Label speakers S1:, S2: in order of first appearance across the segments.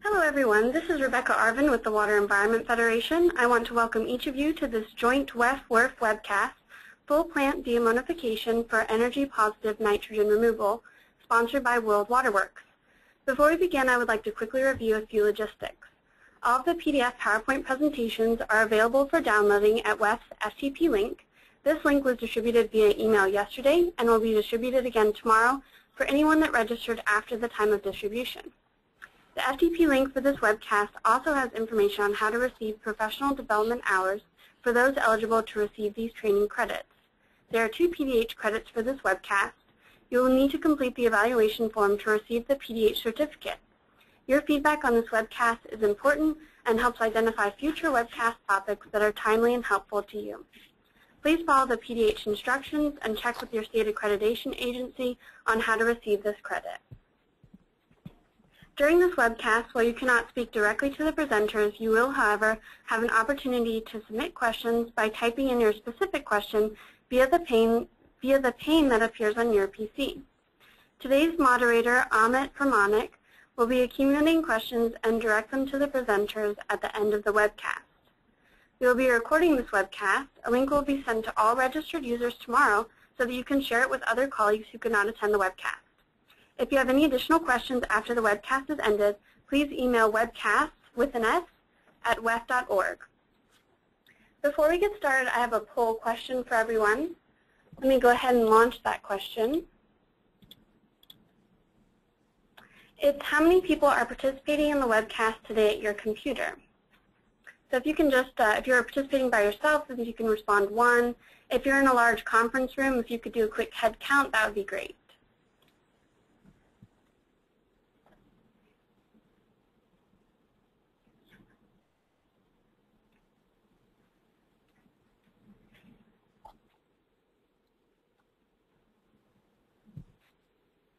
S1: Hello everyone, this is Rebecca Arvin with the Water Environment Federation. I want to welcome each of you to this joint WEF-WERF webcast, Full Plant Deammonification for Energy Positive Nitrogen Removal, sponsored by World Waterworks. Before we begin, I would like to quickly review a few logistics. All of the PDF PowerPoint presentations are available for downloading at WEF's FTP link. This link was distributed via email yesterday and will be distributed again tomorrow for anyone that registered after the time of distribution. The FTP link for this webcast also has information on how to receive professional development hours for those eligible to receive these training credits. There are 2 PDH credits for this webcast. You will need to complete the evaluation form to receive the PDH certificate. Your feedback on this webcast is important and helps identify future webcast topics that are timely and helpful to you. Please follow the PDH instructions and check with your state accreditation agency on how to receive this credit. During this webcast, while you cannot speak directly to the presenters, you will, however, have an opportunity to submit questions by typing in your specific question via the pane that appears on your PC. Today's moderator, Amit Pramanik, will be accumulating questions and direct them to the presenters at the end of the webcast. We will be recording this webcast. A link will be sent to all registered users tomorrow so that you can share it with other colleagues who could not attend the webcast. If you have any additional questions after the webcast is ended, please email webcast@wef.org. Before we get started, I have a poll question for everyone. Let me go ahead and launch that question. It's how many people are participating in the webcast today at your computer? So if you can just, if you're participating by yourself, then you can respond 1. If you're in a large conference room, if you could do a quick head count, that would be great.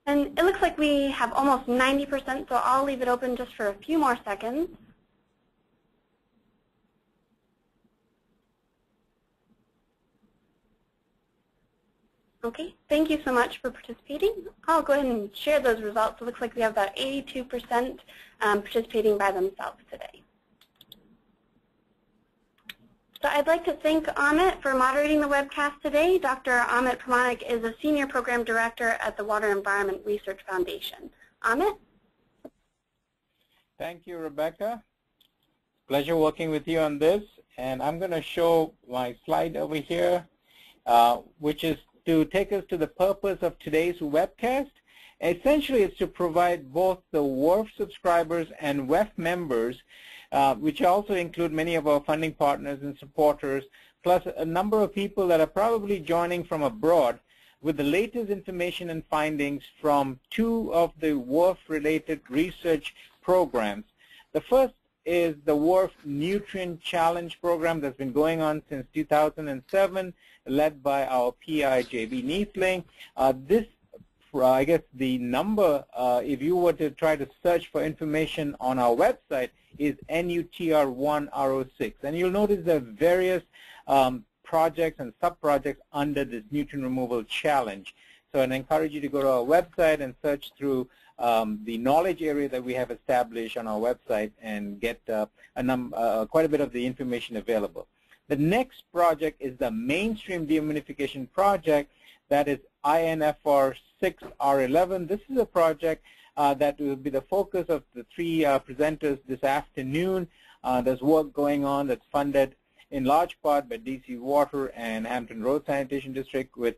S1: And it looks like we have almost 90%, so I'll leave it open just for a few more seconds. Okay, thank you so much for participating. I'll go ahead and share those results. It looks like we have about 82% participating by themselves today. So I'd like to thank Amit for moderating the webcast today. Dr. Amit Pramanik is a Senior Program Director at the Water Environment Research Foundation. Amit?
S2: Thank you, Rebecca. Pleasure working with you on this. And I'm going to show my slide over here, which is to take us to the purpose of today's webcast. Essentially, it's to provide both the WERF subscribers and WEF members, which also include many of our funding partners and supporters, plus a number of people that are probably joining from abroad, with the latest information and findings from 2 of the WERF-related research programs. The first is the WERF Nutrient Challenge program that's been going on since 2007, led by our PI, J.B. Neathling. This, I guess the number, if you were to try to search for information on our website, is NUTR1R06. And you'll notice there are various projects and sub-projects under this nutrient removal challenge. So I'd encourage you to go to our website and search through the knowledge area that we have established on our website and get quite a bit of the information available. The next project is the Mainstream Deammonification project, that is INFR 6R11. This is a project that will be the focus of the 3 presenters this afternoon. There's work going on that's funded in large part by DC Water and Hampton Road Sanitation District, with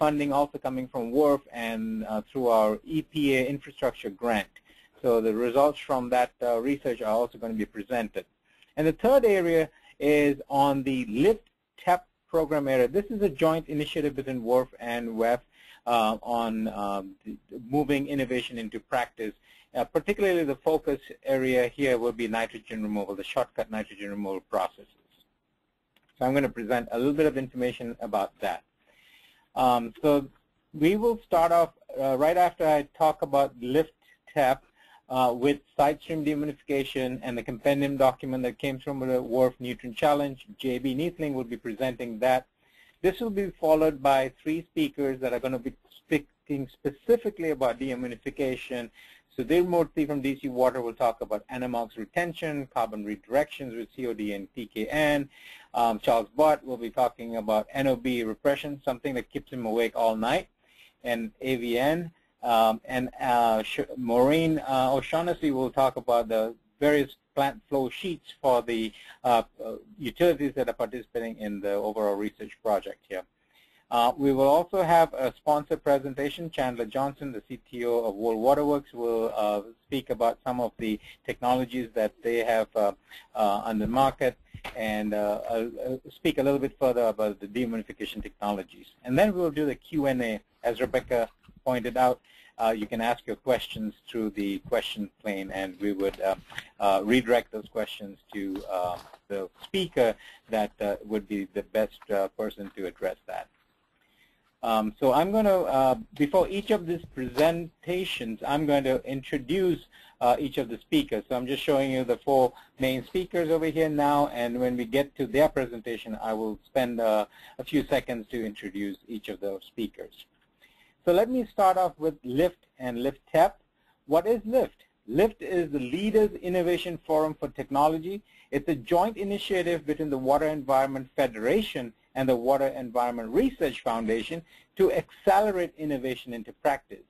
S2: funding also coming from WERF and through our EPA infrastructure grant. So the results from that research are also going to be presented. And the third area is on the LIFT-TEP program area. This is a joint initiative between WERF and WEF on moving innovation into practice. Particularly the focus area here will be nitrogen removal, the shortcut nitrogen removal processes. So I'm going to present a little bit of information about that. So we will start off right after I talk about LIFT-TEP with Sidestream Deammonification and the compendium document that came from the WERF Nutrient Challenge. J.B. Neathling will be presenting that. This will be followed by 3 speakers that are going to be talking specifically about deammonification. Sudhir Murthy from DC Water will talk about Anammox retention, carbon redirections with COD and TKN. Charles Bott will be talking about NOB repression, something that keeps him awake all night, and AVN. Maureen O'Shaughnessy will talk about the various plant flow sheets for the utilities that are participating in the overall research project here. We will also have a sponsor presentation. Chandler Johnson, the CTO of World Waterworks, will speak about some of the technologies that they have on the market, and speak a little bit further about the deammonification technologies. And then we will do the Q&A. As Rebecca pointed out, you can ask your questions through the question plane, and we would redirect those questions to the speaker that would be the best person to address that. So I'm going to, before each of these presentations, I'm going to introduce each of the speakers. So I'm just showing you the 4 main speakers over here now, and when we get to their presentation, I will spend a few seconds to introduce each of those speakers. So let me start off with LIFT and LIFT-TEP. What is LIFT? LIFT is the Leaders Innovation Forum for Technology. It's a joint initiative between the Water Environment Federation and the Water Environment Research Foundation to accelerate innovation into practice.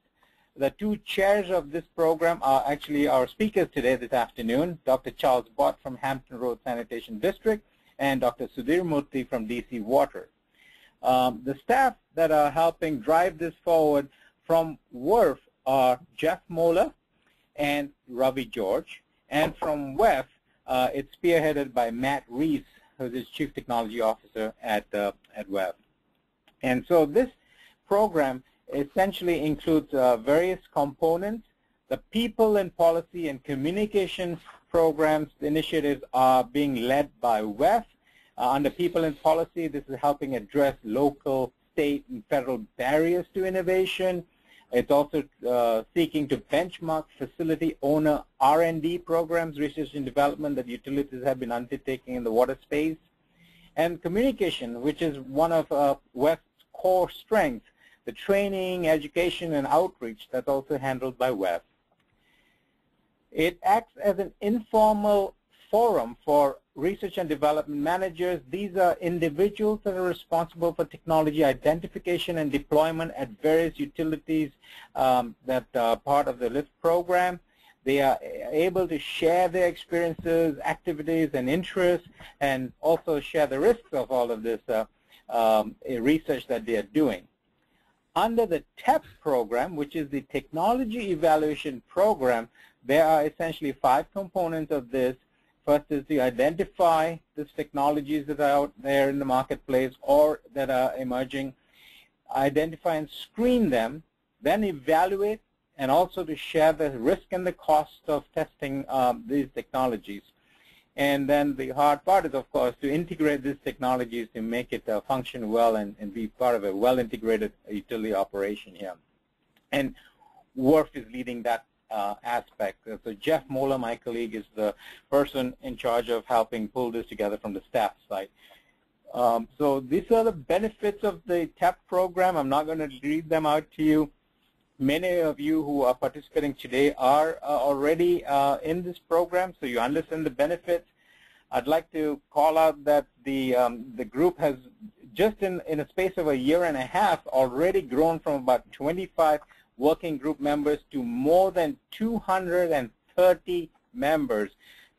S2: The 2 chairs of this program are actually our speakers today this afternoon, Dr. Charles Bott from Hampton Road Sanitation District and Dr. Sudhir Murthy from DC Water. The staff that are helping drive this forward from WRF are Jeff Moeller and Ravi George, and from WEF, it's spearheaded by Matt Reese, who's his Chief Technology Officer at WEF. And so this program essentially includes various components. The people and policy and communication programs, the initiatives are being led by WEF. Under people and policy, this is helping address local, state, and federal barriers to innovation. It's also seeking to benchmark facility owner R&D programs, research and development that utilities have been undertaking in the water space. And communication, which is one of WEF's core strengths, the training, education, and outreach that's also handled by WEF. It acts as an informal forum for research and development managers. These are individuals that are responsible for technology identification and deployment at various utilities that are part of the LIFT program. They are able to share their experiences, activities, and interests, and also share the risks of all of this research that they are doing. Under the TEP program, which is the Technology Evaluation Program, there are essentially 5 components of this. First is to identify these technologies that are out there in the marketplace or that are emerging, identify and screen them, then evaluate, and also to share the risk and the cost of testing these technologies. And then the hard part is, of course, to integrate these technologies to make it function well and be part of a well-integrated utility operation here. And WRF is leading that aspect. So Jeff Moeller, my colleague, is the person in charge of helping pull this together from the staff side. So these are the benefits of the TEP program. I'm not going to read them out to you. Many of you who are participating today are already in this program, so you understand the benefits. I'd like to call out that the group has just in a space of a year and a half already grown from about 25 working group members to more than 230 members.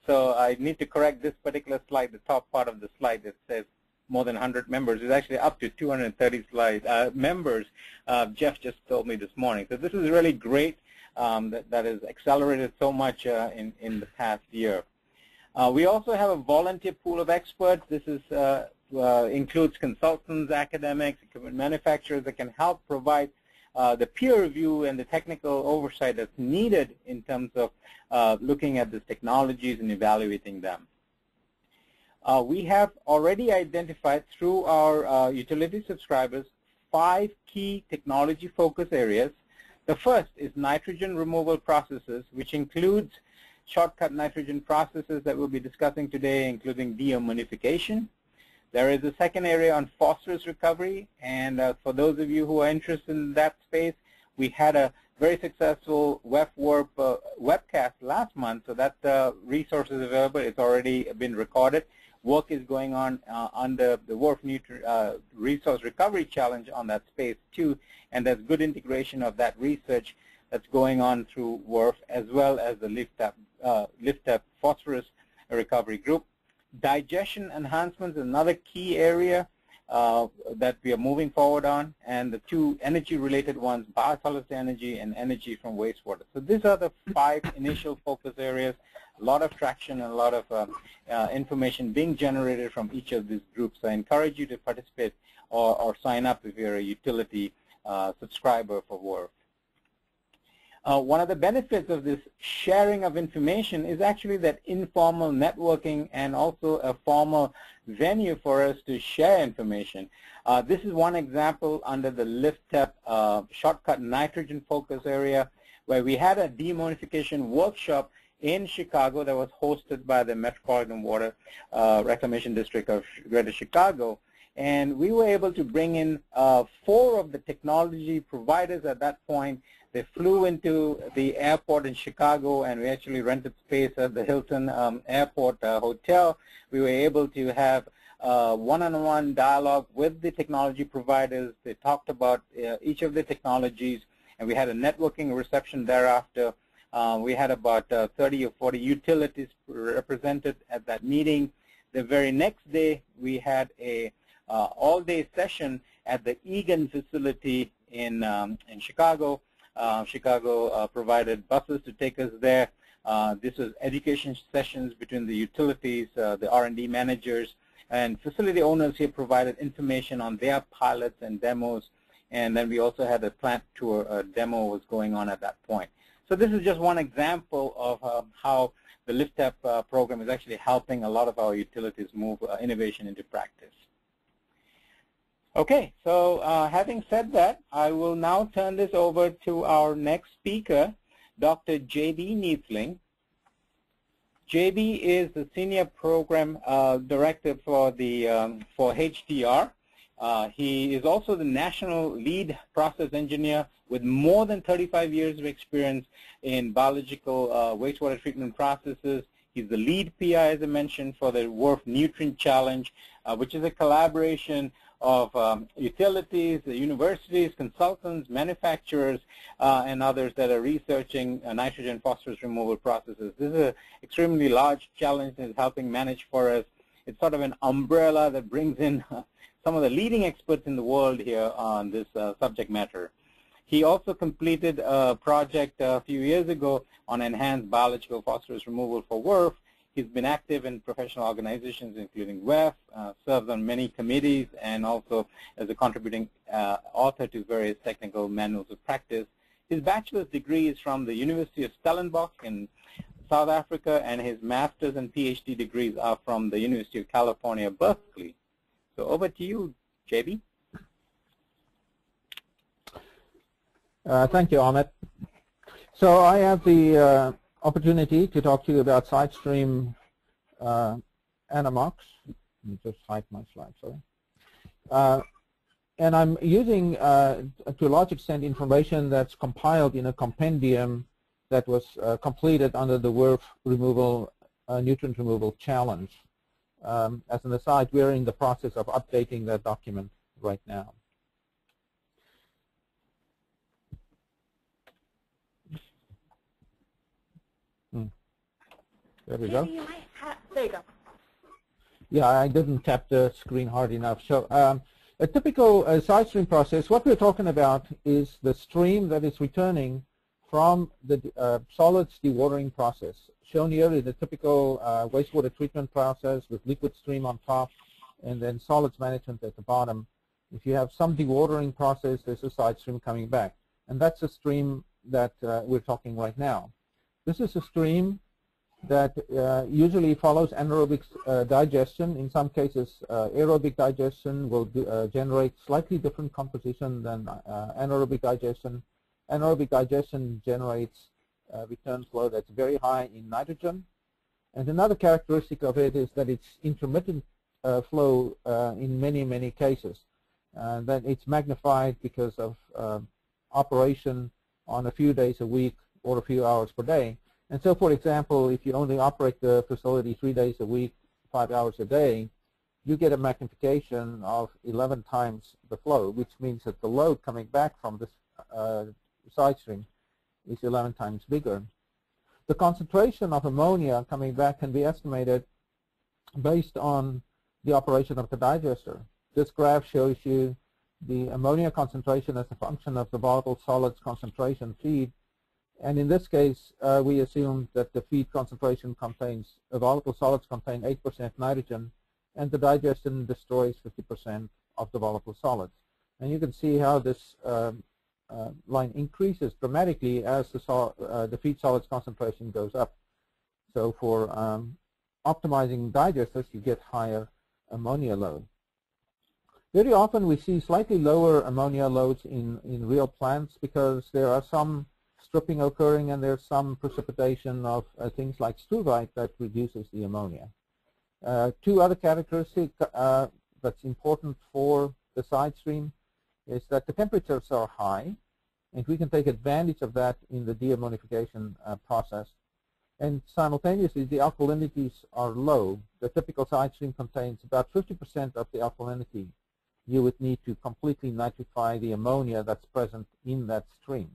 S2: So I need to correct this particular slide, the top part of the slide that says more than 100 members. It's actually up to 230 members, Jeff just told me this morning. So this is really great that has accelerated so much in the past year. We also have a volunteer pool of experts. This is includes consultants, academics, equipment manufacturers that can help provide the peer review and the technical oversight that's needed in terms of looking at these technologies and evaluating them. We have already identified through our utility subscribers 5 key technology focus areas. The first is nitrogen removal processes, which includes shortcut nitrogen processes that we'll be discussing today, including deammonification. There is a second area on phosphorus recovery, and for those of you who are interested in that space, We had a very successful WEF-WARP webcast last month, so that resource is available. It's already been recorded. Work is going on under the WARF Resource Recovery Challenge on that space too, and there's good integration of that research that's going on through WARF, as well as the lift-up phosphorus recovery group. Digestion enhancements is another key area that we are moving forward on, and the two energy-related ones, biosolids energy and energy from wastewater. So these are the 5 initial focus areas. A lot of traction and a lot of information being generated from each of these groups. I encourage you to participate or sign up if you're a utility subscriber for WARF. One of the benefits of this sharing of information is actually that informal networking and also a formal venue for us to share information. This is one example under the lift-up shortcut nitrogen focus area, where we had a deammonification workshop in Chicago that was hosted by the Metropolitan Water Reclamation District of Greater Chicago. And we were able to bring in 4 of the technology providers at that point. They flew into the airport in Chicago, and we actually rented space at the Hilton Airport Hotel. We were able to have one-on-one dialogue with the technology providers. They talked about each of the technologies, and we had a networking reception thereafter. We had about 30 or 40 utilities represented at that meeting. The very next day, we had a all-day session at the Egan facility in Chicago. Chicago provided buses to take us there. This was education sessions between the utilities, the R&D managers, and facility owners here provided information on their pilots and demos. And then we also had a plant tour demo was going on at that point. So this is just one example of how the lift-up program is actually helping a lot of our utilities move innovation into practice. Okay, so having said that, I will now turn this over to our next speaker, Dr. J.B. Neethling. J.B. is the Senior Program Director for the for HDR. He is also the National Lead Process Engineer with more than 35 years of experience in biological wastewater treatment processes. He's the lead PI, as I mentioned, for the WARF Nutrient Challenge, which is a collaboration of utilities, universities, consultants, manufacturers, and others that are researching nitrogen phosphorus removal processes. This is an extremely large challenge that is helping manage for us. It's sort of an umbrella that brings in some of the leading experts in the world here on this subject matter. He also completed a project a few years ago on enhanced biological phosphorus removal for WARF. He's been active in professional organizations, including WEF, serves on many committees, and also as a contributing author to various technical manuals of practice. His bachelor's degree is from the University of Stellenbosch in South Africa, and his master's and PhD degrees are from the University of California, Berkeley. So over to you, JB.
S3: Thank you, Amit. So I have the opportunity to talk to you about Sidestream Anammox. Let me just hide my slide, sorry. And I'm using, to a large extent, information that's compiled in a compendium that was completed under the WARF removal, nutrient removal challenge. As an aside, we're in the process of updating that document right now. There we go.
S1: There you go.
S3: Yeah, I didn't tap the screen hard enough. So a typical Sidestream process, what we're talking about is the stream that is returning from the solids dewatering process. Shown here is a typical wastewater treatment process with liquid stream on top and then solids management at the bottom. If you have some dewatering process, there's a Sidestream coming back. And that's the stream that we're talking right now. This is a stream that usually follows anaerobic digestion. In some cases, aerobic digestion will generate slightly different composition than anaerobic digestion. Anaerobic digestion generates return flow that's very high in nitrogen. And another characteristic of it is that it's intermittent flow in many, many cases. That it's magnified because of operation on a few days a week or a few hours per day. And so, for example, if you only operate the facility 3 days a week, 5 hours a day, you get a magnification of 11 times the flow, which means that the load coming back from this side stream is 11 times bigger. The concentration of ammonia coming back can be estimated based on the operation of the digester. This graph shows you the ammonia concentration as a function of the volatile solids concentration feed. And in this case, we assume that the feed concentration contains, volatile solids contain 8% nitrogen, and the digestion destroys 50% of the volatile solids. And you can see how this line increases dramatically as the feed solids concentration goes up. So for optimizing digesters, you get higher ammonia load. Very often we see slightly lower ammonia loads in real plants because there are some stripping occurring and there's some precipitation of things like struvite that reduces the ammonia. Two other characteristics that's important for the side stream is that the temperatures are high, and we can take advantage of that in the deammonification process. And simultaneously, the alkalinities are low. The typical side stream contains about 50% of the alkalinity you would need to completely nitrify the ammonia that's present in that stream,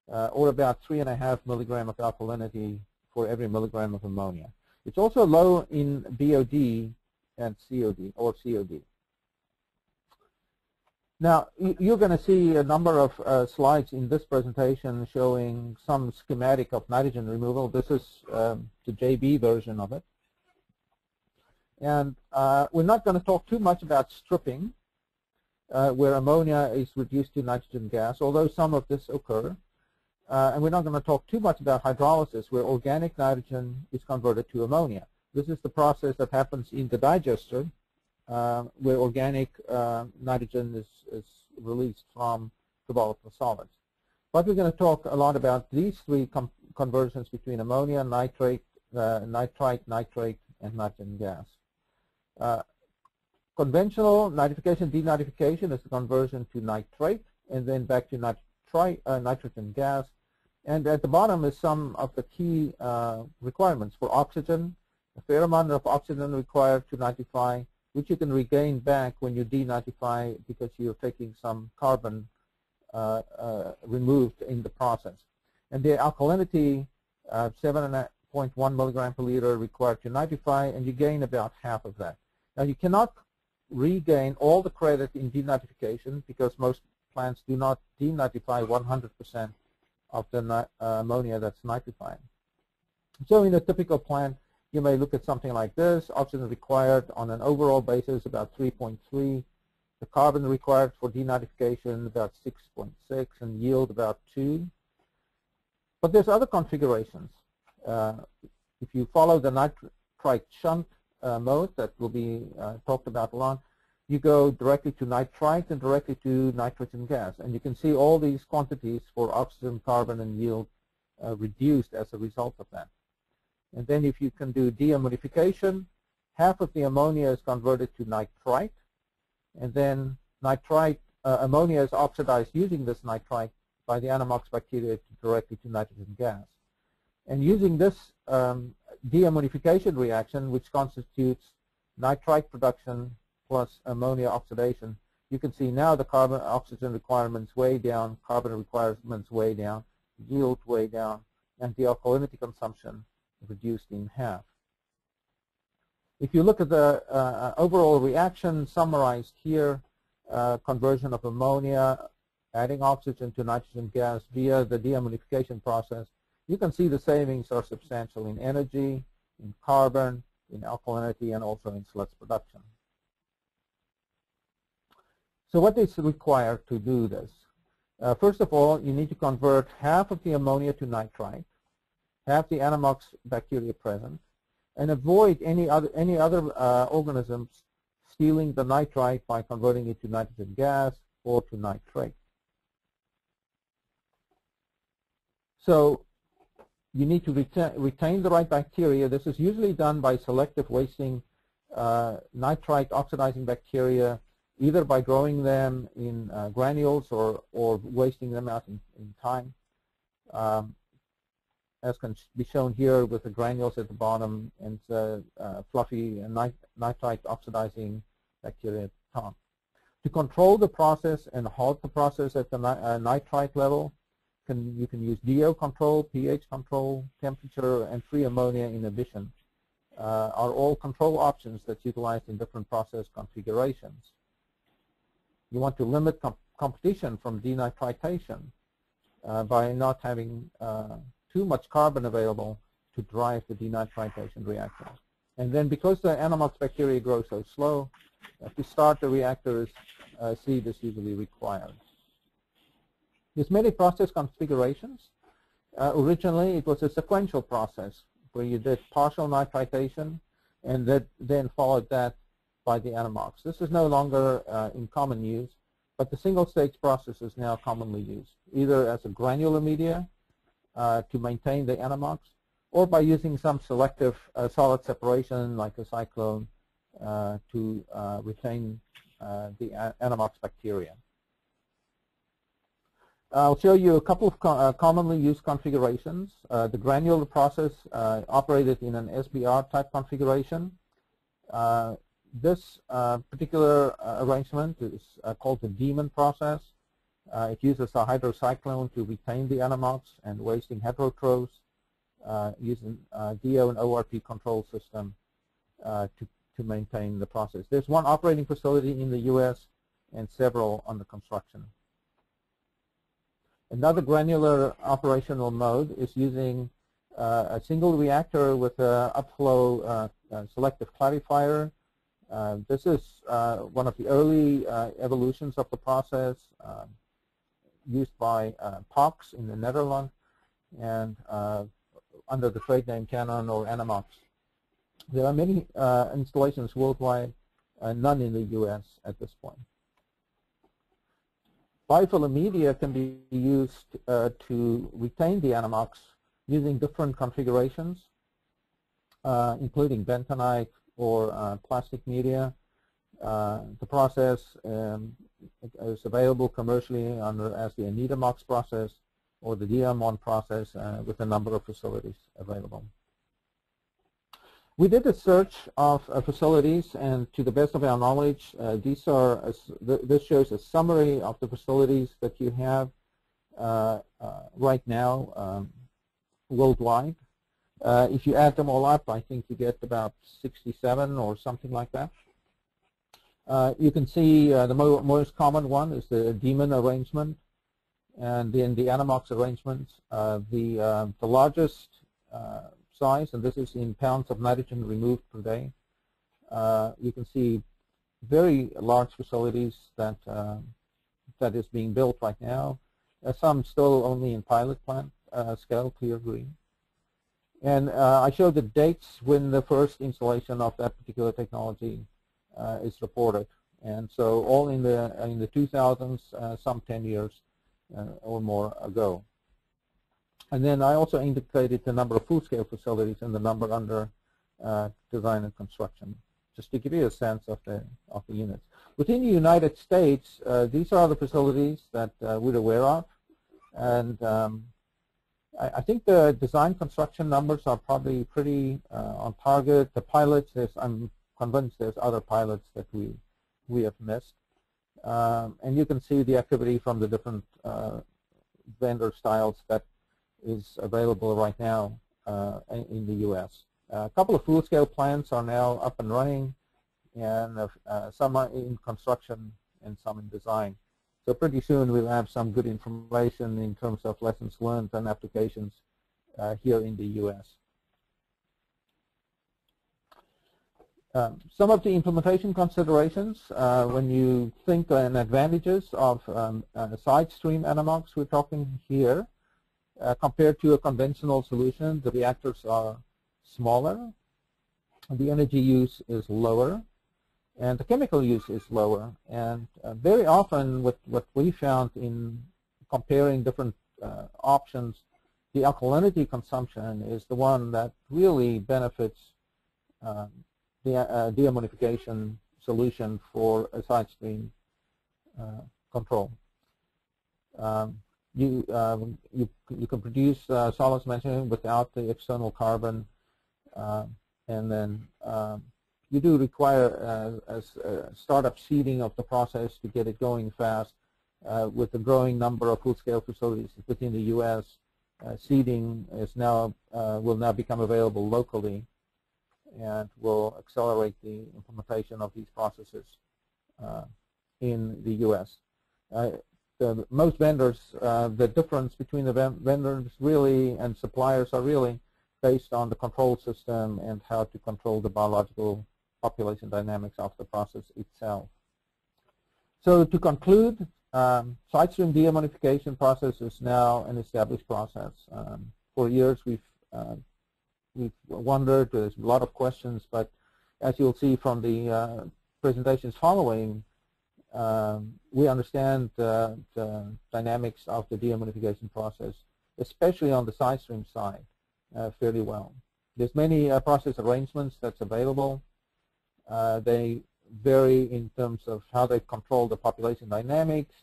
S3: or about 3.5 milligram of alkalinity for every milligram of ammonia. It's also low in BOD and COD, or COD. Now, you're going to see a number of slides in this presentation showing some schematic of nitrogen removal. This is the JB version of it. And we're not going to talk too much about stripping, where ammonia is reduced to nitrogen gas, although some of this occur. And we're not going to talk too much about hydrolysis, where organic nitrogen is converted to ammonia. This is the process that happens in the digester, where organic nitrogen is released from the volatile solids. But we're going to talk a lot about these three conversions between ammonia, nitrate, nitrite, nitrate, and nitrogen gas. Conventional nitrification denitrification is the conversion to nitrate and then back to nitrogen gas. And at the bottom is some of the key requirements for oxygen, a fair amount of oxygen required to nitrify, which you can regain back when you denitrify because you're taking some carbon removed in the process. And the alkalinity, 7.1 milligram per liter required to nitrify, and you gain about half of that. Now, you cannot regain all the credit in denitrification because most plants do not denitrify 100% of the ammonia that's nitrifying. So in a typical plant, you may look at something like this. Oxygen required on an overall basis about 3.3. The carbon required for denitrification about 6.6, and yield about 2. But there's other configurations. If you follow the nitrite shunt mode that will be talked about a lot, you go directly to nitrite and directly to nitrogen gas. And you can see all these quantities for oxygen, carbon, and yield reduced as a result of that. And then if you can do deammonification, half of the ammonia is converted to nitrite, and then nitrite ammonia is oxidized using this nitrite by the Anammox bacteria directly to nitrogen gas. And using this deammonification reaction, which constitutes nitrite production plus ammonia oxidation, you can see now the carbon oxygen requirements way down, carbon requirements way down, yield way down, and the alkalinity consumption reduced in half. If you look at the overall reaction summarized here, conversion of ammonia, adding oxygen to nitrogen gas via the deammonification process, you can see the savings are substantial in energy, in carbon, in alkalinity, and also in sludge production. So what is required to do this? First of all, you need to convert half of the ammonia to nitrite, have the Anammox bacteria present, and avoid any other organisms stealing the nitrite by converting it to nitrogen gas or to nitrate. So you need to retain the right bacteria. This is usually done by selective wasting nitrite oxidizing bacteria either by growing them in granules or wasting them out in time. As can be shown here with the granules at the bottom and fluffy nitrite oxidizing bacteria at the top. To control the process and halt the process at the nitrite level, you can use DO control, pH control, temperature, and free ammonia inhibition are all control options that's utilized in different process configurations. You want to limit competition from denitritation by not having too much carbon available to drive the denitritation reaction. And then because the Anammox bacteria grow so slow, to start the reactors, seed is usually required. There's many process configurations. Originally, it was a sequential process where you did partial nitritation and then followed that by the Anammox. This is no longer in common use, but the single-stage process is now commonly used, either as a granular media to maintain the Anammox, or by using some selective solid separation like a cyclone to retain the Anammox bacteria. I'll show you a couple of commonly used configurations. The granular process operated in an SBR type configuration. This particular arrangement is called the Demon process. It uses a hydrocyclone to retain the Anammox and wasting heterotrophs using DO and ORP control system to maintain the process. There's one operating facility in the U.S. and several under construction. Another granular operational mode is using a single reactor with an Upflow selective clarifier. This is one of the early evolutions of the process used by POX in the Netherlands and under the trade name Canon or Anammox. There are many installations worldwide, none in the U.S. at this point. Biofilm media can be used to retain the Anammox using different configurations, including bentonite or plastic media. The process is available commercially as the Anammox process or the Diamond process with a number of facilities available. We did a search of facilities, and to the best of our knowledge, this shows a summary of the facilities that you have right now worldwide. If you add them all up, I think you get about 67 or something like that. You can see the most common one is the Demon arrangement, and then the Anammox arrangement. The largest size, and this is in pounds of nitrogen removed per day. You can see very large facilities that is being built right now. Some still only in pilot plant scale, clear green. And I showed the dates when the first installation of that particular technology is reported. And so all in the 2000s, some 10 years or more ago. And then I also indicated the number of full-scale facilities and the number under design and construction, just to give you a sense of the units. Within the United States, these are the facilities that we're aware of, and I think the design construction numbers are probably pretty on target. The pilots, I'm convinced there's other pilots that we have missed, and you can see the activity from the different vendor styles that is available right now in the U.S. A couple of full-scale plants are now up and running, and some are in construction and some in design. So pretty soon we'll have some good information in terms of lessons learned and applications here in the U.S. Some of the implementation considerations when you think and advantages of Sidestream Anammox we're talking here. Compared to a conventional solution, the reactors are smaller, the energy use is lower, and the chemical use is lower. And very often what we found in comparing different options, the alkalinity consumption is the one that really benefits the deammonification solution for a side stream control. You can produce solids mentioned without the external carbon, and then you do require startup seeding of the process to get it going fast. With the growing number of full-scale facilities within the U.S., seeding is now will now become available locally, and will accelerate the implementation of these processes in the U.S. Most vendors, the difference between the vendors really and suppliers are really based on the control system and how to control the biological population dynamics of the process itself. So to conclude, Sidestream deammonification process is now an established process. For years we've wondered, there's a lot of questions, but as you'll see from the presentations following, we understand the dynamics of the deammonification process, especially on the Sidestream side, fairly well. There's many process arrangements that's available. They vary in terms of how they control the population dynamics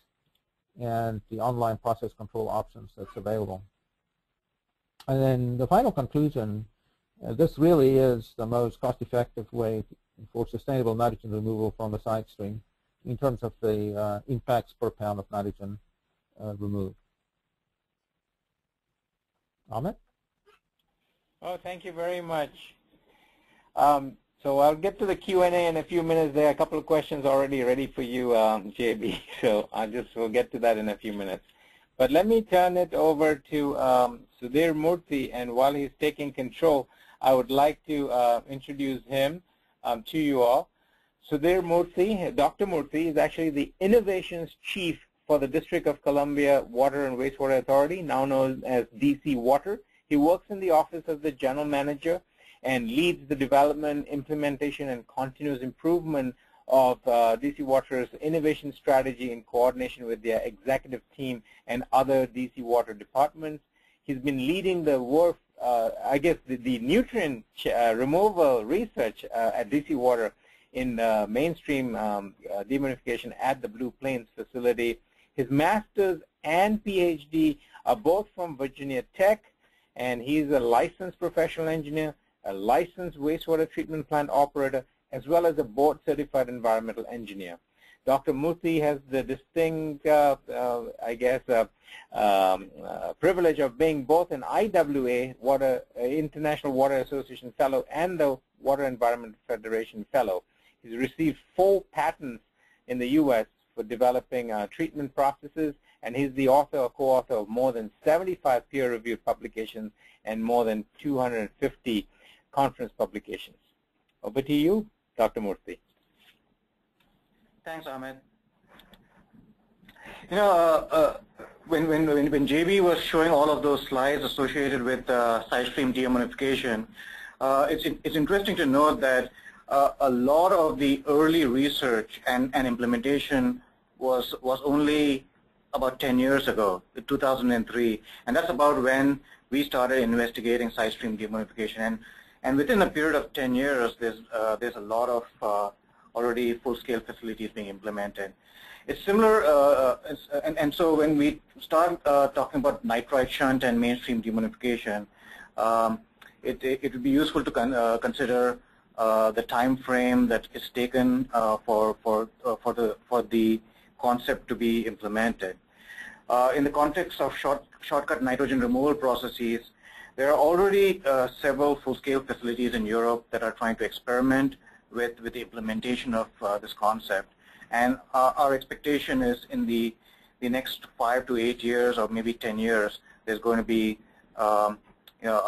S3: and the online process control options that's available. And then the final conclusion, this really is the most cost-effective way for sustainable nitrogen removal from the side stream in terms of the impacts per pound of nitrogen removed. Ahmed?
S2: Oh, thank you very much. So I'll get to the Q&A in a few minutes. There are a couple of questions already ready for you, JB. So we'll get to that in a few minutes. But let me turn it over to Sudhir Murthy, and while he's taking control, I would like to introduce him to you all. Sudhir Murthy, Dr. Murthy, is actually the Innovations Chief for the District of Columbia Water and Wastewater Authority, now known as DC Water. He works in the Office of the General Manager and leads the development, implementation, and continuous improvement of DC Water's innovation strategy in coordination with their executive team and other DC Water departments. He's been leading the work, the nutrient removal research at DC Water in Mainstream Deammonification at the Blue Plains facility. His master's and PhD are both from Virginia Tech, and he's a licensed professional engineer, a licensed wastewater treatment plant operator, as well as a board-certified environmental engineer. Dr. Murthy has the distinct, privilege of being both an IWA, International Water Association Fellow, and the Water Environment Federation Fellow. He's received 4 patents in the U.S. for developing treatment processes, and he's the author or co-author of more than 75 peer-reviewed publications and more than 250 conference publications. Over to you, Dr. Murthy.
S4: Thanks, Ahmed. You know, when JB was showing all of those slides associated with Sidestream deammonification, it's interesting to note that a lot of the early research and implementation was only about 10 years ago, 2003, and that's about when we started investigating Sidestream deammonification. And within a period of 10 years, there's a lot of already full-scale facilities being implemented. It's similar, and so when we start talking about Nitrite, Shunt, and Mainstream deammonification, it would be useful to consider the time frame that is taken for the concept to be implemented. In the context of shortcut nitrogen removal processes, there are already several full-scale facilities in Europe that are trying to experiment with the implementation of this concept. And our expectation is in the next 5 to 8 years or maybe 10 years, there's going to be a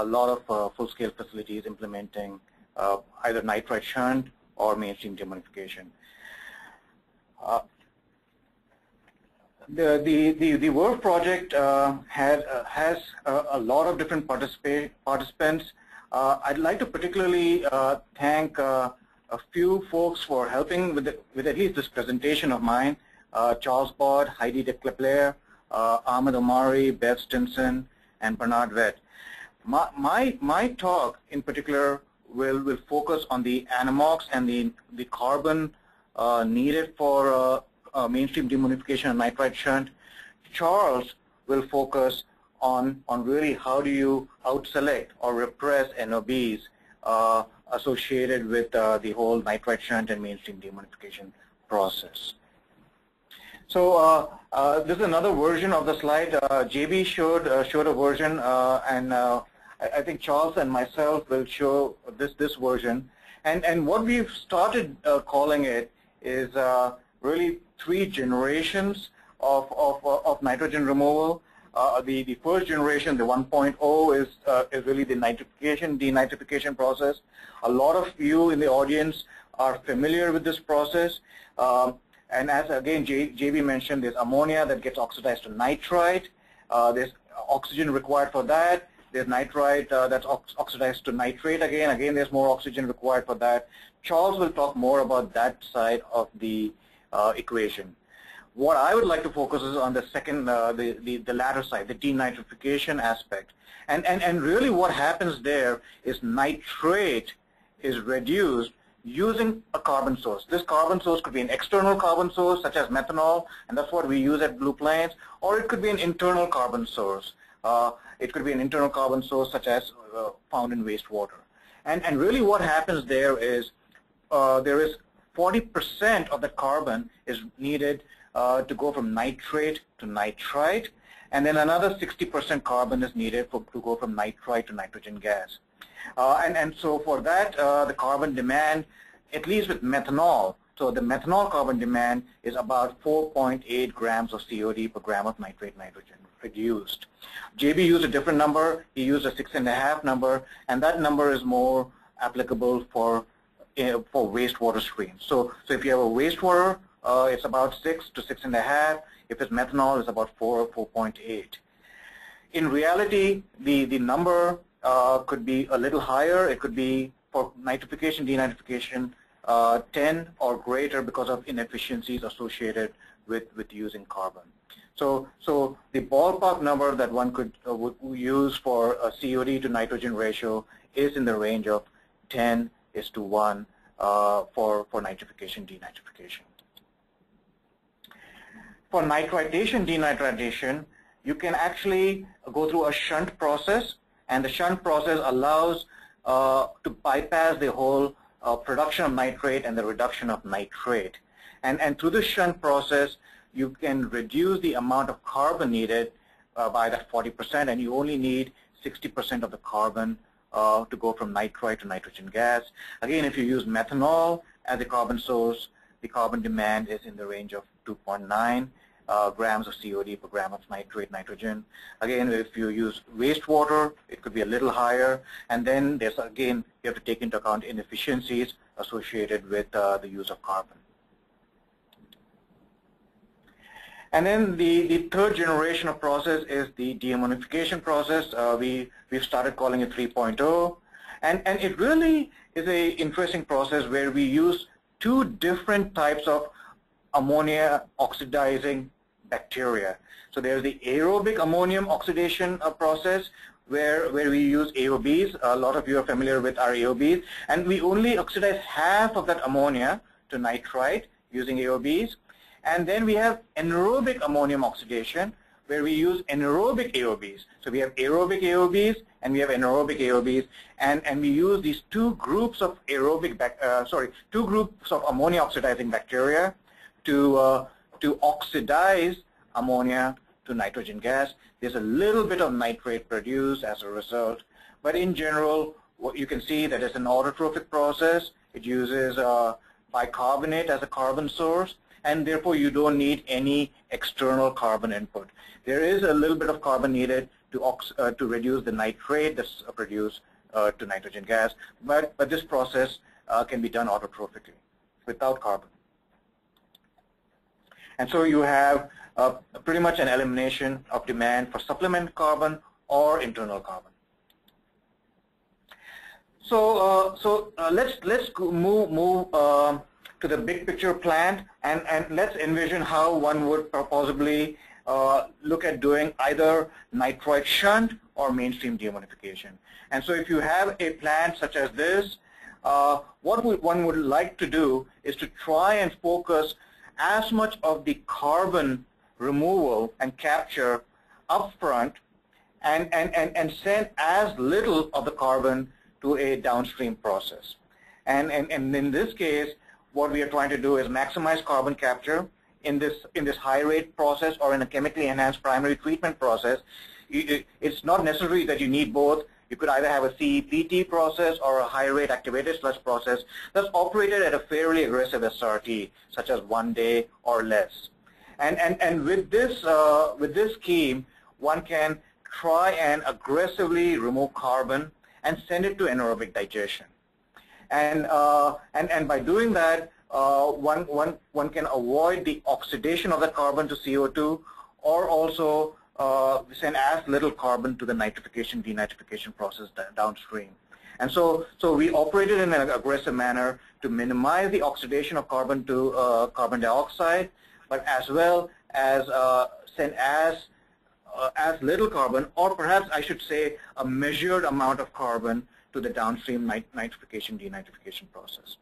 S4: lot of full-scale facilities implementing either Nitrite Shunt or Mainstream deammonification. The WRF project has a lot of different participants. I'd like to particularly thank a few folks for helping with at least this presentation of mine: Charles Bod, Heidi de Clepler, Ahmed Omari, Bev Stinson, and Bernard Vett. My talk in particular will focus on the Anammox and the carbon needed for mainstream deammonification and nitrite shunt, Charles will focus on really how do you out-select or repress NOBs associated with the whole nitrite shunt and mainstream deammonification process. So this is another version of the slide. JB showed a version, and I think Charles and myself will show this version. And what we've started calling it is really 3 generations of nitrogen removal. The first generation, the 1.0, is really the nitrification denitrification process. A lot of you in the audience are familiar with this process. And as again JB mentioned, there's ammonia that gets oxidized to nitrite. There's oxygen required for that. There's nitrite that's oxidized to nitrate again. Again, there's more oxygen required for that. Charles will talk more about that side of the equation. What I would like to focus is on the second, the latter side, the denitrification aspect. And really what happens there is nitrate is reduced using a carbon source. This carbon source could be an external carbon source such as methanol, and that's what we use at Blue Plains, or it could be an internal carbon source. It could be an internal carbon source such as found in wastewater. And really what happens there is 40% of the carbon is needed to go from nitrate to nitrite, and then another 60% carbon is needed to go from nitrite to nitrogen gas. And so for that, the carbon demand, at least with methanol, so the methanol carbon demand is about 4.8 grams of COD per gram of nitrate nitrogen reduced. JB used a different number. He used a 6.5 number, and that number is more applicable for wastewater streams. So if you have a wastewater, it's about 6 to 6.5. If it's methanol, it's about 4 or 4.8. In reality, the number could be a little higher. It could be for nitrification, denitrification, 10 or greater because of inefficiencies associated with using carbon. So the ballpark number that one could use for a COD to nitrogen ratio is in the range of 10:1 for nitrification, denitrification. For nitritation, denitritation, you can actually go through a shunt process, and the shunt process allows to bypass the whole production of nitrate and the reduction of nitrate. And through the shunt process, you can reduce the amount of carbon needed by that 40%, and you only need 60% of the carbon to go from nitrite to nitrogen gas. Again, if you use methanol as a carbon source, the carbon demand is in the range of 2.9 grams of COD per gram of nitrate nitrogen. Again, if you use wastewater, it could be a little higher. And then there's, again, you have to take into account inefficiencies associated with the use of carbon. And then the third generation of process is the deammonification process. We've started calling it 3.0. And it really is an interesting process where we use 2 different types of ammonia oxidizing bacteria. So there's the aerobic ammonium oxidation process where we use AOBs. A lot of you are familiar with our AOBs. And we only oxidize half of that ammonia to nitrite using AOBs. And then we have anaerobic ammonium oxidation where we use anaerobic AOBs. So we have aerobic AOBs and we have anaerobic AOBs, and we use these 2 groups of two groups of ammonia oxidizing bacteria to oxidize ammonia to nitrogen gas. There's a little bit of nitrate produced as a result, but in general, what you can see that it's an autotrophic process. It uses bicarbonate as a carbon source, and therefore you don't need any external carbon input. There is a little bit of carbon needed to reduce the nitrate that's produced to nitrogen gas, but this process can be done autotrophically without carbon. And so you have pretty much an elimination of demand for supplement carbon or internal carbon. So let's move to the big picture plan, and let's envision how one would possibly look at doing either nitrite shunt or mainstream deammonification. And so if you have a plant such as this, what one would like to do is to try and focus as much of the carbon removal and capture upfront and send as little of the carbon to a downstream process. And in this case, what we are trying to do is maximize carbon capture in this high rate process or in a chemically enhanced primary treatment process. It's not necessary that you need both. You could either have a CEPT process or a high rate activated sludge process that's operated at a fairly aggressive SRT, such as 1 day or less. And with this scheme, one can try and aggressively remove carbon and send it to anaerobic digestion. And by doing that, one can avoid the oxidation of the carbon to CO2, or also send as little carbon to the nitrification denitrification process downstream. And so we operated in an aggressive manner to minimize the oxidation of carbon to carbon dioxide, but as well as send as little carbon, or perhaps I should say a measured amount of carbon, to the downstream nitrification denitrification process.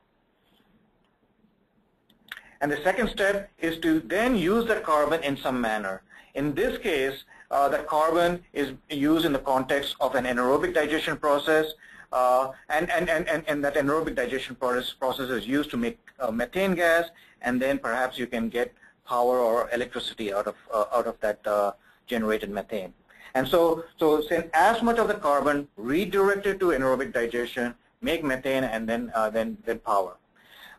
S4: And the second step is to then use the carbon in some manner. In this case, the carbon is used in the context of an anaerobic digestion process, and that anaerobic digestion process is used to make methane gas, and then perhaps you can get power or electricity out of that generated methane. And so send as much of the carbon, redirect it to anaerobic digestion, make methane, and then power.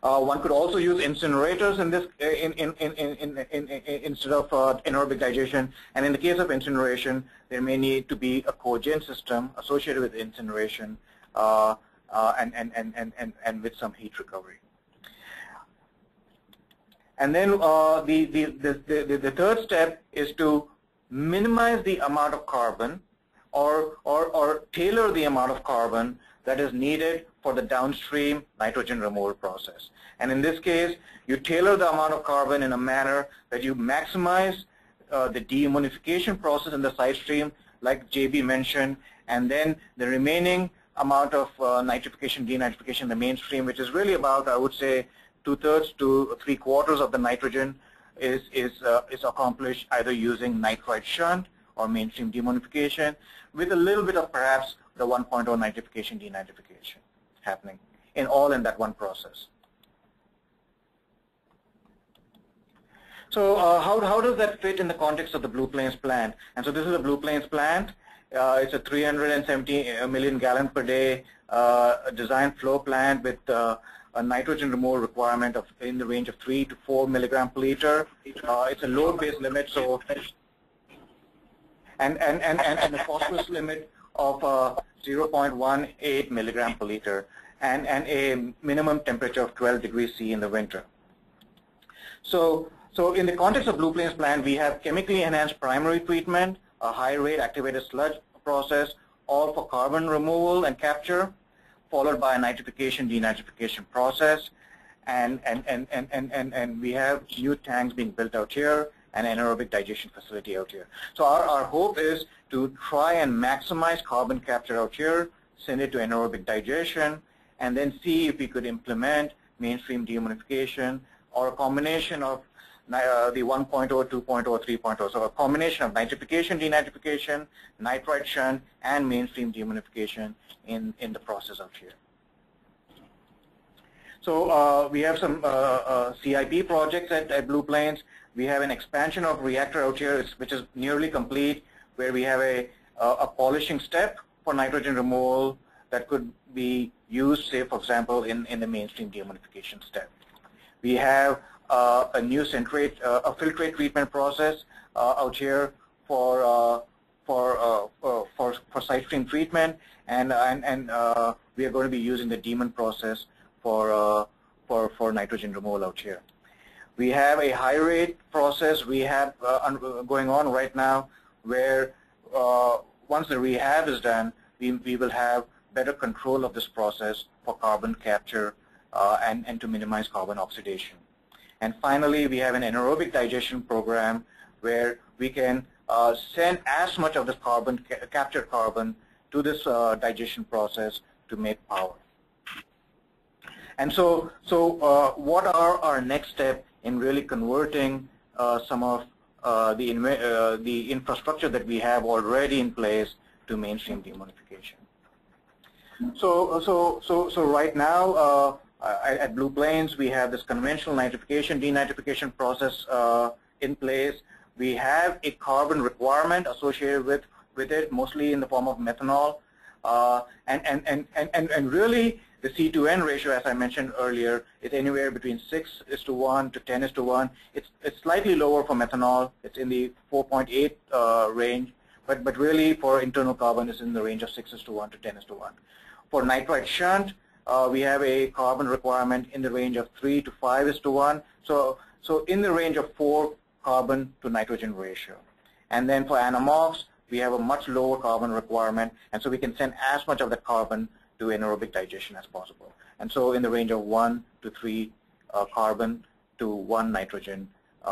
S4: One could also use incinerators in this instead of anaerobic digestion. And in the case of incineration, there may need to be a cogen system associated with incineration and with some heat recovery. And then the third step is to minimize the amount of carbon or tailor the amount of carbon that is needed for the downstream nitrogen removal process. And in this case, you tailor the amount of carbon in a manner that you maximize the deammonification process in the side stream, like JB mentioned, and then the remaining amount of nitrification, denitrification in the mainstream, which is really about, I would say, 2/3 to 3/4 of the nitrogen is accomplished either using nitrite shunt or mainstream deammonification, with a little bit of perhaps the 1.0 nitrification denitrification happening in that one process. So how does that fit in the context of the Blue Plains plant? And so this is a Blue Plains plant. It's a 370 million gallon per day design flow plant with a nitrogen removal requirement of in the range of 3 to 4 milligram per liter. It's a load-based limit, so and a phosphorus limit of 0.18 milligram per liter, and a minimum temperature of 12 degrees C in the winter. So in the context of Blue Plains plant, we have chemically enhanced primary treatment, a high-rate activated sludge process, all for carbon removal and capture, followed by a nitrification denitrification process, and we have new tanks being built out here, and anaerobic digestion facility out here. So our hope is to try and maximize carbon capture out here, send it to anaerobic digestion, and then see if we could implement mainstream deammonification or a combination of the 1.0, 2.0, 3.0. So a combination of nitrification, denitrification, nitrite shunt, and mainstream deammonification in the process out here. So we have some CIP projects at Blue Plains. We have an expansion of reactor out here, which is nearly complete, where we have a polishing step for nitrogen removal that could be used, say, for example, in the mainstream deammonification step. We have a new centrate, a filtrate treatment process out here for side stream treatment, and we are going to be using the Demon process for nitrogen removal out here. We have a high rate process we have going on right now, where once the rehab is done, we will have better control of this process for carbon capture and to minimize carbon oxidation. And finally, we have an anaerobic digestion program where we can send as much of the carbon, captured carbon, to this digestion process to make power. And so what are our next step in really converting some of the infrastructure that we have already in place to mainstream deammonification? So right now at Blue Plains we have this conventional nitrification denitrification process in place. We have a carbon requirement associated with it, mostly in the form of methanol, and really the C/N ratio, as I mentioned earlier, is anywhere between 6:1 to 10:1. It's slightly lower for methanol. It's in the 4.8 range, but really for internal carbon it's in the range of 6:1 to 10:1. For nitrite shunt, we have a carbon requirement in the range of 3 to 5:1. So in the range of 4 carbon to nitrogen ratio. And then for Anammox, we have a much lower carbon requirement, and so we can send as much of that carbon to anaerobic digestion as possible. And so in the range of 1 to 3 carbon to 1 nitrogen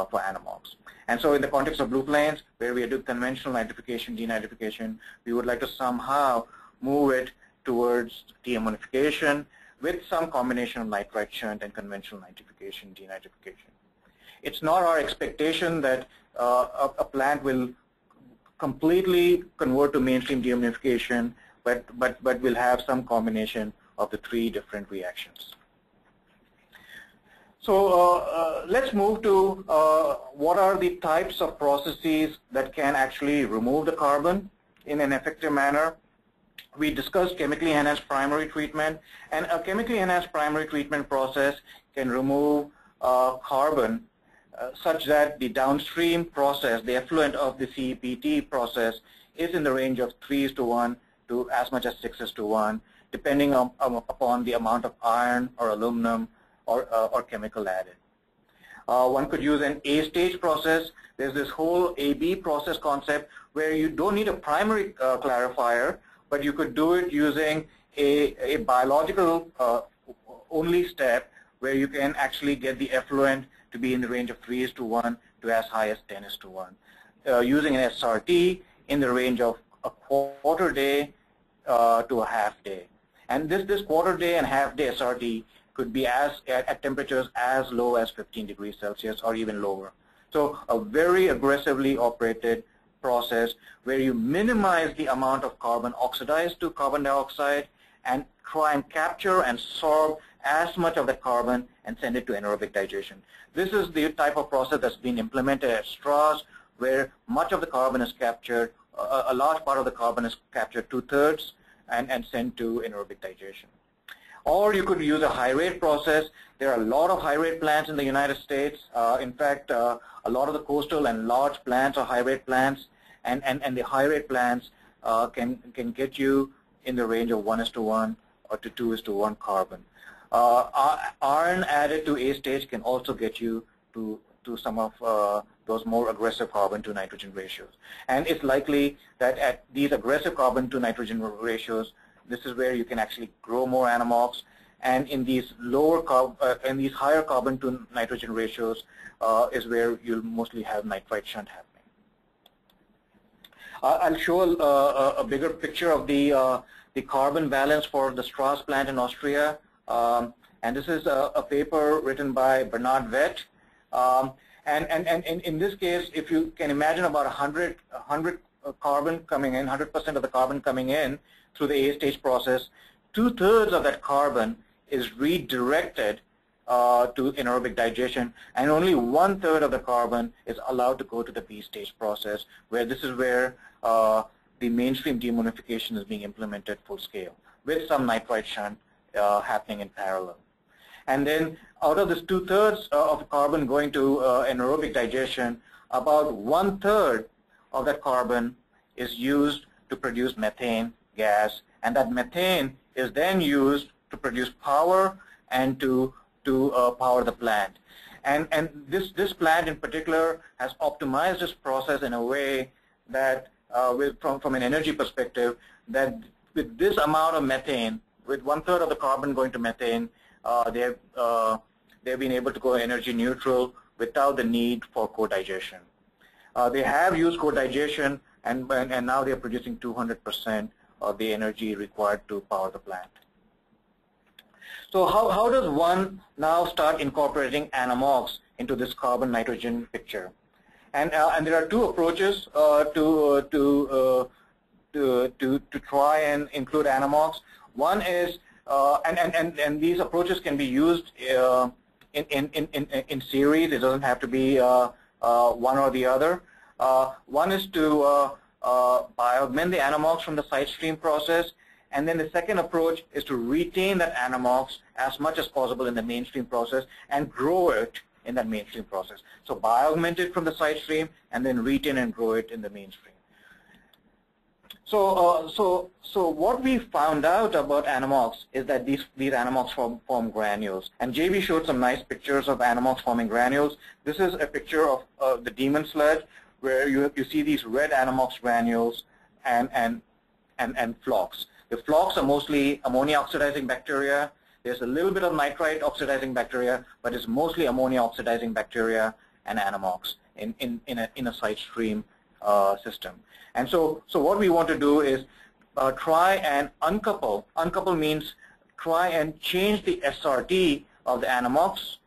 S4: for Anammox. And so in the context of Blue Plains, where we do conventional nitrification, denitrification, we would like to somehow move it towards deammonification with some combination of nitrite shunt and conventional nitrification, denitrification. It's not our expectation that a plant will completely convert to mainstream deammonification, but we'll have some combination of the 3 different reactions. So let's move to what are the types of processes that can actually remove the carbon in an effective manner. We discussed chemically enhanced primary treatment, and a chemically enhanced primary treatment process can remove carbon such that the downstream process, the effluent of the CEPT process, is in the range of 3:1 to as much as 6:1, depending upon the amount of iron or aluminum or chemical added. One could use an A-stage process. There's this whole AB process concept where you don't need a primary clarifier, but you could do it using a biological only step where you can actually get the effluent to be in the range of 3:1 to as high as 10:1. Using an SRT in the range of a quarter day to a half day. And this quarter day and half day SRT could be at temperatures as low as 15 degrees Celsius or even lower. So a very aggressively operated process where you minimize the amount of carbon oxidized to carbon dioxide and try and capture and sorb as much of that carbon and send it to anaerobic digestion. This is the type of process that's been implemented at Strass, where much of the carbon is captured, a large part of the carbon is captured 2/3 and sent to anaerobic digestion. Or you could use a high rate process. There are a lot of high rate plants in the United States. In fact, a lot of the coastal and large plants are high rate plants, and the high rate plants can get you in the range of 1:1 or to 2:1 carbon. Iron added to A stage can also get you to some of those more aggressive carbon to nitrogen ratios. And it's likely that at these aggressive carbon to nitrogen ratios, this is where you can actually grow more Anammox. And in these higher carbon to nitrogen ratios is where you'll mostly have nitrite shunt happening. I'll show a bigger picture of the carbon balance for the Strass plant in Austria. And this is a paper written by Bernard Vett. And in this case, if you can imagine about 100 carbon coming in, 100% of the carbon coming in through the A stage process, 2/3 of that carbon is redirected to anaerobic digestion, and only 1/3 of the carbon is allowed to go to the B stage process, where this is where the mainstream deammonification is being implemented full scale, with some nitrite shunt happening in parallel. And then out of this 2/3 of carbon going to anaerobic digestion, about 1/3 of that carbon is used to produce methane gas, and that methane is then used to produce power and to power the plant. And this plant in particular has optimized this process in a way that, from an energy perspective, that with this amount of methane, with 1/3 of the carbon going to methane, they've been able to go energy neutral without the need for co-digestion. They have used co-digestion, and now they're producing 200% of the energy required to power the plant. So how does one now start incorporating Anammox into this carbon nitrogen picture? And there are two approaches to try and include Anammox. One is and these approaches can be used in series. It doesn't have to be one or the other. One is to bioaugment the Anammox from the Sidestream process, and then the second approach is to retain that Anammox as much as possible in the Mainstream process and grow it in that Mainstream process. So bioaugment it from the Sidestream and then retain and grow it in the Mainstream. So what we found out about Anammox is that these Anammox form granules. And JB showed some nice pictures of Anammox forming granules. This is a picture of the demon sludge, where you see these red Anammox granules and flocks. The flocks are mostly ammonia oxidizing bacteria. There's a little bit of nitrite oxidizing bacteria, but it's mostly ammonia oxidizing bacteria and Anammox in a Sidestream system. And so what we want to do is try and uncouple. Uncouple means try and change the SRT of the Anammox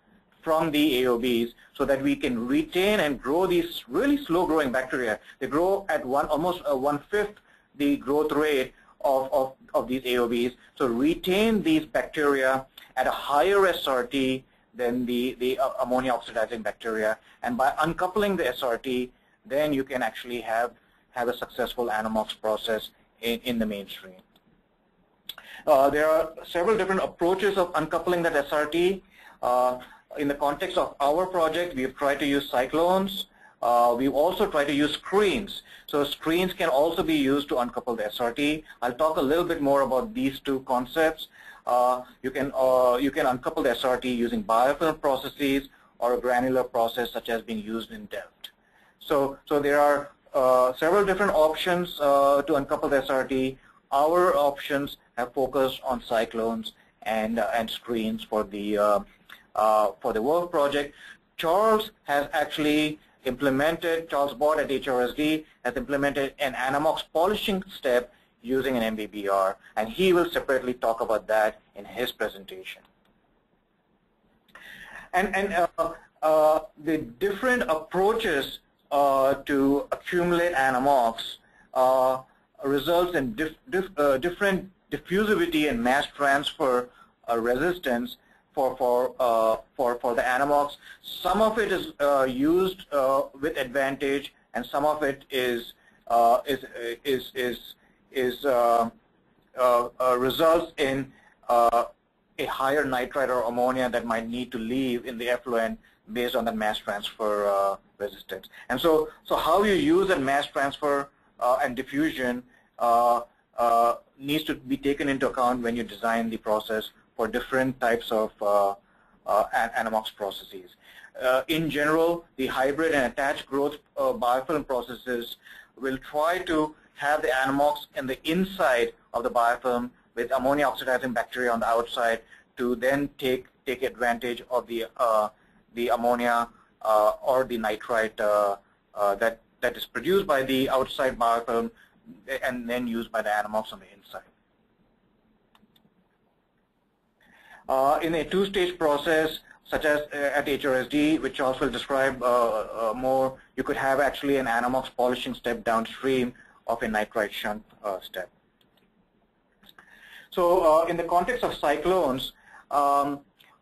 S4: from the AOBs so that we can retain and grow these really slow-growing bacteria. They grow at almost 1/5 the growth rate of these AOBs. So retain these bacteria at a higher SRT than the ammonia oxidizing bacteria. And by uncoupling the SRT, then you can actually have a successful Anammox process in the Mainstream. There are several different approaches of uncoupling that SRT. In the context of our project, we've tried to use Cyclones. We've also tried to use screens. So screens can also be used to uncouple the SRT. I'll talk a little bit more about these two concepts. You can uncouple the SRT using biofilm processes or a granular process such as being used in Delft. So there are several different options to uncouple the SRT. Our options have focused on Cyclones and screens for the work project. Charles has actually implemented, Charles Bott at HRSD has implemented an Anammox polishing step using an MBBR, and he will separately talk about that in his presentation. And the different approaches to accumulate Anammox results in different diffusivity and mass transfer resistance for the Anammox. Some of it is used with advantage, and some of it results in a higher nitrite or ammonia that might need to leave in the effluent based on the mass transfer resistance. And so how you use that mass transfer and diffusion needs to be taken into account when you design the process for different types of Anammox processes. In general, the hybrid and attached growth biofilm processes will try to have the Anammox in the inside of the biofilm with ammonia oxidizing bacteria on the outside to then take advantage of the ammonia or the nitrite that is produced by the outside biofilm and then used by the Anammox on the inside. In a two-stage process, such as at HRSD, which Charles will describe more, you could have actually an Anammox polishing step downstream of a nitrite shunt step. So in the context of Cyclones,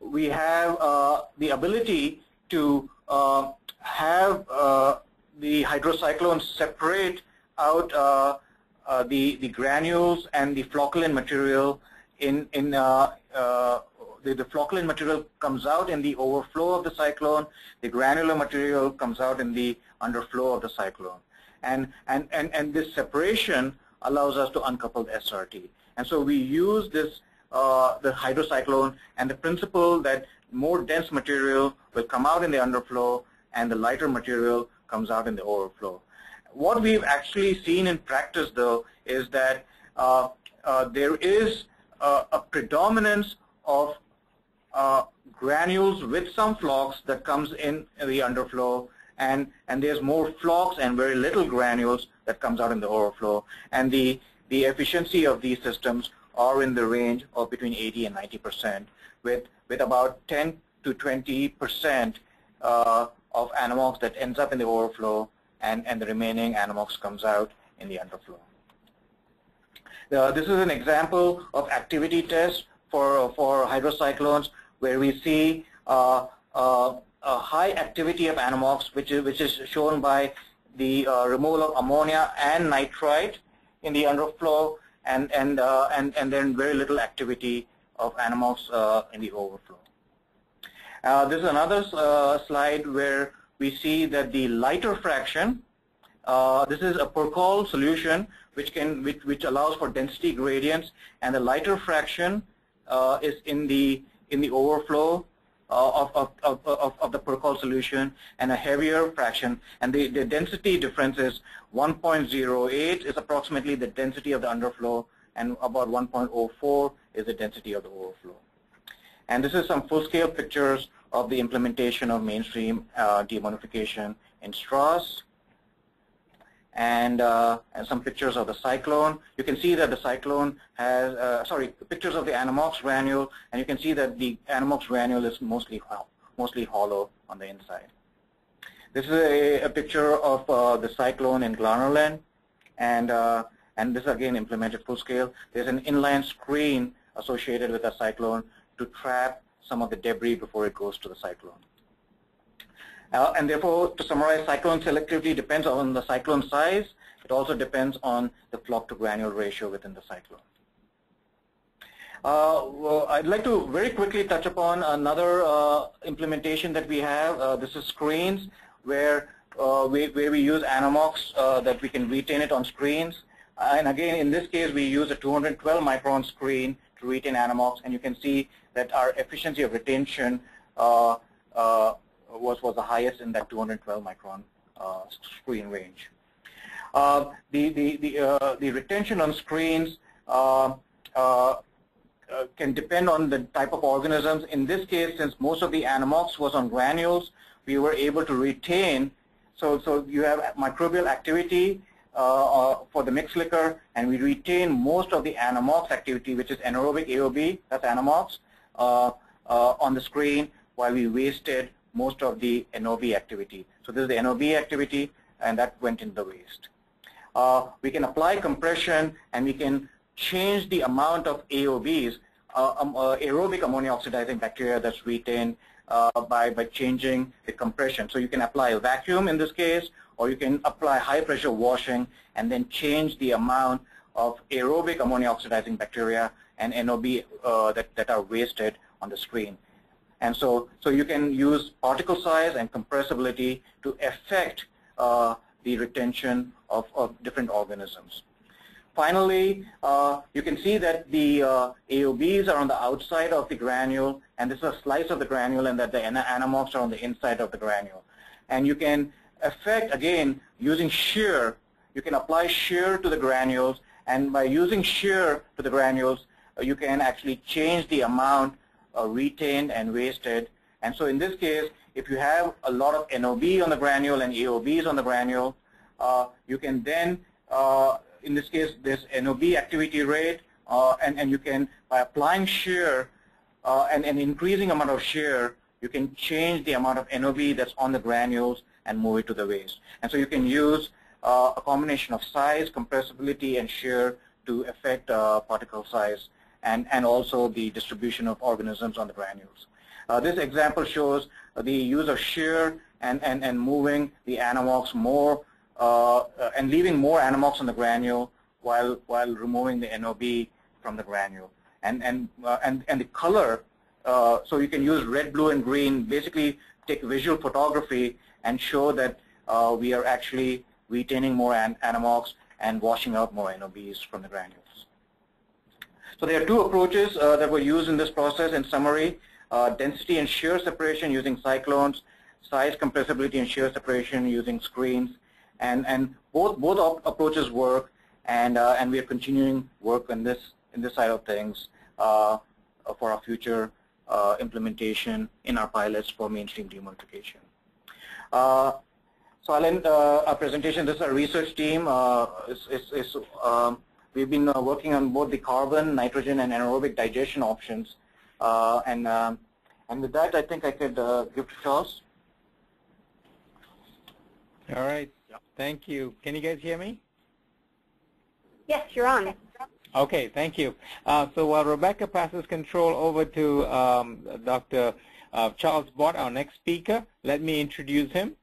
S4: we have the ability to have the hydrocyclones separate out the granules and the flocculant material the flocculant material comes out in the overflow of the cyclone. The granular material comes out in the underflow of the cyclone. And this separation allows us to uncouple the SRT. And so we use this, the hydrocyclone, and the principle that more dense material will come out in the underflow and the lighter material comes out in the overflow. What we've actually seen in practice, though, is that there is a predominance of granules with some flocks that comes in the underflow, and there's more flocks and very little granules that comes out in the overflow. And the efficiency of these systems are in the range of between 80 and 90%, with about 10 to 20% of Anammox that ends up in the overflow, and the remaining Anammox comes out in the underflow. This is an example of activity test for hydrocyclones, where we see a high activity of Anammox, which is shown by the removal of ammonia and nitrite in the underflow, and then very little activity of Anammox in the overflow. This is another slide where we see that the lighter fraction, this is a percol solution which allows for density gradients, and the lighter fraction is in the overflow of the percol solution, and a heavier fraction, and the density difference is 1.08 is approximately the density of the underflow, and about 1.04 is the density of the overflow. And this is some full-scale pictures of the implementation of mainstream deammonification in Strass, and some pictures of the cyclone. You can see that the cyclone has, pictures of the Anammox granule, and you can see that the Anammox granule is mostly hollow on the inside. This is a picture of the cyclone in Granular, and this is again implemented full scale. There's an inline screen associated with a cyclone to trap some of the debris before it goes to the cyclone. And therefore, to summarize, cyclone selectivity depends on the cyclone size. It also depends on the flock to granule ratio within the cyclone. Well, I'd like to very quickly touch upon another implementation that we have. This is screens, where we use Anammox that we can retain it on screens. And again, in this case, we use a 212 micron screen to retain Anammox, and you can see that our efficiency of retention was the highest in that 212 micron screen range. The retention on screens can depend on the type of organisms. In this case, since most of the Anammox was on granules, we were able to retain. So you have microbial activity for the mixed liquor, and we retain most of the Anammox activity, which is anaerobic AOB, that's Anammox, on the screen, while we wasted most of the NOB activity. So this is the NOB activity, and that went in the waste. We can apply compression, and we can change the amount of AOBs, aerobic ammonia oxidizing bacteria, that's retained by changing the compression. So you can apply a vacuum in this case, or you can apply high pressure washing and then change the amount of aerobic ammonia oxidizing bacteria and NOB that are wasted on the screen. And so you can use particle size and compressibility to affect the retention of different organisms. Finally, you can see that the AOBs are on the outside of the granule, and this is a slice of the granule, and that the Anammox are on the inside of the granule. And you can affect, again, using shear. You can apply shear to the granules, and by using shear to the granules, you can actually change the amount retained and wasted. And so in this case, if you have a lot of NOB on the granule and AOBs on the granule, you can then, in this case, this NOB activity rate, and you can, by applying shear and an increasing amount of shear, you can change the amount of NOB that's on the granules and move it to the waste. And so you can use a combination of size, compressibility, and shear to affect particle size, and also the distribution of organisms on the granules. This example shows the use of shear and moving the Anammox more and leaving more Anammox on the granule while removing the NOB from the granule. And the color, so you can use red, blue, and green, basically take visual photography and show that we are actually retaining more Anammox and washing out more NOBs from the granules. So there are two approaches that were used in this process. In summary, density and shear separation using cyclones, size compressibility and shear separation using screens, and both approaches work, and we are continuing work on this side of things for our future implementation in our pilots for mainstream deammonification. So I'll end our presentation. This is our research team. we've been working on both the carbon, nitrogen, and anaerobic digestion options. And with that, I think I could give to Charles.
S2: All right. Thank you. Can you guys hear me?
S1: Yes, you're on.
S2: Okay, thank you. So while Rebecca passes control over to Dr. Charles Bott, our next speaker, let me introduce him.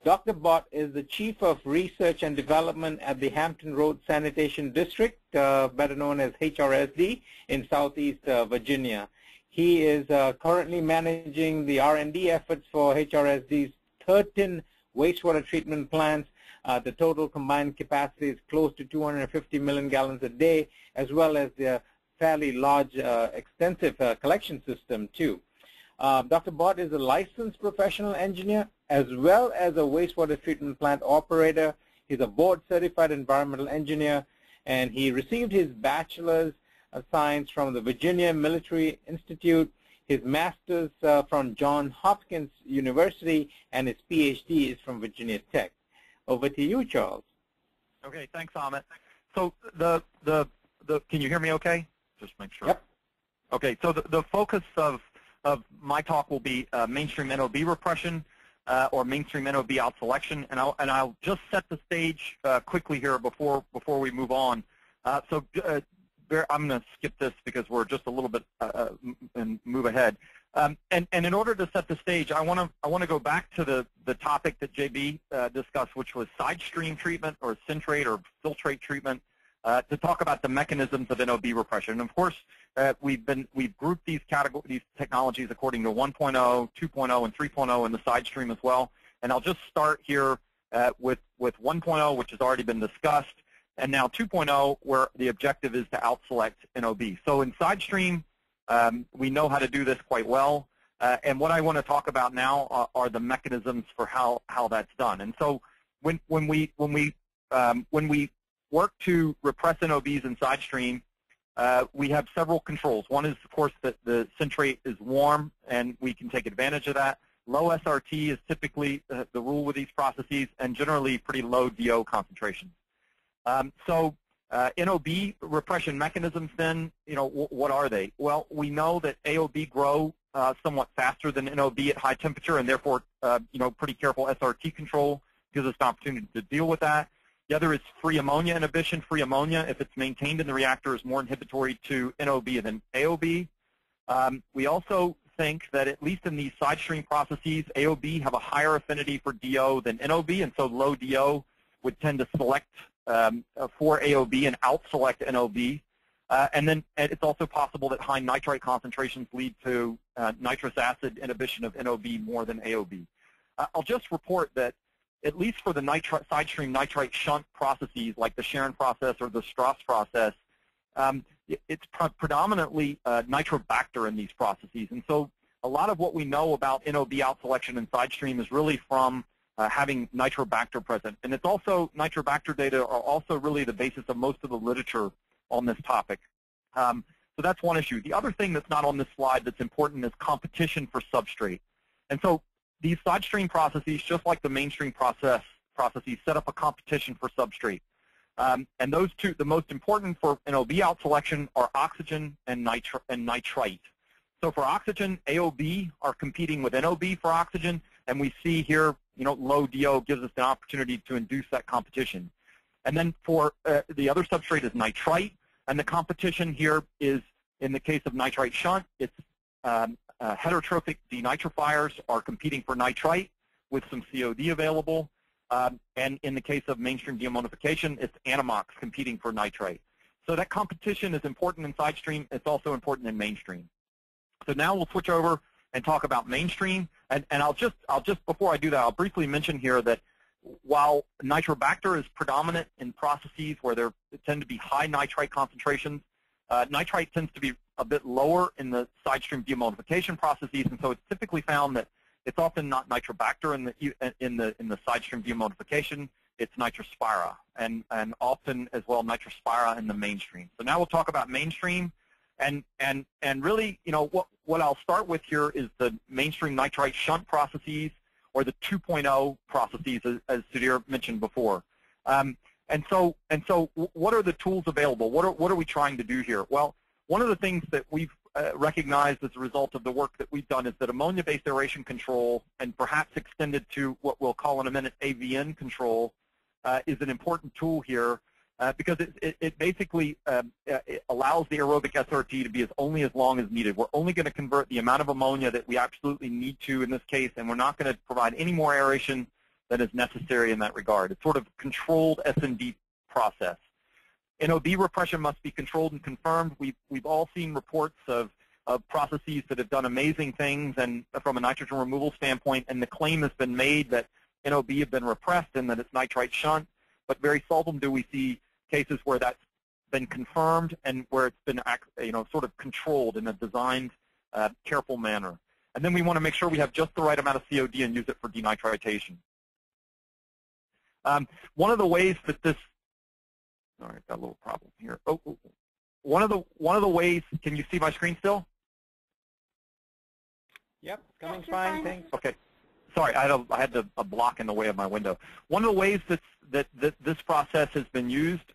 S2: Dr. Bott is the Chief of Research and Development at the Hampton Road Sanitation District, better known as HRSD, in Southeast Virginia. He is currently managing the R&D efforts for HRSD's 13 wastewater treatment plants. The total combined capacity is close to 250 million gallons a day, as well as the fairly large, extensive collection system, too. Dr. Bott is a licensed professional engineer, as well as a wastewater treatment plant operator. He's a board-certified environmental engineer, and he received his bachelor's of science from the Virginia Military Institute, his master's from Johns Hopkins University, and his PhD is from Virginia Tech. Over to you, Charles.
S5: Okay, thanks, Amit. So can you hear me okay? Just make sure.
S2: Yep.
S5: Okay, so the focus of my talk will be mainstream NOB repression or mainstream NOB out selection, and I'll just set the stage quickly here before we move on. I'm going to skip this because we're just a little bit and move ahead. And in order to set the stage, I want to go back to the topic that JB discussed, which was sidestream treatment or centrate or filtrate treatment, to talk about the mechanisms of NOB repression. And of course, we've grouped these technologies according to 1.0, 2.0, and 3.0 in the sidestream as well. And I'll just start here with 1.0, which has already been discussed, and now 2.0, where the objective is to out-select NOB. So in sidestream, we know how to do this quite well. And what I want to talk about now are the mechanisms for how that's done. And so when we work to repress NOBs in sidestream, we have several controls. One is, of course, that the centrate is warm, and we can take advantage of that. Low SRT is typically the rule with these processes, and generally pretty low DO concentrations. NOB repression mechanisms then, what are they? Well, we know that AOB grow somewhat faster than NOB at high temperature, and therefore, pretty careful SRT control gives us an opportunity to deal with that. The other is free ammonia inhibition. Free ammonia, if it's maintained in the reactor, is more inhibitory to NOB than AOB. We also think that at least in these sidestream processes, AOB have a higher affinity for DO than NOB, and so low DO would tend to select for AOB and out-select NOB. And then it's also possible that high nitrite concentrations lead to nitrous acid inhibition of NOB more than AOB. I'll just report that at least for the sidestream nitrite shunt processes like the Sharon process or the Strass process, it's predominantly nitrobacter in these processes. And so a lot of what we know about NOB out selection in sidestream is really from having nitrobacter present. And it's also, nitrobacter data are also really the basis of most of the literature on this topic. So that's one issue. The other thing that's not on this slide that's important is competition for substrate. And so these sidestream processes, just like the mainstream processes, set up a competition for substrate. And those two, the most important for NOB out selection are oxygen and nitrite. So for oxygen, AOB are competing with NOB for oxygen, and we see here, low DO gives us an opportunity to induce that competition. And then for the other substrate is nitrite, and the competition here is, in the case of nitrite shunt, it's heterotrophic denitrifiers are competing for nitrite with some COD available. And in the case of mainstream deammonification, it's Anammox competing for nitrite. So that competition is important in sidestream. It's also important in mainstream. So now we'll switch over and talk about mainstream. And I'll just before I do that, I'll briefly mention here that while nitrobacter is predominant in processes where there tend to be high nitrite concentrations, nitrite tends to be a bit lower in the sidestream deammonification processes, and so it's typically found that it's often not nitrobacter in the sidestream deammonification. It's nitrospira, and often as well nitrospira in the mainstream. So now we'll talk about mainstream, and really, what I'll start with here is the mainstream nitrite shunt processes, or the 2.0 processes, as Sudhir mentioned before. And And so what are the tools available? What are we trying to do here? Well, one of the things that we've recognized as a result of the work that we've done is that ammonia-based aeration control, and perhaps extended to what we'll call in a minute AVN control, is an important tool here because it basically it allows the aerobic SRT to be only as long as needed. We're only going to convert the amount of ammonia that we absolutely need to in this case, and we're not going to provide any more aeration than is necessary in that regard. It's sort of controlled S&D process. NOB repression must be controlled and confirmed. We've all seen reports of processes that have done amazing things and from a nitrogen removal standpoint, and the claim has been made that NOB have been repressed and that it's nitrite shunt, but very seldom do we see cases where that's been confirmed and where it's been sort of controlled in a designed, careful manner. And then we want to make sure we have just the right amount of COD and use it for denitritation. One of the ways that this, sorry, I've got a little problem here. One of the ways, can you see my screen still?
S2: Yep, coming fine, thanks.
S5: Okay. Sorry, I had a block in the way of my window. One of the ways that this process has been used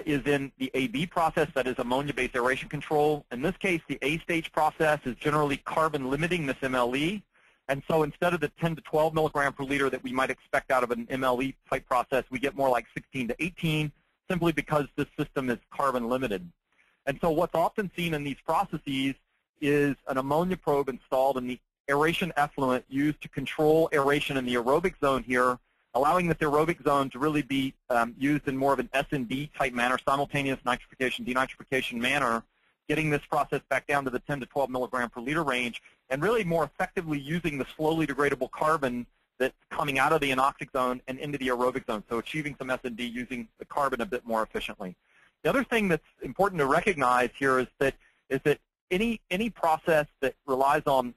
S5: is in the AB process, that is ammonia-based aeration control. In this case, the A stage process is generally carbon limiting this MLE. And so instead of the 10 to 12 milligram per liter that we might expect out of an MLE type process, we get more like 16 to 18, simply because this system is carbon limited. And so what's often seen in these processes is an ammonia probe installed in the aeration effluent used to control aeration in the aerobic zone here, allowing this aerobic zone to really be used in more of an S&D type manner, simultaneous nitrification, denitrification manner, getting this process back down to the 10 to 12 milligram per liter range, and really more effectively using the slowly degradable carbon that's coming out of the anoxic zone and into the aerobic zone, so achieving some S&D using the carbon a bit more efficiently. The other thing that's important to recognize here is that any process that relies on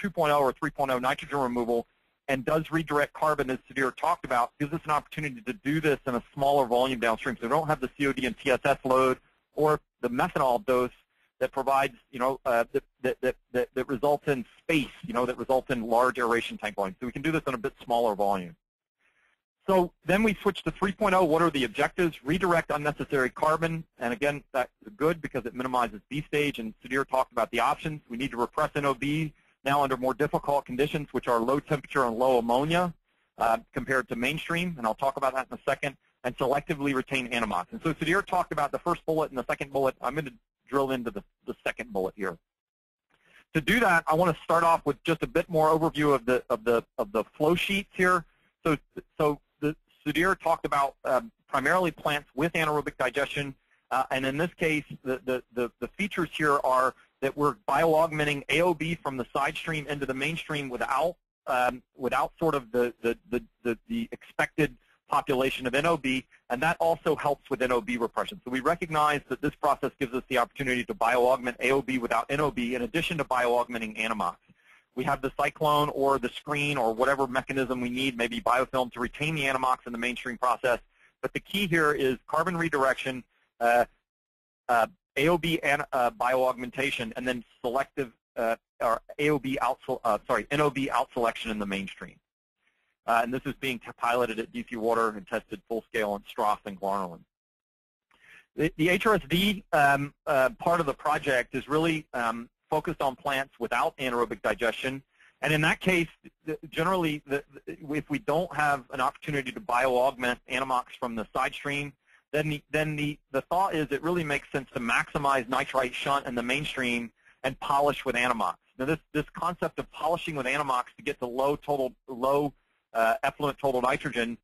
S5: 2.0 or 3.0 nitrogen removal and does redirect carbon, as Sudhir talked about, gives us an opportunity to do this in a smaller volume downstream. So we don't have the COD and TSS load or the methanol dose that provides, that results in space, that results in large aeration tank volume. So we can do this in a bit smaller volume. So then we switch to 3.0. What are the objectives? Redirect unnecessary carbon. And again, that's good because it minimizes B stage. And Sudhir talked about the options. We need to repress NOB now under more difficult conditions, which are low temperature and low ammonia compared to mainstream. And I'll talk about that in a second. And selectively retain Anammox. And so Sudhir talked about the first bullet and the second bullet. I'm going to drill into the second bullet here. To do that, I want to start off with just a bit more overview of the flow sheets here. So Sudhir talked about primarily plants with anaerobic digestion, and in this case, the features here are that we're bio-augmenting AOB from the side stream into the mainstream without sort of the expected population of NOB, and that also helps with NOB repression. So we recognize that this process gives us the opportunity to bio-augment AOB without NOB in addition to bio-augmenting Anammox. We have the cyclone or the screen or whatever mechanism we need, maybe biofilm, to retain the Anammox in the mainstream process. But the key here is carbon redirection, AOB and bioaugmentation, and then selective or AOB NOB out selection in the mainstream. And this is being piloted at DC Water and tested full scale in Strass and Granular. The HRSD part of the project is really focused on plants without anaerobic digestion. And in that case, generally, if we don't have an opportunity to bio-augment Anammox from the side stream, then the thought is it really makes sense to maximize nitrite shunt in the mainstream and polish with Anammox. Now, this concept of polishing with Anammox to get to low effluent total nitrogen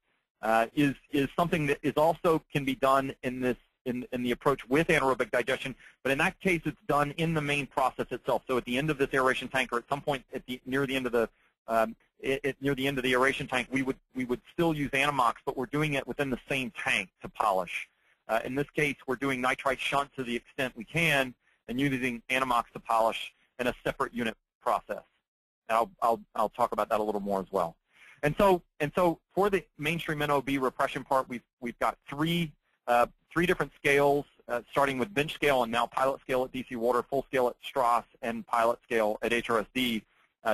S5: is something that is also can be done in the approach with anaerobic digestion, but in that case, it's done in the main process itself. So at the end of this aeration tank, or at some point near the end of the aeration tank, we would still use Anammox, but we're doing it within the same tank to polish. In this case, we're doing nitrite shunt to the extent we can, and using Anammox to polish in a separate unit process. And I'll talk about that a little more as well. And so for the mainstream NOB repression part, we've got three different scales, starting with bench scale and now pilot scale at DC Water, full scale at Strass, and pilot scale at HRSD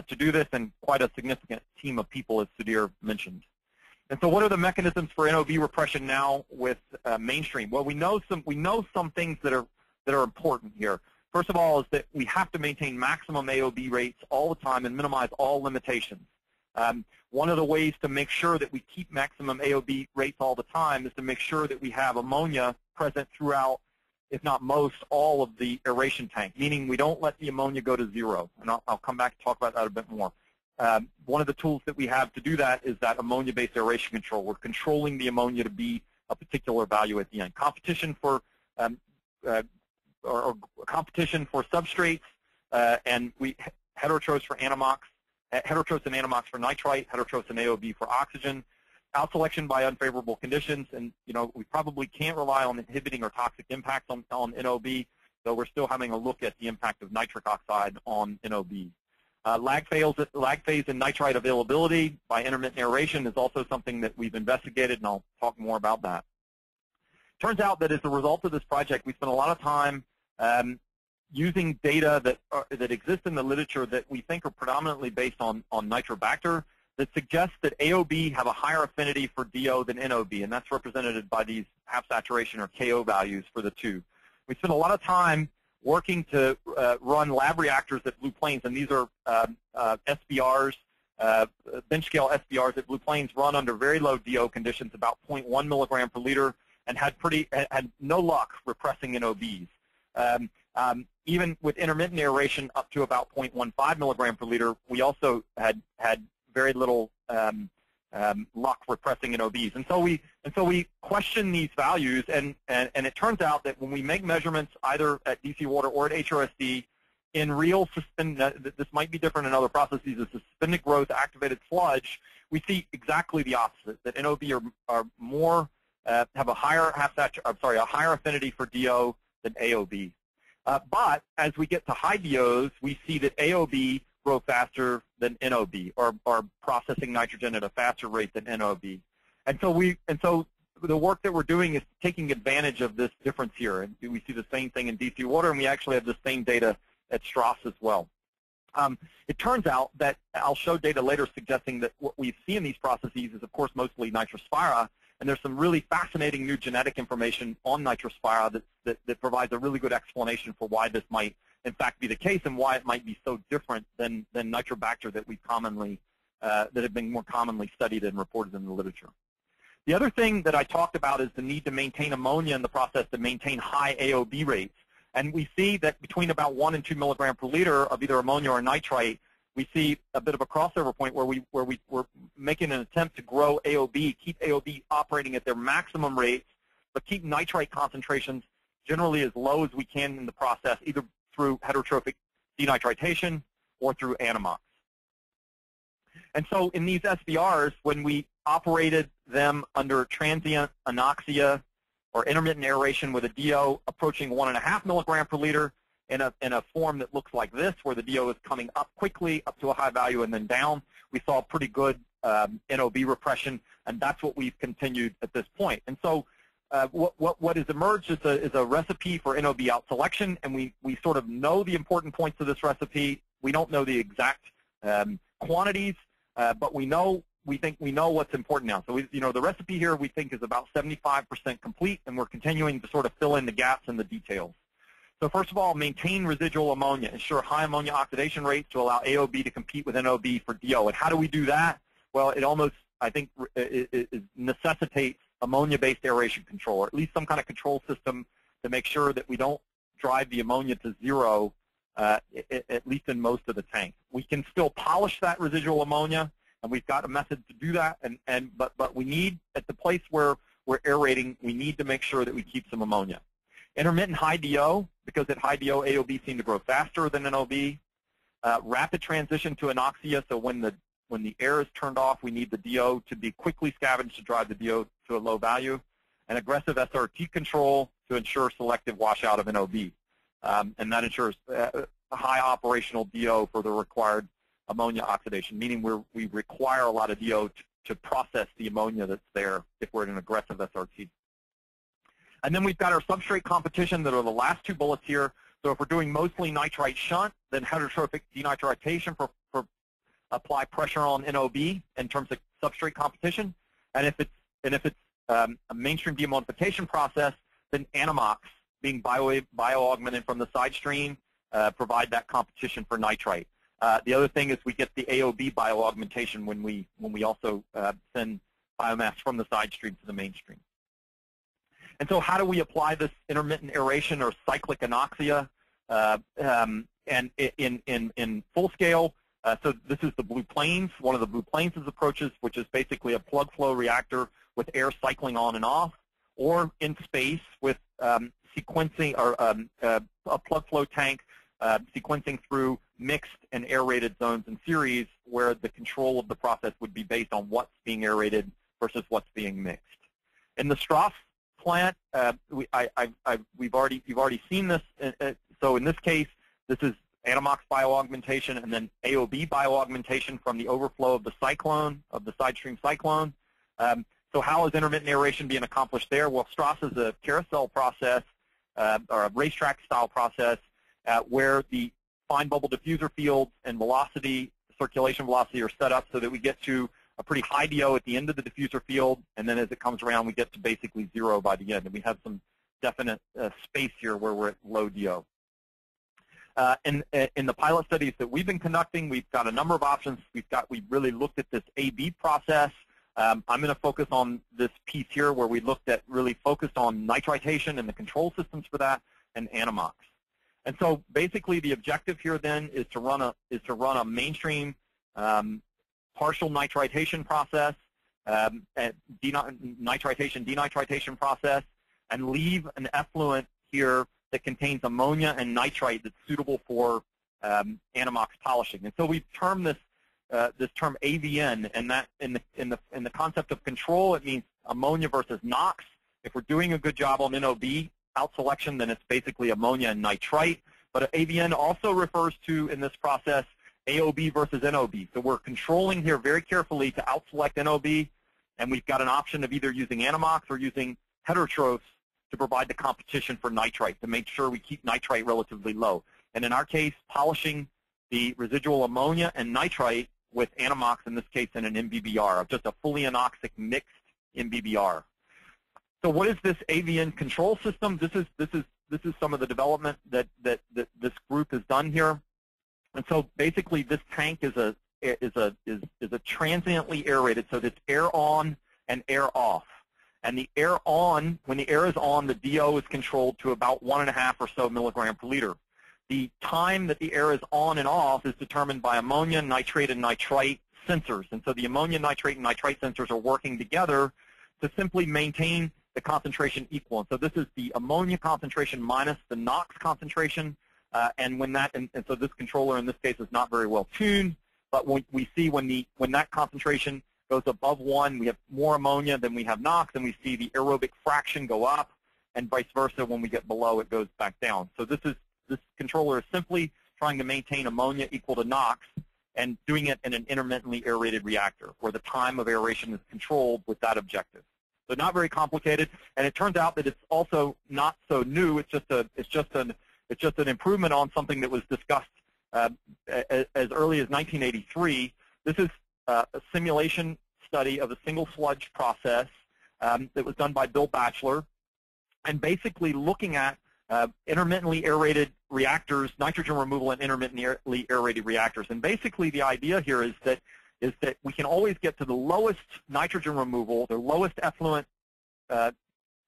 S5: to do this, and quite a significant team of people, as Sudhir mentioned. And so what are the mechanisms for NOB repression now with Mainstream? Well, we know some things that are important here. First of all is that we have to maintain maximum AOB rates all the time and minimize all limitations. One of the ways to make sure that we keep maximum AOB rates all the time is to make sure that we have ammonia present throughout, if not most, all of the aeration tank, meaning we don't let the ammonia go to zero. And I'll come back to talk about that a bit more. One of the tools that we have to do that is that ammonia-based aeration control. We're controlling the ammonia to be a particular value at the end. Competition for competition for substrates, and heterotrophs for Anammox, heterotrophs and Anammox for nitrite, heterotrophs and AOB for oxygen, out selection by unfavorable conditions, and we probably can't rely on inhibiting or toxic impacts on NOB, though we're still having a look at the impact of nitric oxide on NOB. Lag phase and nitrite availability by intermittent aeration is also something that we've investigated, and I'll talk more about that. Turns out that as a result of this project, we spent a lot of time using data that exists in the literature that we think are predominantly based on Nitrobacter that suggests that AOB have a higher affinity for DO than NOB, and that's represented by these half saturation or KO values for the two. We spent a lot of time working to run lab reactors at Blue Plains, and these are SBRs, bench scale SBRs at Blue Plains run under very low DO conditions, about 0.1 milligram per liter, and had no luck repressing NOBs. Even with intermittent aeration up to about 0.15 milligram per liter, we also had very little luck repressing NOBs. And so we question these values, and it turns out that when we make measurements either at DC water or at HRSD in real this might be different in other processes, a suspended growth activated sludge, we see exactly the opposite, that NOB are more have a higher a higher affinity for DO than AOB. But as we get to high DOs, we see that AOB grow faster than NOB, or processing nitrogen at a faster rate than NOB. And so the work that we're doing is taking advantage of this difference here. And we see the same thing in DC water, and we actually have the same data at Strass as well. It turns out that I'll show data later suggesting that what we see in these processes is, of course, mostly nitrospira, and there's some really fascinating new genetic information on nitrospira that provides a really good explanation for why this might, in fact, be the case and why it might be so different than Nitrobacter that we commonly that have been more commonly studied and reported in the literature. The other thing that I talked about is the need to maintain ammonia in the process to maintain high AOB rates. And we see that between about 1 and 2 milligram per liter of either ammonia or nitrite, we see a bit of a crossover point where we're making an attempt to grow AOB, keep AOB operating at their maximum rates, but keep nitrite concentrations generally as low as we can in the process, either through heterotrophic denitritation or through Anammox. And so in these SBRs, when we operated them under transient anoxia or intermittent aeration with a DO approaching 1.5 milligram per liter in a form that looks like this, where the DO is coming up quickly, up to a high value and then down, we saw pretty good NOB repression, and that's what we've continued at this point. And so what has emerged is a recipe for NOB out selection, and we sort of know the important points of this recipe. We don't know the exact quantities, but we think we know what's important now. So the recipe here we think is about 75% complete, and we're continuing to sort of fill in the gaps and the details. So first of all, maintain residual ammonia. Ensure high ammonia oxidation rates to allow AOB to compete with NOB for DO. And how do we do that? Well, it almost, I think, it necessitates ammonia-based aeration control, or at least some kind of control system to make sure that we don't drive the ammonia to zero, at least in most of the tank. We can still polish that residual ammonia, and we've got a method to do that. But we need, at the place where we're aerating, we need to make sure that we keep some ammonia. Intermittent high DO, because at high DO, AOB seem to grow faster than NOB. Rapid transition to anoxia, so when the air is turned off, we need the DO to be quickly scavenged to drive the DO to a low value. And aggressive SRT control to ensure selective washout of NOB. And that ensures a high operational DO for the required ammonia oxidation, meaning we require a lot of DO to process the ammonia that's there if we're in an aggressive SRT. And then we've got our substrate competition that are the last two bullets here. So if we're doing mostly nitrite shunt, then heterotrophic denitritation for apply pressure on NOB in terms of substrate competition. And if it's a mainstream deammonification process, then Anammox, being bio-augmented from the side stream, provide that competition for nitrite. The other thing is we get the AOB bio-augmentation when we also send biomass from the side stream to the mainstream. And so how do we apply this intermittent aeration or cyclic anoxia and in full scale? So this is the Blue Plains, one of the Blue Plains' approaches, which is basically a plug flow reactor with air cycling on and off, or in space with sequencing, or a plug flow tank sequencing through mixed and aerated zones in series, where the control of the process would be based on what's being aerated versus what's being mixed. In the Strass plant, you've already seen this. So in this case, this is Anammox bioaugmentation and then AOB bioaugmentation from the overflow of the cyclone, of the side stream cyclone. So how is intermittent aeration being accomplished there? Well, Strass is a carousel process or a racetrack style process where the fine bubble diffuser fields and velocity, circulation velocity are set up so that we get to a pretty high DO at the end of the diffuser field, and then as it comes around, we get to basically 0 by the end. And we have some definite space here where we're at low DO. In the pilot studies that we've been conducting, we've got a number of options. We've really looked at this AB process. I'm going to focus on this piece here where we looked at really focused on nitritation and the control systems for that, and Anammox. And so basically the objective here then is to run a mainstream partial nitritation process, nitritation denitritation process, and leave an effluent here that contains ammonia and nitrite that's suitable for Anammox polishing. And so we've termed this term AVN, and that in the concept of control, it means ammonia versus NOx. If we're doing a good job on NOB out selection, then it's basically ammonia and nitrite. But AVN also refers to, in this process, AOB versus NOB. So we're controlling here very carefully to out-select NOB, and we've got an option of either using Anammox or using heterotrophs to provide the competition for nitrite, to make sure we keep nitrite relatively low. And in our case, polishing the residual ammonia and nitrite with Anammox, in this case in an MBBR, of just a fully anoxic mixed MBBR. So what is this AVN control system? This is some of the development that this group has done here. And so basically this tank is a transiently aerated, so it's air on and air off. And the air on, when the air is on, the DO is controlled to about 1.5 or so milligram per liter. The time that the air is on and off is determined by ammonia, nitrate, and nitrite sensors. And so the ammonia, nitrate, and nitrite sensors are working together to simply maintain the concentration equal. And so this is the ammonia concentration minus the NOx concentration. And so this controller in this case is not very well tuned. But we see when that concentration goes above 1, we have more ammonia than we have NOx, and we see the aerobic fraction go up, and vice versa. When we get below, it goes back down. So this controller is simply trying to maintain ammonia equal to NOx and doing it in an intermittently aerated reactor where the time of aeration is controlled with that objective. So not very complicated, and it turns out that it's also not so new. It's just an improvement on something that was discussed as early as 1983. This is a simulation study of a single sludge process that was done by Bill Batchelor, and basically looking at intermittently aerated reactors, nitrogen removal in intermittently aerated reactors. And basically the idea here is that we can always get to the lowest nitrogen removal, the lowest effluent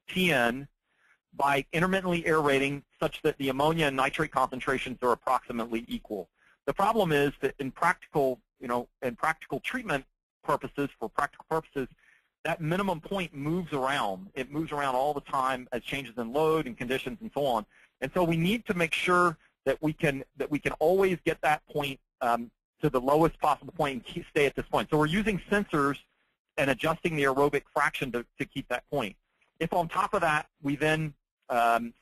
S5: TN, by intermittently aerating such that the ammonia and nitrate concentrations are approximately equal. The problem is that in practical treatment purposes, that minimum point moves around. It moves around all the time as changes in load and conditions and so on. And so we need to make sure that we can always get that point to the lowest possible point and stay at this point. So we're using sensors and adjusting the aerobic fraction to keep that point. If on top of that we then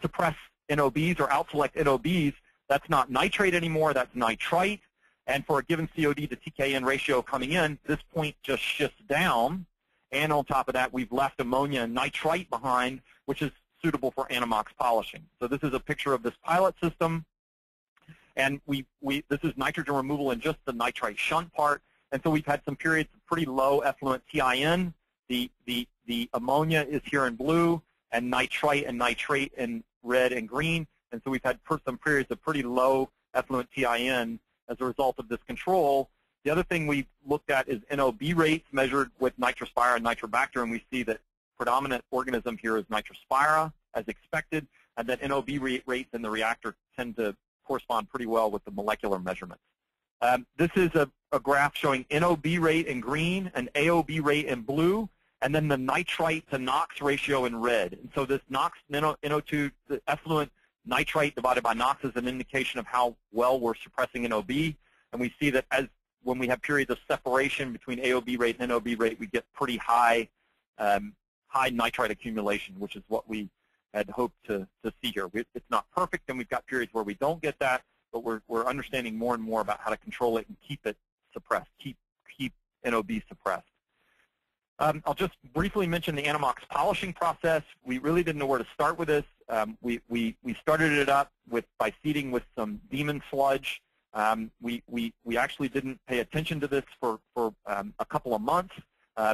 S5: suppress NOBs or out-select NOBs, that's not nitrate anymore, that's nitrite. And for a given COD to TKN ratio coming in, this point just shifts down. And on top of that, we've left ammonia and nitrite behind, which is suitable for Anammox polishing. So this is a picture of this pilot system. And this is nitrogen removal in just the nitrite shunt part. And so we've had some periods of pretty low effluent TIN, The ammonia is here in blue, and nitrite and nitrate in red and green. And so we've had some periods of pretty low effluent TIN as a result of this control. The other thing we looked at is NOB rates measured with Nitrospira and Nitrobacter, and we see that predominant organism here is Nitrospira, as expected, and that NOB rates in the reactor tend to correspond pretty well with the molecular measurements. This is a graph showing NOB rate in green, and AOB rate in blue, and then the nitrite to NOx ratio in red. And so this NOx, NO2, the effluent nitrite divided by NOx is an indication of how well we're suppressing NOB. And we see that when we have periods of separation between AOB rate and NOB rate, we get pretty high nitrite accumulation, which is what we had hoped to see here. It's not perfect, and we've got periods where we don't get that, but we're understanding more and more about how to control it and keep it suppressed, keep NOB suppressed. I'll just briefly mention the Anammox polishing process. We really didn't know where to start with this. We started it up by seeding with some demon sludge. We actually didn't pay attention to this for a couple of months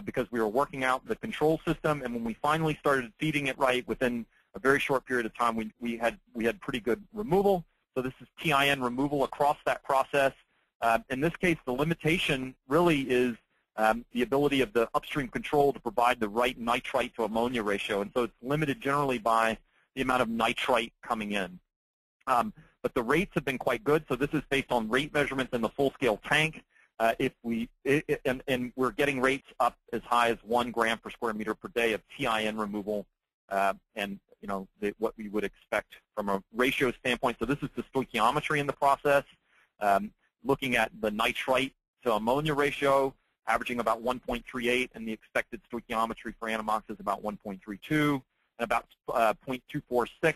S5: because we were working out the control system, and when we finally started feeding it right, within a very short period of time, we had pretty good removal. So this is TIN removal across that process. In this case, the limitation really is the ability of the upstream control to provide the right nitrite to ammonia ratio, and so it's limited generally by the amount of nitrite coming in. But the rates have been quite good, so this is based on rate measurements in the full-scale tank. And we're getting rates up as high as 1 gram per square meter per day of TIN removal, and what we would expect from a ratio standpoint. So this is the stoichiometry in the process, looking at the nitrite to ammonia ratio, averaging about 1.38, and the expected stoichiometry for Anammox is about 1.32, and about 0.246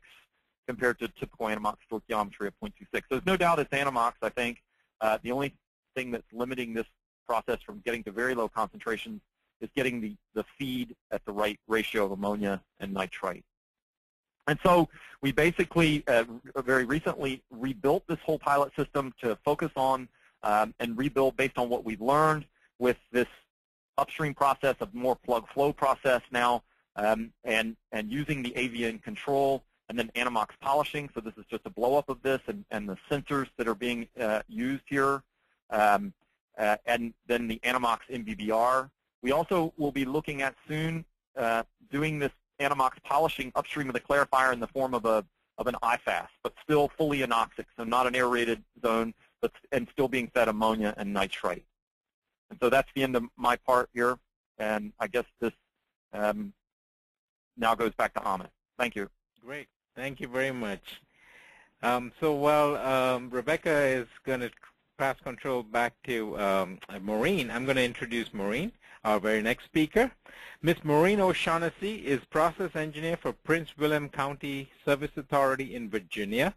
S5: compared to typical Anammox stoichiometry of 0.26. So there's no doubt it's Anammox, I think. The only thing that's limiting this process from getting to very low concentrations is getting the feed at the right ratio of ammonia and nitrite. And so we basically very recently rebuilt this whole pilot system to focus on and rebuild based on what we've learned with this upstream process of more plug flow process now, and using the AVN control, and then Anammox polishing. So this is just a blow up of this, and the sensors that are being used here, and then the Anammox MBBR. We also will be looking at soon doing this Anammox polishing upstream of the clarifier in the form of an IFAS, but still fully anoxic, so not an aerated zone, and still being fed ammonia and nitrite. And so that's the end of my part here, and I guess this now goes back to Amit. Thank you.
S2: Great. Thank you very much. So while Rebecca is going to pass control back to Maureen, I'm going to introduce Maureen, our very next speaker. Ms. Maureen O'Shaughnessy is process engineer for Prince William County Service Authority in Virginia.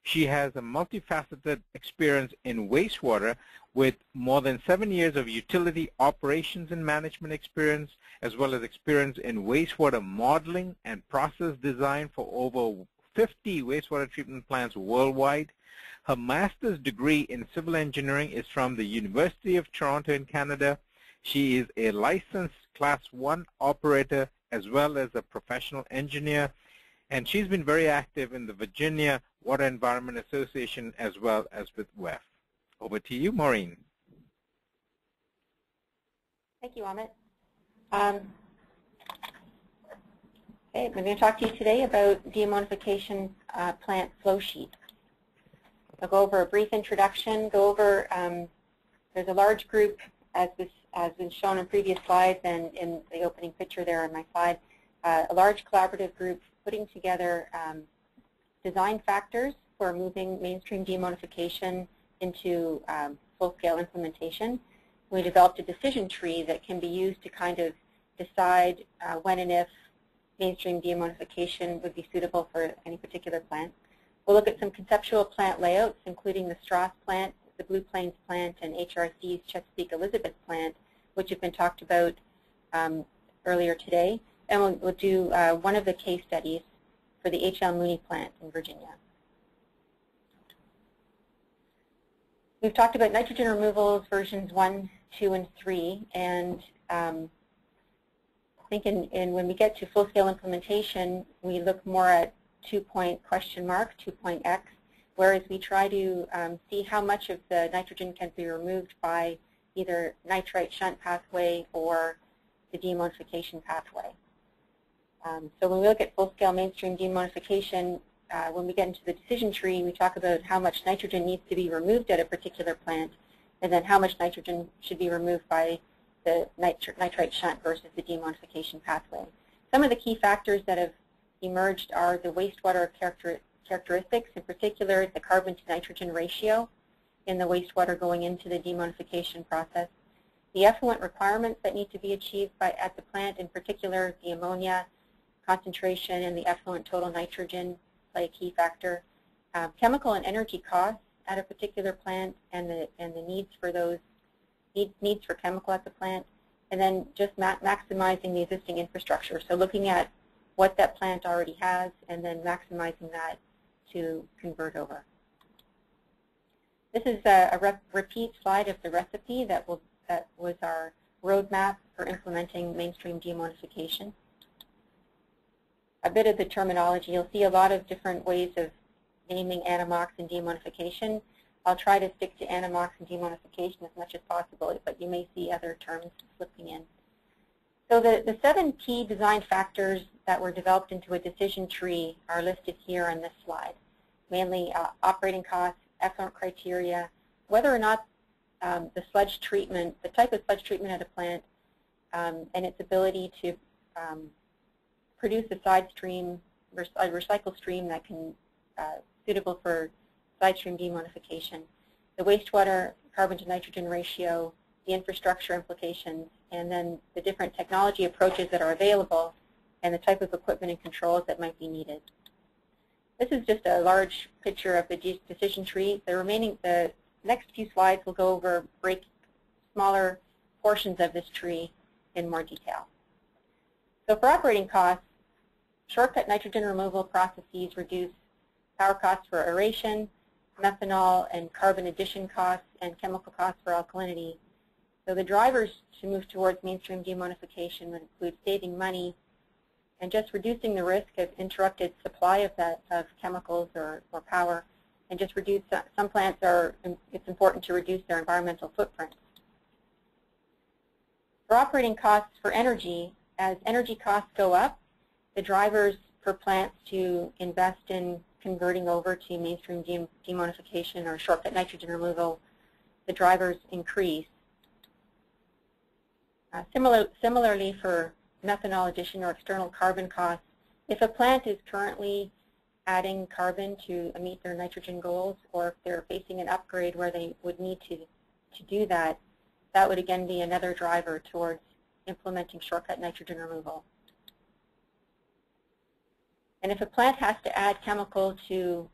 S2: She has a multifaceted experience in wastewater with more than 7 years of utility operations and management experience, as well as experience in wastewater modeling and process design for over 50 wastewater treatment plants worldwide. Her master's degree in civil engineering is from the University of Toronto in Canada. She is a licensed Class 1 operator as well as a professional engineer, and she's been very active in the Virginia Water Environment Association as well as with WEF. Over to you, Maureen.
S6: Thank you, Amit. Okay, I'm going to talk to you today about deammonification plant flow sheet. I'll go over a brief introduction, go over, there's a large group, as has been shown in previous slides and in the opening picture there on my slide, a large collaborative group putting together design factors for moving mainstream deammonification into full-scale implementation. We developed a decision tree that can be used to kind of decide when and if mainstream deammonification would be suitable for any particular plant. We'll look at some conceptual plant layouts, including the Strass plant, the Blue Plains plant, and HRC's Chesapeake Elizabeth plant, which have been talked about earlier today. And we'll do one of the case studies for the H.L. Mooney plant in Virginia. We've talked about nitrogen removals versions 1, 2, and 3, and I think when we get to full-scale implementation, we look more at 2-point question mark, 2-point X, whereas we try to see how much of the nitrogen can be removed by either nitrite shunt pathway or the deammonification pathway. So when we look at full-scale mainstream deammonification, when we get into the decision tree, we talk about how much nitrogen needs to be removed at a particular plant, and then how much nitrogen should be removed by the nitrite shunt versus the deammonification pathway. Some of the key factors that have emerged are the wastewater characteristics, in particular the carbon to nitrogen ratio in the wastewater going into the deammonification process, the effluent requirements that need to be achieved at the plant, in particular the ammonia concentration and the effluent total nitrogen play a key factor, chemical and energy costs at a particular plant and the needs for those needs for chemical at the plant, and then just maximizing the existing infrastructure. So looking at what that plant already has and then maximizing that to convert over. This is a repeat slide of the recipe that was our roadmap for implementing mainstream deammonification. A bit of the terminology, you'll see a lot of different ways of naming Anammox and deammonification. I'll try to stick to Anammox and deammonification as much as possible, but you may see other terms slipping in. So the 7 key design factors that were developed into a decision tree are listed here on this slide. Mainly operating costs, effluent criteria, whether or not the sludge treatment, the type of sludge treatment at a plant, and its ability to produce a side stream, a recycle stream that can suitable for Sidestream deammonification, the wastewater carbon to nitrogen ratio, the infrastructure implications, and then the different technology approaches that are available and the type of equipment and controls that might be needed. This is just a large picture of the decision tree. The next few slides will go over smaller portions of this tree in more detail. So for operating costs, shortcut nitrogen removal processes reduce power costs for aeration, methanol and carbon addition costs, and chemical costs for alkalinity. So the drivers to move towards mainstream deammonification would include saving money and just reducing the risk of interrupted supply of chemicals or power, and just reduce some plants it's important to reduce their environmental footprint. For operating costs for energy, as energy costs go up, the drivers for plants to invest in converting over to mainstream deammonification or shortcut nitrogen removal, the drivers increase. Similarly for methanol addition or external carbon costs, if a plant is currently adding carbon to meet their nitrogen goals, or if they're facing an upgrade where they would need to do that, that would again be another driver towards implementing shortcut nitrogen removal. And if a plant has to add chemical to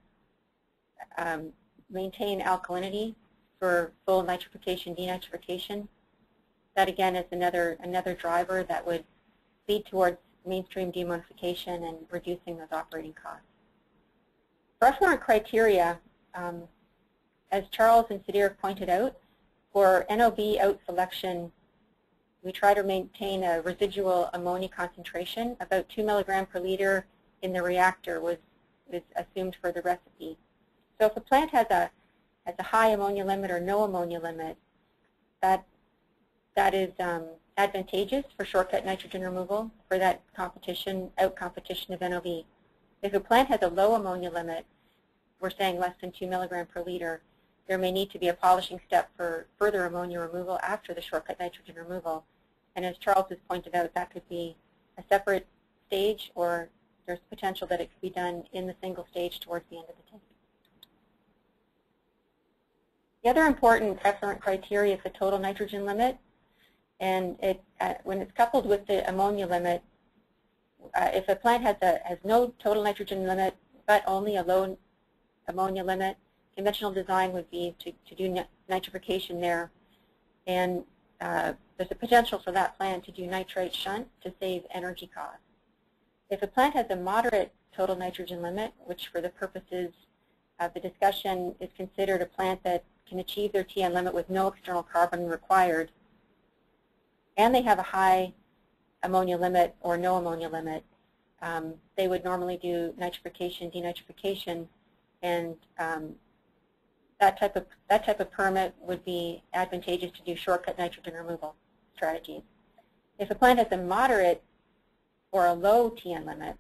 S6: maintain alkalinity for full nitrification, denitrification, that again is another driver that would lead towards mainstream deammonification and reducing those operating costs. For effluent criteria, as Charles and Sudhir pointed out, for NOB out selection, we try to maintain a residual ammonia concentration. About 2 milligrams per liter in the reactor was assumed for the recipe. So if a plant has a high ammonia limit or no ammonia limit, that is advantageous for shortcut nitrogen removal for that competition of NOB. If a plant has a low ammonia limit, we're saying less than 2 milligrams per liter, there may need to be a polishing step for further ammonia removal after the shortcut nitrogen removal. And as Charles has pointed out, that could be a separate stage, or there's potential that it could be done in the single stage towards the end of the tank. The other important effluent criteria is the total nitrogen limit, and when it's coupled with the ammonia limit, if a plant has no total nitrogen limit but only a low ammonia limit, conventional design would be to do nitrification there, and there's a potential for that plant to do nitrite shunt to save energy costs. If a plant has a moderate total nitrogen limit, which for the purposes of the discussion is considered a plant that can achieve their TN limit with no external carbon required, and they have a high ammonia limit or no ammonia limit. They would normally do nitrification, denitrification, and that type of permit would be advantageous to do shortcut nitrogen removal strategies. If a plant has a moderate or a low TN limit,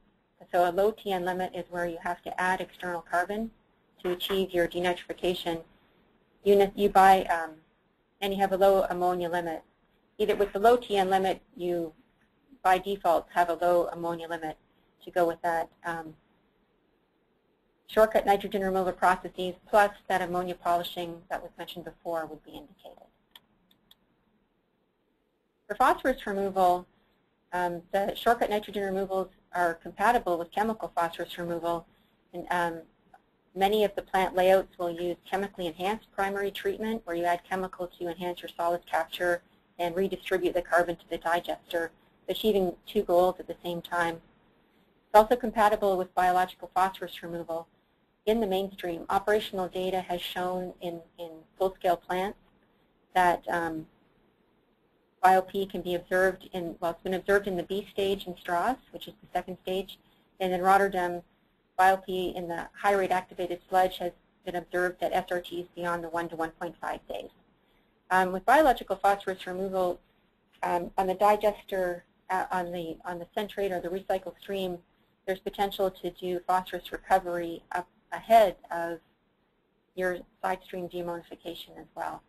S6: so a low TN limit is where you have to add external carbon to achieve your denitrification. You buy, and you have a low ammonia limit. Either with the low TN limit, you by default have a low ammonia limit to go with that. Shortcut nitrogen removal processes plus that ammonia polishing that was mentioned before would be indicated. For phosphorus removal, the shortcut nitrogen removals are compatible with chemical phosphorus removal. And, many of the plant layouts will use chemically enhanced primary treatment, where you add chemical to enhance your solids capture and redistribute the carbon to the digester, achieving two goals at the same time. It's also compatible with biological phosphorus removal. In the mainstream, operational data has shown in full-scale plants that BioP can be observed in, well, it's been observed in the B stage in Strass, which is the second stage, and in Rotterdam, BioP in the high-rate activated sludge has been observed at SRTs beyond the 1 to 1.5 days. With biological phosphorus removal, on the digester, on the centrate or the recycled stream, there's potential to do phosphorus recovery up ahead of your Sidestream deammonification as well.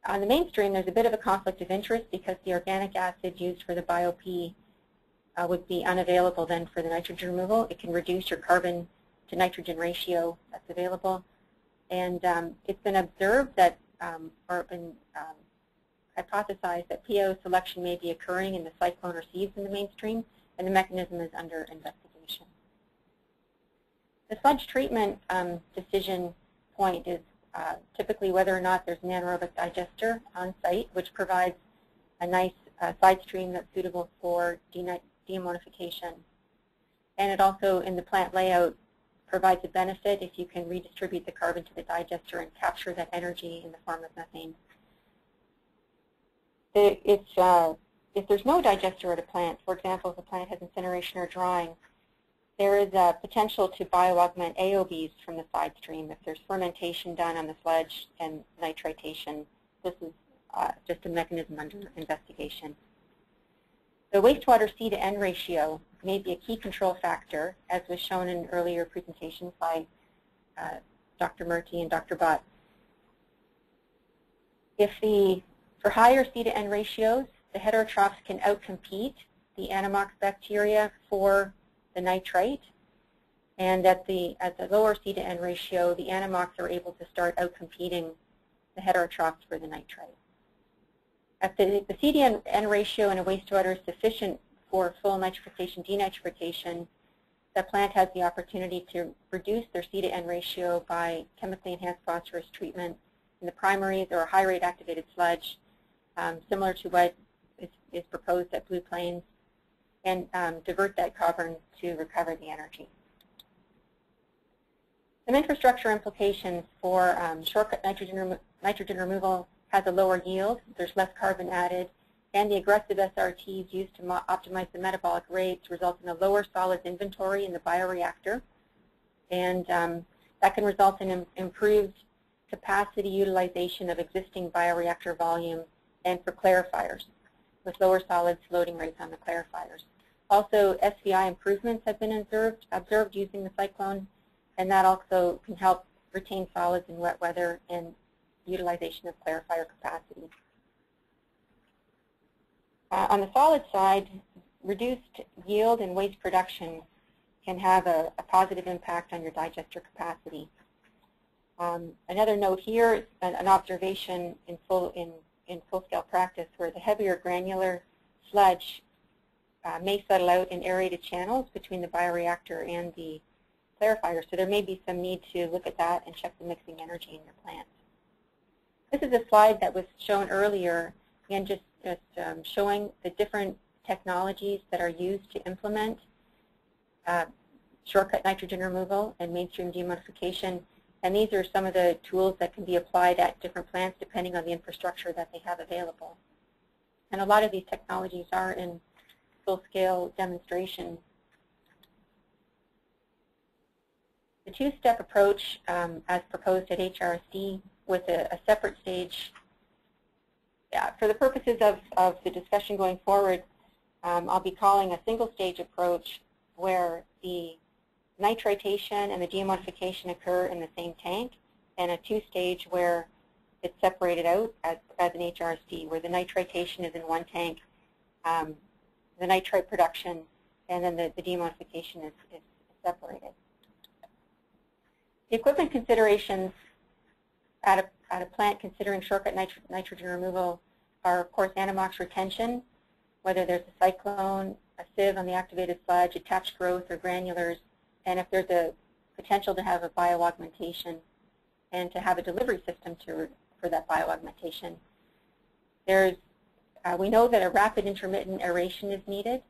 S6: On the mainstream, there's a bit of a conflict of interest because the organic acid used for the BioP would be unavailable then for the nitrogen removal. It can reduce your carbon to nitrogen ratio that's available. And it's been observed that, or been hypothesized that PO selection may be occurring in the cyclone or sieves in the mainstream, and the mechanism is under investigation. The sludge treatment decision point is typically whether or not there's an anaerobic digester on site, which provides a nice side stream that's suitable for deammonification. And it also, in the plant layout, provides a benefit if you can redistribute the carbon to the digester and capture that energy in the form of methane. If there's no digester at a plant, for example, if a plant has incineration or drying, there is a potential to bioaugment AOBs from the side stream if there's fermentation done on the sludge and nitritation. This is just a mechanism under investigation. The wastewater C to N ratio may be a key control factor, as was shown in earlier presentations by Dr. Murty and Dr. Butt. For higher C to N ratios, the heterotrophs can outcompete the Anammox bacteria for the nitrite, and at the lower C to N ratio, the Anammox are able to start outcompeting the heterotrophs for the nitrite. If the C to N ratio in a wastewater is sufficient for full nitrification, denitrification, the plant has the opportunity to reduce their C to N ratio by chemically enhanced phosphorus treatment in the primaries or high-rate activated sludge, similar to what is proposed at Blue Plains, and divert that carbon to recover the energy. Some infrastructure implications for shortcut nitrogen removal has a lower yield, there's less carbon added, and the aggressive SRTs used to optimize the metabolic rates result in a lower solids inventory in the bioreactor, and that can result in improved capacity utilization of existing bioreactor volume and for clarifiers, with lower solids loading rates on the clarifiers. Also, SVI improvements have been observed using the cyclone, and that also can help retain solids in wet weather and utilization of clarifier capacity. On the solid side, reduced yield and waste production can have a positive impact on your digester capacity. Another note here is an observation in full-scale practice where the heavier granular sludge may settle out in aerated channels between the bioreactor and the clarifier, so there may be some need to look at that and check the mixing energy in your plant. This is a slide that was shown earlier, and just showing the different technologies that are used to implement shortcut nitrogen removal and mainstream deammonification. And these are some of the tools that can be applied at different plants depending on the infrastructure that they have available. And a lot of these technologies are in full-scale demonstration. The two-step approach, as proposed at HRSD, with a separate stage, for the purposes of the discussion going forward, I'll be calling a single-stage approach where the nitritation and the deammonification occur in the same tank, and a two-stage where it's separated out as an HRSD, where the nitritation is in one tank, the nitrite production, and then the deammonification is separated. The equipment considerations at a plant considering shortcut nitrogen removal are, of course, Anammox retention, whether there's a cyclone, a sieve on the activated sludge, attached growth, or granulars, and if there's a potential to have a bioaugmentation and to have a delivery system for that bioaugmentation. We know that a rapid intermittent aeration is needed,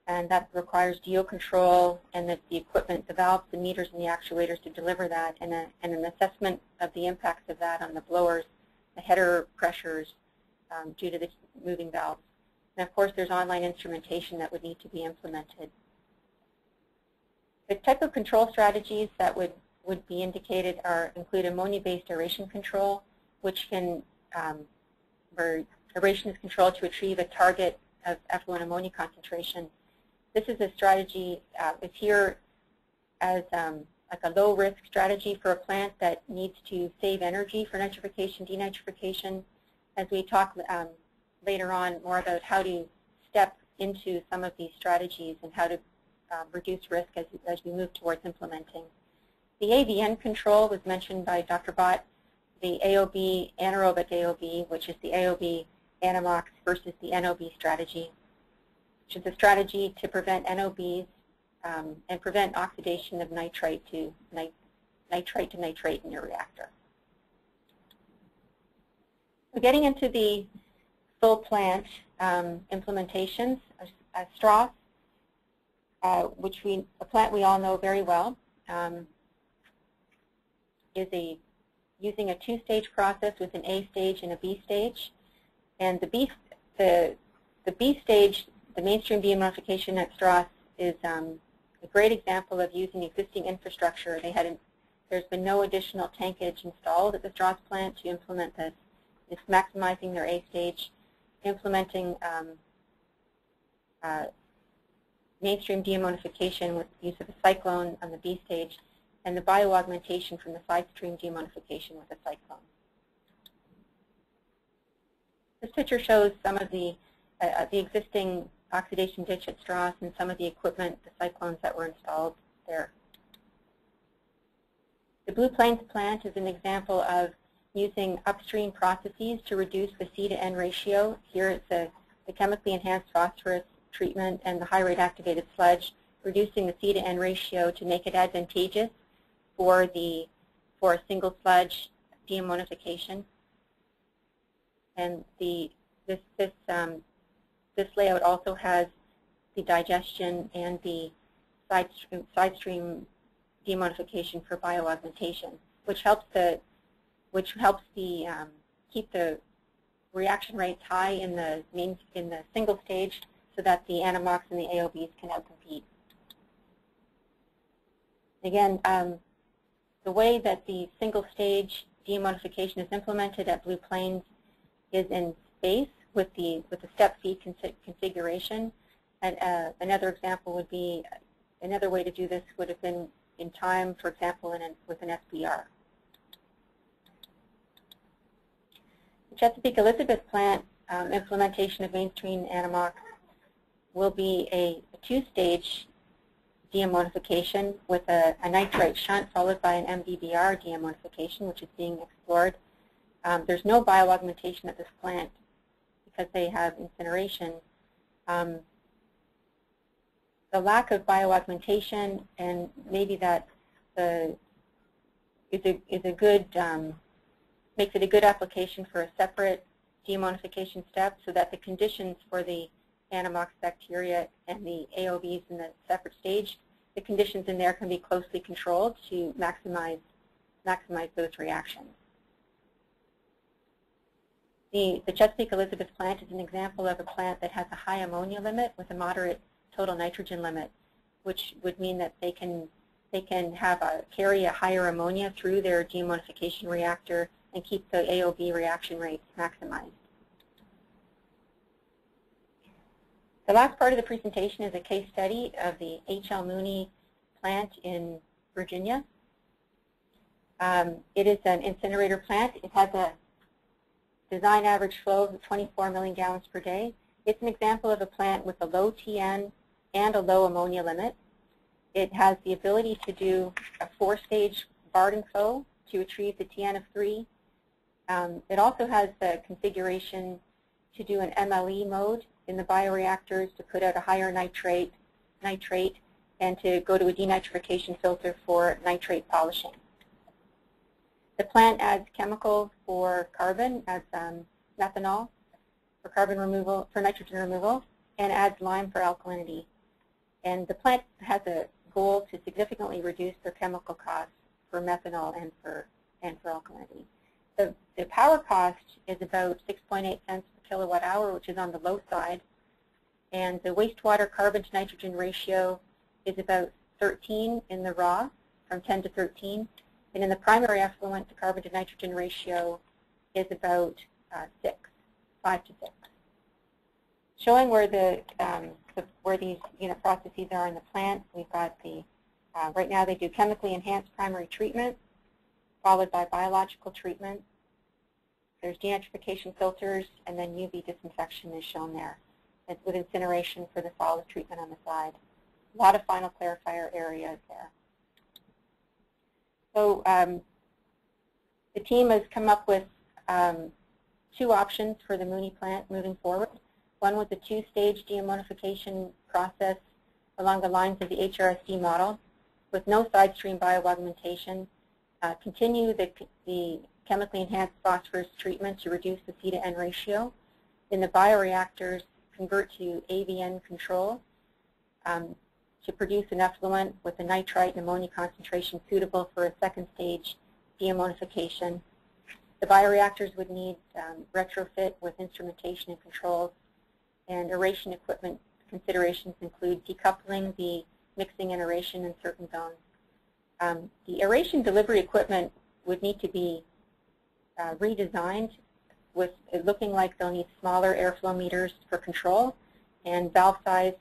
S6: and that requires DO control and the equipment, the valves, the meters, and the actuators to deliver that, and an assessment of the impacts of that on the blowers, the header pressures due to the moving valves. And of course, there's online instrumentation that would need to be implemented. The type of control strategies that would be indicated include ammonia-based aeration control, which can, where aeration is controlled to achieve a target of effluent ammonia concentration. This is a strategy, it's here as like a low-risk strategy for a plant that needs to save energy for nitrification, denitrification. As we talk later on more about how to step into some of these strategies and how to reduce risk as we move towards implementing. The AVN control was mentioned by Dr. Bott, the AOB, anaerobic AOB, which is the AOB Anammox versus the NOB strategy, which is a strategy to prevent NOBs and prevent oxidation of nitrite to nitrate in your reactor. So getting into the full plant implementations, Strass, a plant we all know very well, is using a two-stage process with an A stage and a B stage. And the B stage, the mainstream deammonification at Strass, is a great example of using existing infrastructure. There's been no additional tankage installed at the Strass plant to implement this. It's maximizing their A stage, implementing mainstream deammonification with the use of a cyclone on the B stage, and the bioaugmentation from the Sidestream deammonification with a cyclone. This picture shows some of the existing oxidation ditch at Strass and some of the equipment, the cyclones that were installed there. The Blue Plains plant is an example of using upstream processes to reduce the C to N ratio. Here it's the chemically enhanced phosphorus treatment and the high rate activated sludge, reducing the C to N ratio to make it advantageous for a single sludge deammonification. And this layout also has the digestion and the sidestream deammonification for bioaugmentation, which helps keep the reaction rates high in the single stage, so that the Anammox and the AOBs can outcompete. Again, the way that the single stage deammonification is implemented at Blue Plains is in space with the step feed configuration. And another example would be, another way to do this would have been in time, for example, with an SBR. The Chesapeake Elizabeth plant implementation of mainstream Anammox will be a two-stage deammonification with a nitrite shunt followed by an MBBR deammonification, which is being explored. There's no bioaugmentation at this plant because they have incineration. The lack of bioaugmentation, and maybe that is a good makes it a good application for a separate deammonification step, so that the conditions for the Anammox bacteria and the AOBs in the separate stage, the conditions in there can be closely controlled to maximize those reactions. The Chesapeake Elizabeth plant is an example of a plant that has a high ammonia limit with a moderate total nitrogen limit, which would mean that they can carry a higher ammonia through their deammonification reactor and keep the AOB reaction rates maximized. The last part of the presentation is a case study of the H.L. Mooney plant in Virginia. It is an incinerator plant. It has a design average flow of 24 million gallons per day. It's an example of a plant with a low TN and a low ammonia limit. It has the ability to do a 4-stage Barton flow to achieve the TN of 3. It also has the configuration to do an MLE mode in the bioreactors to put out a higher nitrate, and to go to a denitrification filter for nitrate polishing. The plant adds chemicals for carbon, adds methanol for carbon removal, for nitrogen removal, and adds lime for alkalinity. And the plant has a goal to significantly reduce their chemical costs for methanol and for alkalinity. The power cost is about 6.8 cents per kilowatt hour, which is on the low side, and the wastewater carbon to nitrogen ratio is about 13 in the raw, from 10 to 13, and in the primary effluent, the carbon to nitrogen ratio is about 5 to 6. Showing where where these processes are in the plant, we've got right now they do chemically enhanced primary treatment, followed by biological treatment. There's denitrification filters, and then UV disinfection is shown there, with incineration for the solid treatment on the side. A lot of final clarifier areas there. So the team has come up with 2 options for the Mooney plant moving forward. One was a 2-stage deammonification process along the lines of the HRSD model with no sidestream bioaugmentation. Continue the chemically enhanced phosphorus treatment to reduce the C to N ratio. In the bioreactors, convert to AVN control to produce an effluent with a nitrite and ammonia concentration suitable for a 2nd stage deammonification. The bioreactors would need retrofit with instrumentation and controls, and aeration equipment considerations include decoupling the mixing and aeration in certain zones. The aeration delivery equipment would need to be redesigned, with it looking like they'll need smaller airflow meters for control, and valve size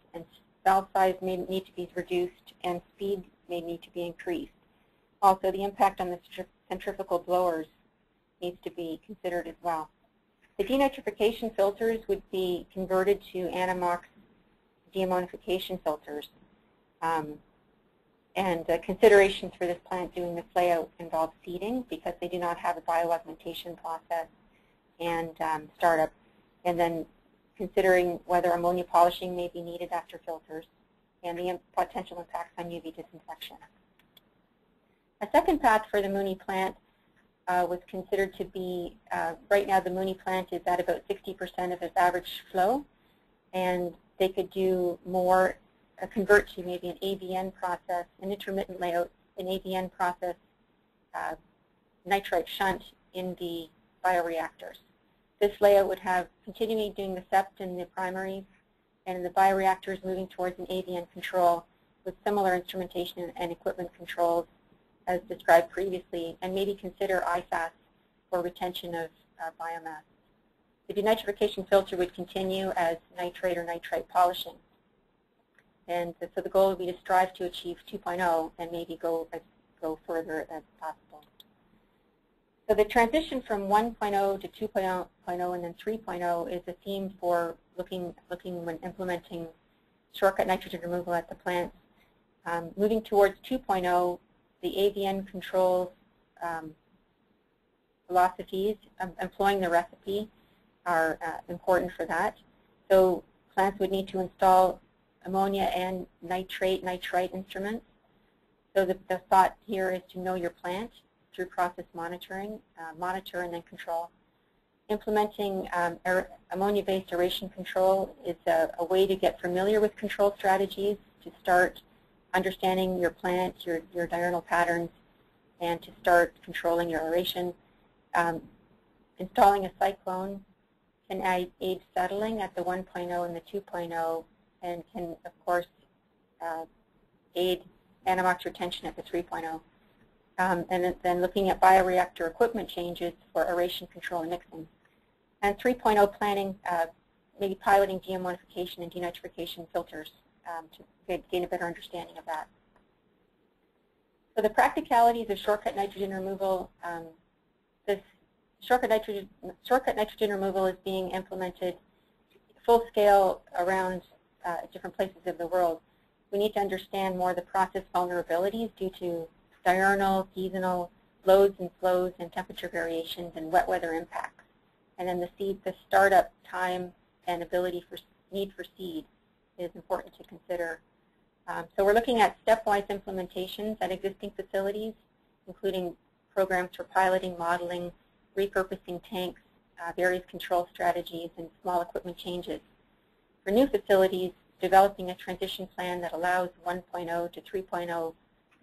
S6: may need to be reduced, and speed may need to be increased. Also, the impact on the centrifugal blowers needs to be considered as well. The denitrification filters would be converted to Anammox deammonification filters. Considerations for this plant doing this layout involve seeding, because they do not have a bioaugmentation process, and startup, and then considering whether ammonia polishing may be needed after filters, and the potential impacts on UV disinfection. A second path for the Mooney plant was considered to be, right now the Mooney plant is at about 60% of its average flow, and they could do more, convert to maybe an AVN process, an intermittent layout, an AVN process, nitrite shunt in the bioreactors. This layout would have continuing doing the sept in the primaries, and in the bioreactors moving towards an AVN control with similar instrumentation and equipment controls as described previously, and maybe consider IFAS for retention of biomass. The denitrification filter would continue as nitrate or nitrite polishing. And so the goal would be to strive to achieve 2.0 and maybe go further as possible. So the transition from 1.0 to 2.0 and then 3.0 is a theme for looking when implementing shortcut nitrogen removal at the plants. Moving towards 2.0, the AVN controls philosophies, employing the recipe, are important for that. So plants would need to install ammonia and nitrite instruments. So the thought here is to know your plant through process monitoring, monitor and then control. Implementing ammonia-based aeration control is a way to get familiar with control strategies, to start understanding your plant, your diurnal patterns, and to start controlling your aeration. Installing a cyclone can aid settling at the 1.0 and the 2.0, and can, of course, aid Anammox retention at the 3.0. And then looking at bioreactor equipment changes for aeration control and mixing. And 3.0 planning, maybe piloting deammonification and denitrification filters to gain a better understanding of that. So the practicalities of shortcut nitrogen removal, this shortcut nitrogen removal is being implemented full scale around different places of the world. We need to understand more the process vulnerabilities due to diurnal, seasonal loads and flows and temperature variations and wet weather impacts. And then the startup time and need for seed is important to consider. So we're looking at stepwise implementations at existing facilities, including programs for piloting, modeling, repurposing tanks, various control strategies, and small equipment changes. For new facilities, developing a transition plan that allows 1.0 to 3.0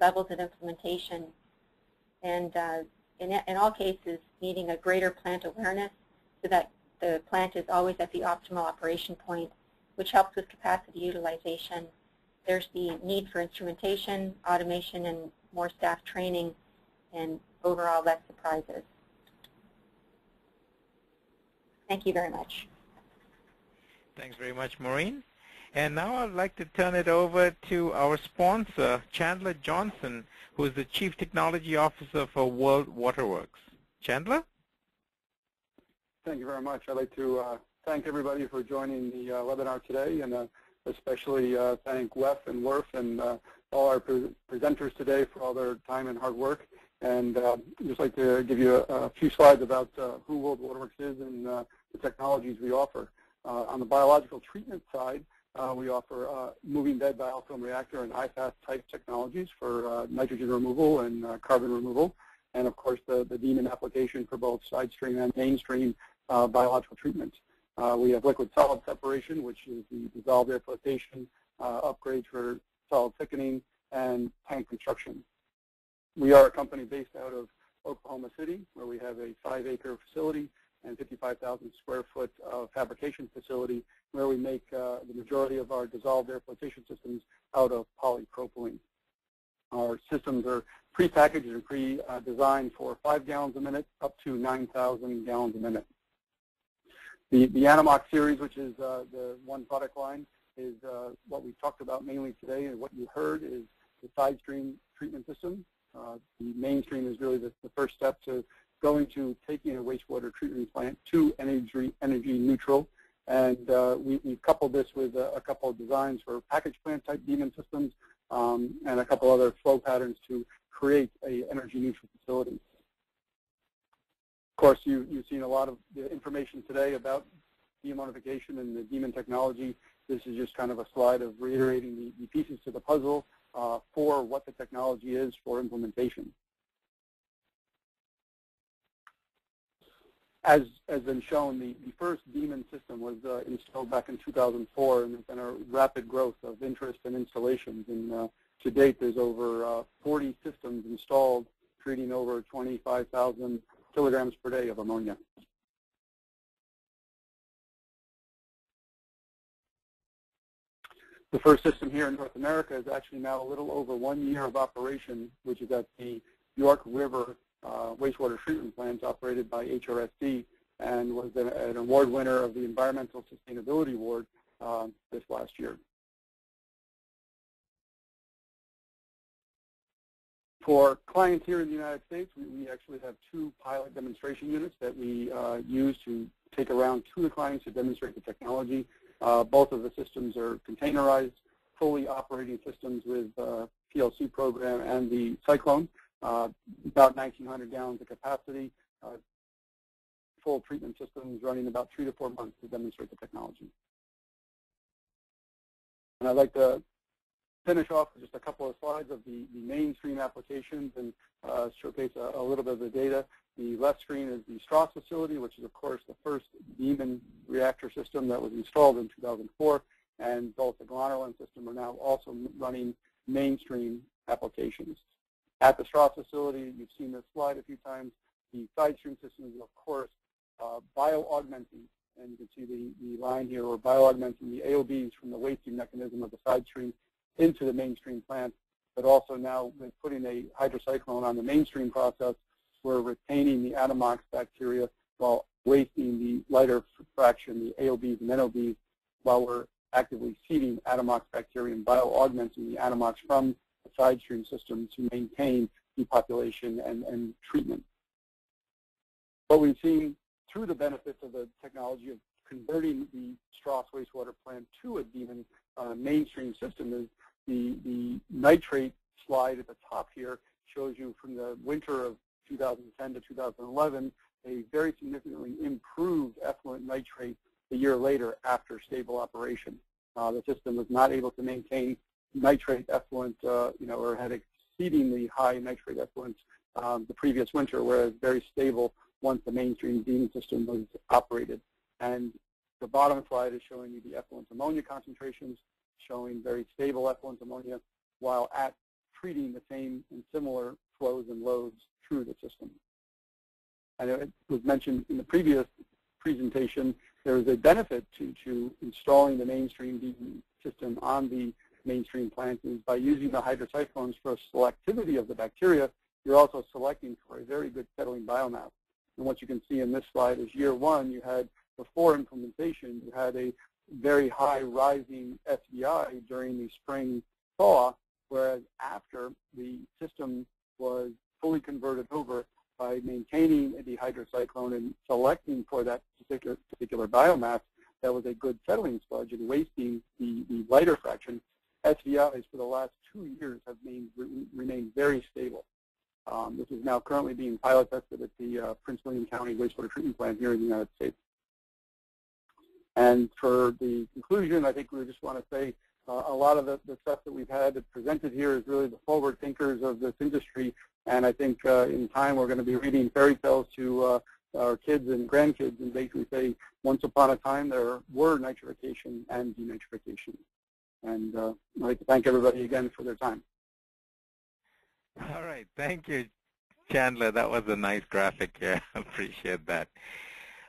S6: levels of implementation, and in all cases needing a greater plant awareness so that the plant is always at the optimal operation point, which helps with capacity utilization. There's the need for instrumentation, automation, and more staff training, and overall less surprises. Thank you very much.
S2: Thanks very much, Maureen. And now I'd like to turn it over to our sponsor, Chandler Johnson, who is the Chief Technology Officer for World Waterworks. Chandler?
S7: Thank you very much. I'd like to thank everybody for joining the webinar today, and especially thank WEF and WRF and all our presenters today for all their time and hard work. And just like to give you a few slides about who World Waterworks is and the technologies we offer. On the biological treatment side, we offer moving bed biofilm reactor and IFAS type technologies for nitrogen removal and carbon removal, and of course the Demon application for both Sidestream and Mainstream biological treatment. We have liquid solid separation, which is the dissolved air flotation, upgrades for solid thickening, and tank construction. We are a company based out of Oklahoma City, where we have a 5-acre facility and 55,000 square foot fabrication facility, where we make the majority of our dissolved air flotation systems out of polypropylene. Our systems are pre-packaged and pre-designed for 5 gallons a minute up to 9,000 gallons a minute. The Anammox series, which is the one product line, is what we talked about mainly today, and what you heard is the Sidestream treatment system. The Mainstream is really the first step to going to taking a wastewater treatment plant to energy neutral, and we coupled this with a couple of designs for package plant type Demon systems and a couple other flow patterns to create a energy neutral facility. Of course, you've seen a lot of the information today about deammonification and the Demon technology. This is just kind of a slide of reiterating the pieces to the puzzle for what the technology is for implementation. As been shown, the first Demon system was installed back in 2004, and there's been a rapid growth of interest and installations. And to date, there's over 40 systems installed, treating over 25,000 kilograms per day of ammonia. The first system here in North America is actually now a little over 1 year of operation, which is at the York River wastewater treatment plant operated by HRSD, and was an award winner of the Environmental Sustainability Award this last year. For clients here in the United States, we actually have 2 pilot demonstration units that we use to take around to the clients to demonstrate the technology. Both of the systems are containerized, fully operating systems with PLC program and the Cyclone, about 1,900 gallons of capacity, full treatment systems running about 3 to 4 months to demonstrate the technology. And I'd like to finish off with just a couple of slides of the Mainstream applications and showcase a little bit of the data. The left screen is the Strass facility, which is, of course, the first Demon reactor system that was installed in 2004, and both the Granular system are now also running Mainstream applications. At the Strass facility, you've seen this slide a few times. The Sidestream system is, of course, bio-augmenting and you can see the line here, we're bioaugmenting the AOBs from the wasting mechanism of the side stream into the mainstream plant, but also now with putting a hydrocyclone on the mainstream process, we're retaining the Anammox bacteria while wasting the lighter fraction, the AOBs and NOBs, while we're actively seeding Anammox bacteria and bioaugmenting the Anammox from the side stream system to maintain depopulation and treatment. What we've seen through the benefits of the technology of converting the Strass wastewater plant to a Demon mainstream system is the nitrate slide at the top here shows you from the winter of 2010 to 2011 a very significantly improved effluent nitrate a year later after stable operation. The system was not able to maintain nitrate effluent, or had exceedingly high nitrate effluent the previous winter, whereas very stable once the mainstream Demon system was operated. And the bottom slide is showing you the effluent ammonia concentrations, showing very stable effluent ammonia while at treating the same and similar flows and loads through the system. And it was mentioned in the previous presentation, there is a benefit to installing the mainstream Demon system on the mainstream plant is by using the hydrocyclones for selectivity of the bacteria, you're also selecting for a very good settling biomass. And what you can see in this slide is year one, you had, before implementation, you had a very high rising SVI during the spring thaw, whereas after the system was fully converted over by maintaining the hydrocyclone and selecting for that particular biomass, that was a good settling sludge and wasting the lighter fraction, SVIs for the last 2 years have remained very stable. This is now currently being pilot tested at the Prince William County wastewater treatment plant here in the United States. And for the conclusion, I think we just want to say a lot of the stuff that we've had presented here is really the forward thinkers of this industry. And I think in time we're going to be reading fairy tales to our kids and grandkids and basically say, once upon a time there were nitrification and denitrification. And I'd like to thank everybody again for their time.
S2: All right. Thank you, Chandler. That was a nice graphic here. Appreciate that.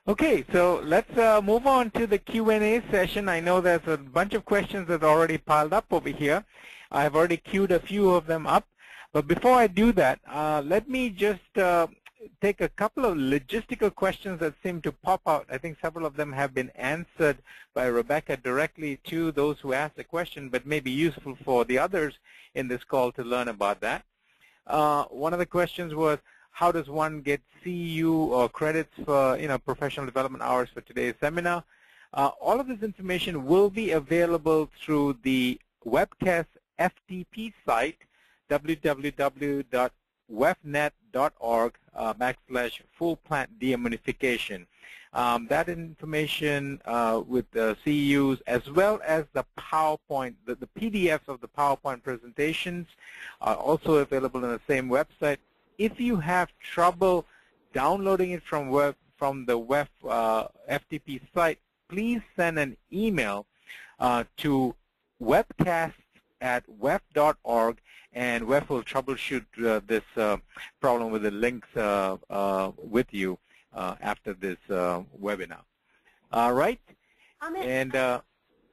S2: Okay, so let's move on to the Q&A session. I know there's a bunch of questions that are already piled up over here. I've already queued a few of them up. But before I do that, let me just take a couple of logistical questions that seem to pop out. I think several of them have been answered by Rebecca directly to those who asked the question, but may be useful for the others in this call to learn about that. One of the questions was, how does one get CEU or credits for professional development hours for today's seminar? All of this information will be available through the Webcast FTP site, www.wefnet.org/full plant deammonification. That information with the CEUs as well as the PowerPoint, the PDFs of the PowerPoint presentations are also available on the same website. If you have trouble downloading it from the WEF FTP site, please send an email to webcast@wef.org, and WEF will troubleshoot this problem with the links with you after this webinar. All right? And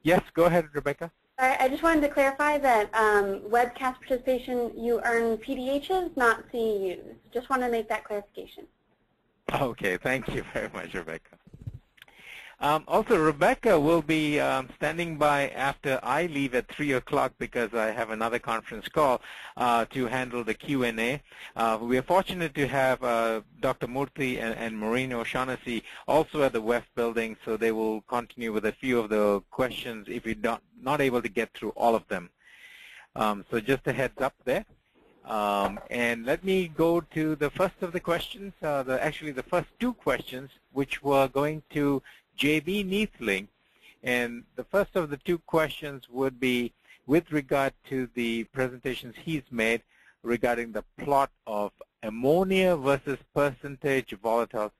S2: yes, go ahead, Rebecca.
S1: I just wanted to clarify that webcast participation, you earn PDHs, not CEUs. Just want to make that clarification.
S2: Okay, thank you very much, Rebecca. Also, Rebecca will be standing by after I leave at 3 o'clock because I have another conference call to handle the Q&A. We are fortunate to have Dr. Murthy and Maureen O'Shaughnessy also at the WEF building, so they will continue with a few of the questions if you're not able to get through all of them. So just a heads up there. And let me go to the first of the questions, actually the first two questions, which were going to J.B. Neathling. And the first of the two questions would be with regard to the presentations he's made regarding the plot of ammonia versus percentage volatile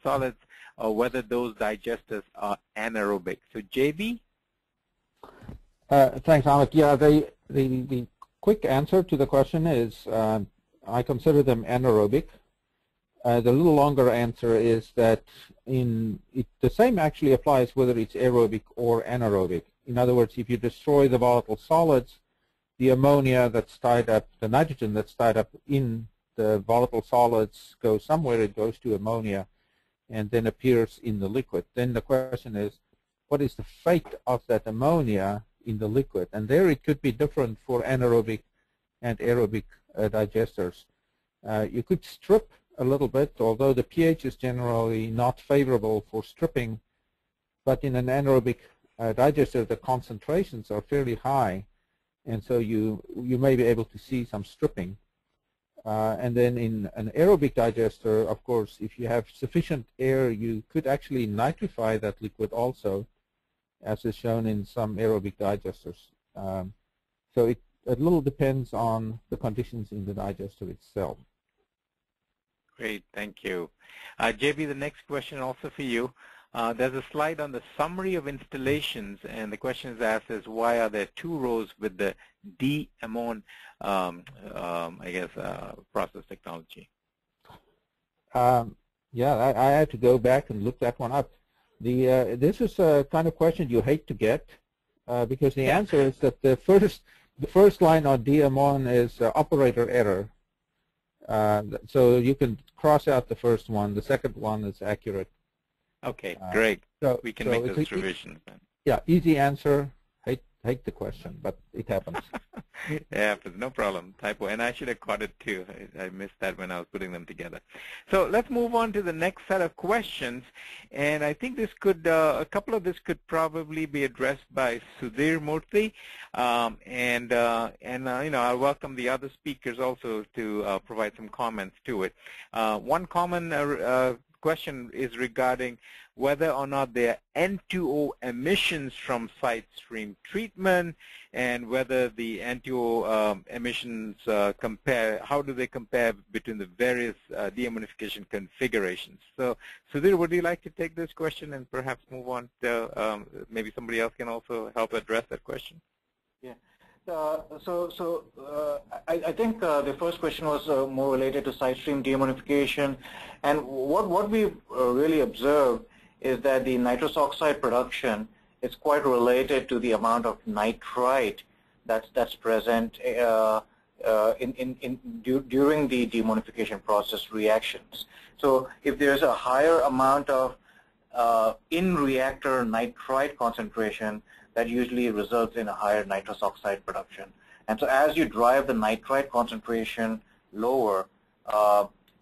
S2: solids, or whether those digesters are anaerobic. So J.B.?
S3: Thanks, Amit. Yeah, the quick answer to the question is I consider them anaerobic. The little longer answer is that the same actually applies whether it's aerobic or anaerobic. In other words, if you destroy the volatile solids, the ammonia that's tied up, the nitrogen that's tied up in the volatile solids goes somewhere. It goes to ammonia and then appears in the liquid. Then the question is, what is the fate of that ammonia in the liquid? And there it could be different for anaerobic and aerobic digesters. You could strip a little bit, although the pH is generally not favorable for stripping, but in an anaerobic digester the concentrations are fairly high, and so you may be able to see some stripping. And then in an aerobic digester, of course, if you have sufficient air, you could actually nitrify that liquid also, as is shown in some aerobic digesters. So it a little depends on the conditions in the digester itself.
S2: Great, thank you. JB, the next question also for you. There's a slide on the summary of installations, and the question is asked is, why are there 2 rows with the deammon, process technology?
S3: Yeah, I had to go back and look that one up. This is a kind of question you hate to get, because the answer is that the first line on deammon is operator error. So you can cross out the first one. The second one is accurate.
S2: Okay, great.
S3: So
S2: we can make those revisions then.
S3: Yeah, easy answer. Hate the question, but it happens.
S2: It happens, no problem. Typo, and I should have caught it too. I missed that when I was putting them together. So let's move on to the next set of questions, and I think this could, a couple of this could probably be addressed by Sudhir Murthy, I'll welcome the other speakers also to provide some comments to it. One common question is regarding whether or not there are N2O emissions from side stream treatment, and whether the N2O emissions compare, how do they compare between the various deammonification configurations. So Sudhir, would you like to take this question and perhaps move on to, maybe somebody else can also help address that question?
S4: Yeah. I think the first question was more related to side stream deammonification, and what we really observed is that the nitrous oxide production is quite related to the amount of nitrite that's present during the deammonification process reactions. So if there's a higher amount of in-reactor nitrite concentration, that usually results in a higher nitrous oxide production. And so as you drive the nitrite concentration lower,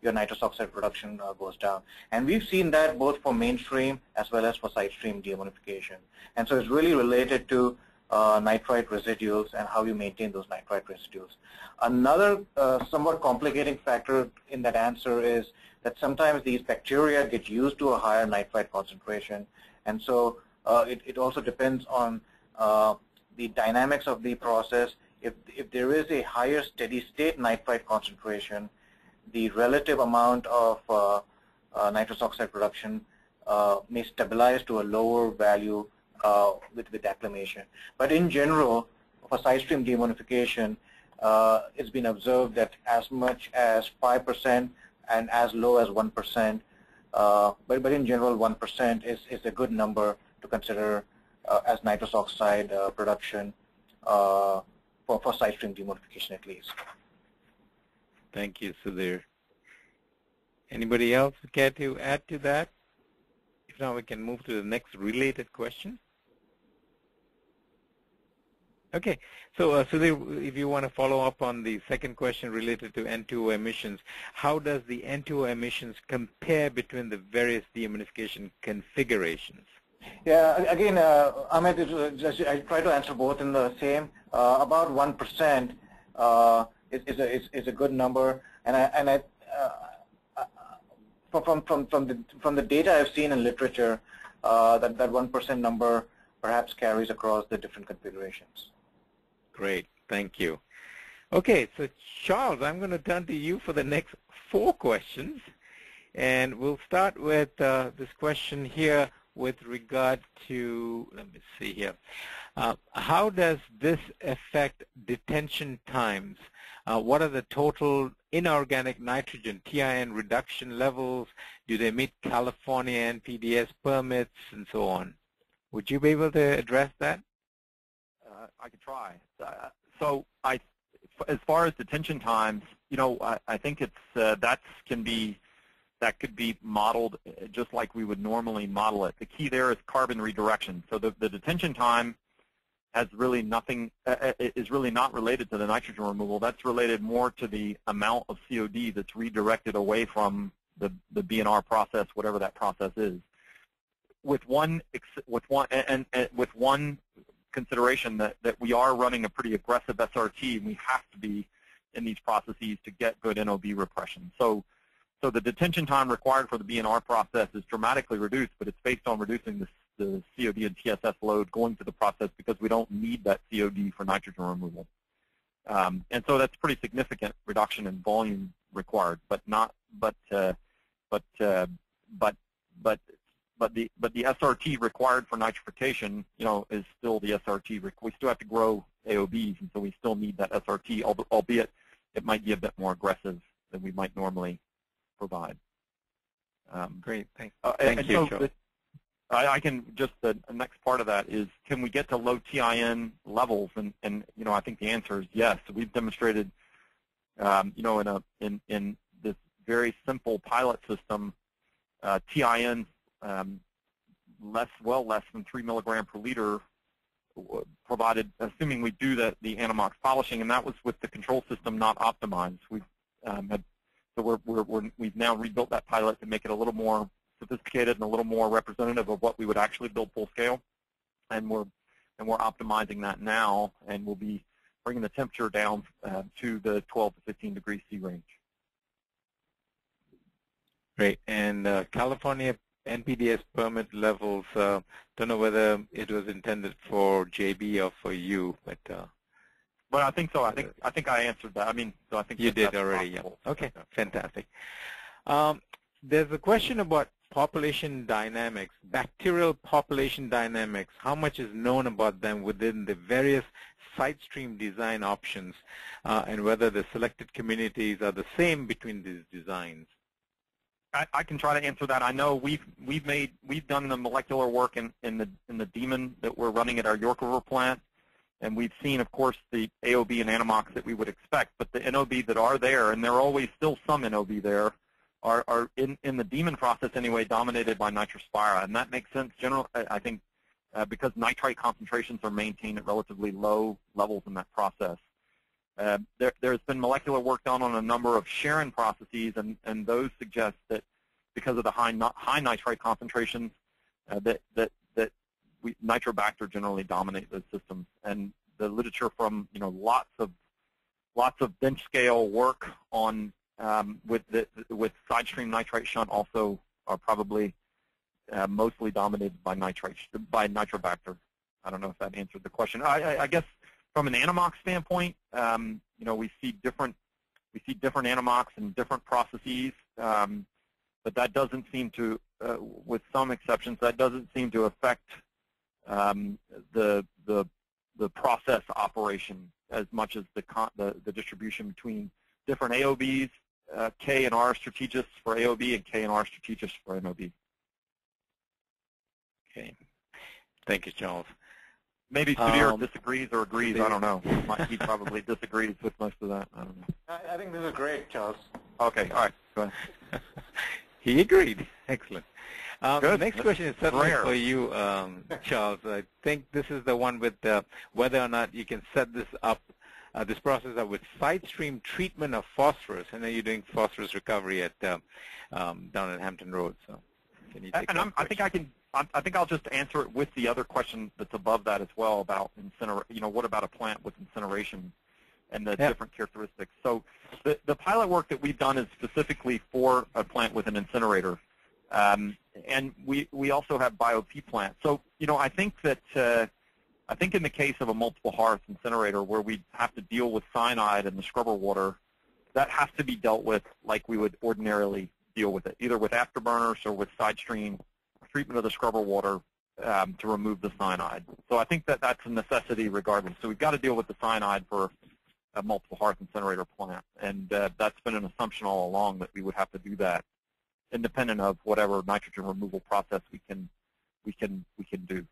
S4: your nitrous oxide production goes down. And we've seen that both for mainstream as well as for side stream deammonification. And so it's really related to nitrite residuals and how you maintain those nitrite residuals. Another somewhat complicating factor in that answer is that sometimes these bacteria get used to a higher nitrite concentration. And so it also depends on the dynamics of the process. If there is a higher steady state nitrite concentration, the relative amount of nitrous oxide production may stabilize to a lower value with acclimation. But in general, for side stream deammonification, it's been observed that as much as 5% and as low as 1%, but in general 1% is a good number to consider as nitrous oxide production for side stream deammonification at least.
S2: Thank you, Sudhir. Anybody else care to add to that? If not, we can move to the next related question. Okay, so Sudhir, if you want to follow up on the second question related to N2O emissions, how does the N2O emissions compare between the various deammonification configurations?
S4: Yeah, again, Ahmed, I try to answer both in the same. About 1% is a good number, and from the data I've seen in literature, that 1% number perhaps carries across the different configurations.
S2: Great, thank you. Okay, so Charles, I'm going to turn to you for the next 4 questions, and we'll start with this question here with regard to, let me see here, how does this affect detention times? What are the total inorganic nitrogen, TIN reduction levels Do they meet California NPDES permits and so on? Would you be able to address that?
S5: I could try. So as far as detention times, I think it's that could be modeled just like we would normally model it. The key there is carbon redirection. So the detention time has really nothing is really not related to the nitrogen removal. That's related more to the amount of COD that's redirected away from the BNR process, whatever that process is. With one consideration that we are running a pretty aggressive SRT, and we have to be in these processes to get good NOB repression. So the detention time required for the BNR process is dramatically reduced, but it's based on reducing the COD and TSS load going to the process because we don't need that COD for nitrogen removal. And so that's pretty significant reduction in volume required, but the SRT required for nitrification, is still the SRT. We still have to grow AOBs, and so we still need that SRT, albeit it might be a bit more aggressive than we might normally provide.
S2: Great, thank you.
S5: So I can just the next part of that is, can we get to low TIN levels? And I think the answer is yes. We've demonstrated, in this very simple pilot system, TIN well less than 3 milligram per liter provided, assuming we do the Anammox polishing, and that was with the control system not optimized. We've we've now rebuilt that pilot to make it a little more sophisticated and a little more representative of what we would actually build full scale, and we're optimizing that now, and we'll be bringing the temperature down to the 12 to 15 degrees C range.
S2: Great, and California NPDES permit levels, don't know whether it was intended for JB or for you, but
S5: I think so. I think I answered that. So I think
S2: you did already.
S5: Possible.
S2: Yeah. Okay, fantastic. There's a question about population dynamics, bacterial population dynamics. How much is known about them within the various Sidestream design options, and whether the selected communities are the same between these designs?
S5: I can try to answer that. I know we've done the molecular work in the Demon that we're running at our York River plant, and we've seen, of course, the AOB and Anammox that we would expect, but the NOB that are there, and there are always still some NOB there, are in the Demon process anyway dominated by nitrospira, and that makes sense. I think because nitrite concentrations are maintained at relatively low levels in that process. There's been molecular work done on a number of Sharon processes, and those suggest that because of the high nitrite concentrations, that Nitrobacter generally dominate those systems. And the literature from lots of bench scale work on with Sidestream Nitrite Shunt also are probably mostly dominated by Nitrobacter. I don't know if that answered the question. I guess from an Anammox standpoint, we see different Anammox and different processes, but that doesn't seem to, with some exceptions, that doesn't seem to affect the process operation as much as the distribution between different AOBs, K and R strategists for AOB and K and R strategists for NOB.
S2: Okay, thank you, Charles.
S5: Maybe Sudhir disagrees or agrees. I don't know. He probably disagrees with most of that. I don't know.
S4: I think this is great, Charles.
S5: Okay. All right. Go ahead.
S2: He agreed. Excellent.
S5: Good.
S2: The next question is certainly
S5: Rare.
S2: for you, Charles. I think this is the one with whether or not you can set this up, this process up with Sidestream treatment of phosphorus. I know you're doing phosphorus recovery at down at Hampton Road. So can you take that question?
S5: I think I'll just answer it with the other question that's above that as well about what about a plant with incineration and the different characteristics. So the pilot work that we've done is specifically for a plant with an incinerator, and we also have BioP plants. So I think that in the case of a multiple hearth incinerator where we have to deal with cyanide and the scrubber water, that has to be dealt with like we would ordinarily deal with it, either with afterburners or with Sidestream treatment of the scrubber water to remove the cyanide. So I think that that's a necessity regardless. So we've got to deal with the cyanide for a multiple hearth incinerator plant, and that's been an assumption all along that we would have to do that. independent of whatever nitrogen removal process we can do.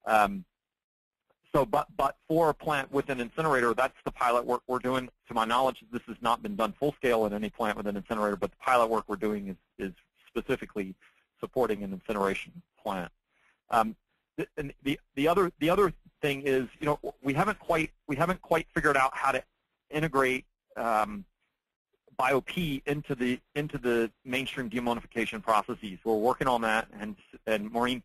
S5: But for a plant with an incinerator, that's the pilot work we're doing. To my knowledge, this has not been done full scale in any plant with an incinerator, but the pilot work we're doing is specifically supporting an incineration plant. And the other thing is, we haven't quite figured out how to integrate BioP into the mainstream deammonification processes. We're working on that, and Maureen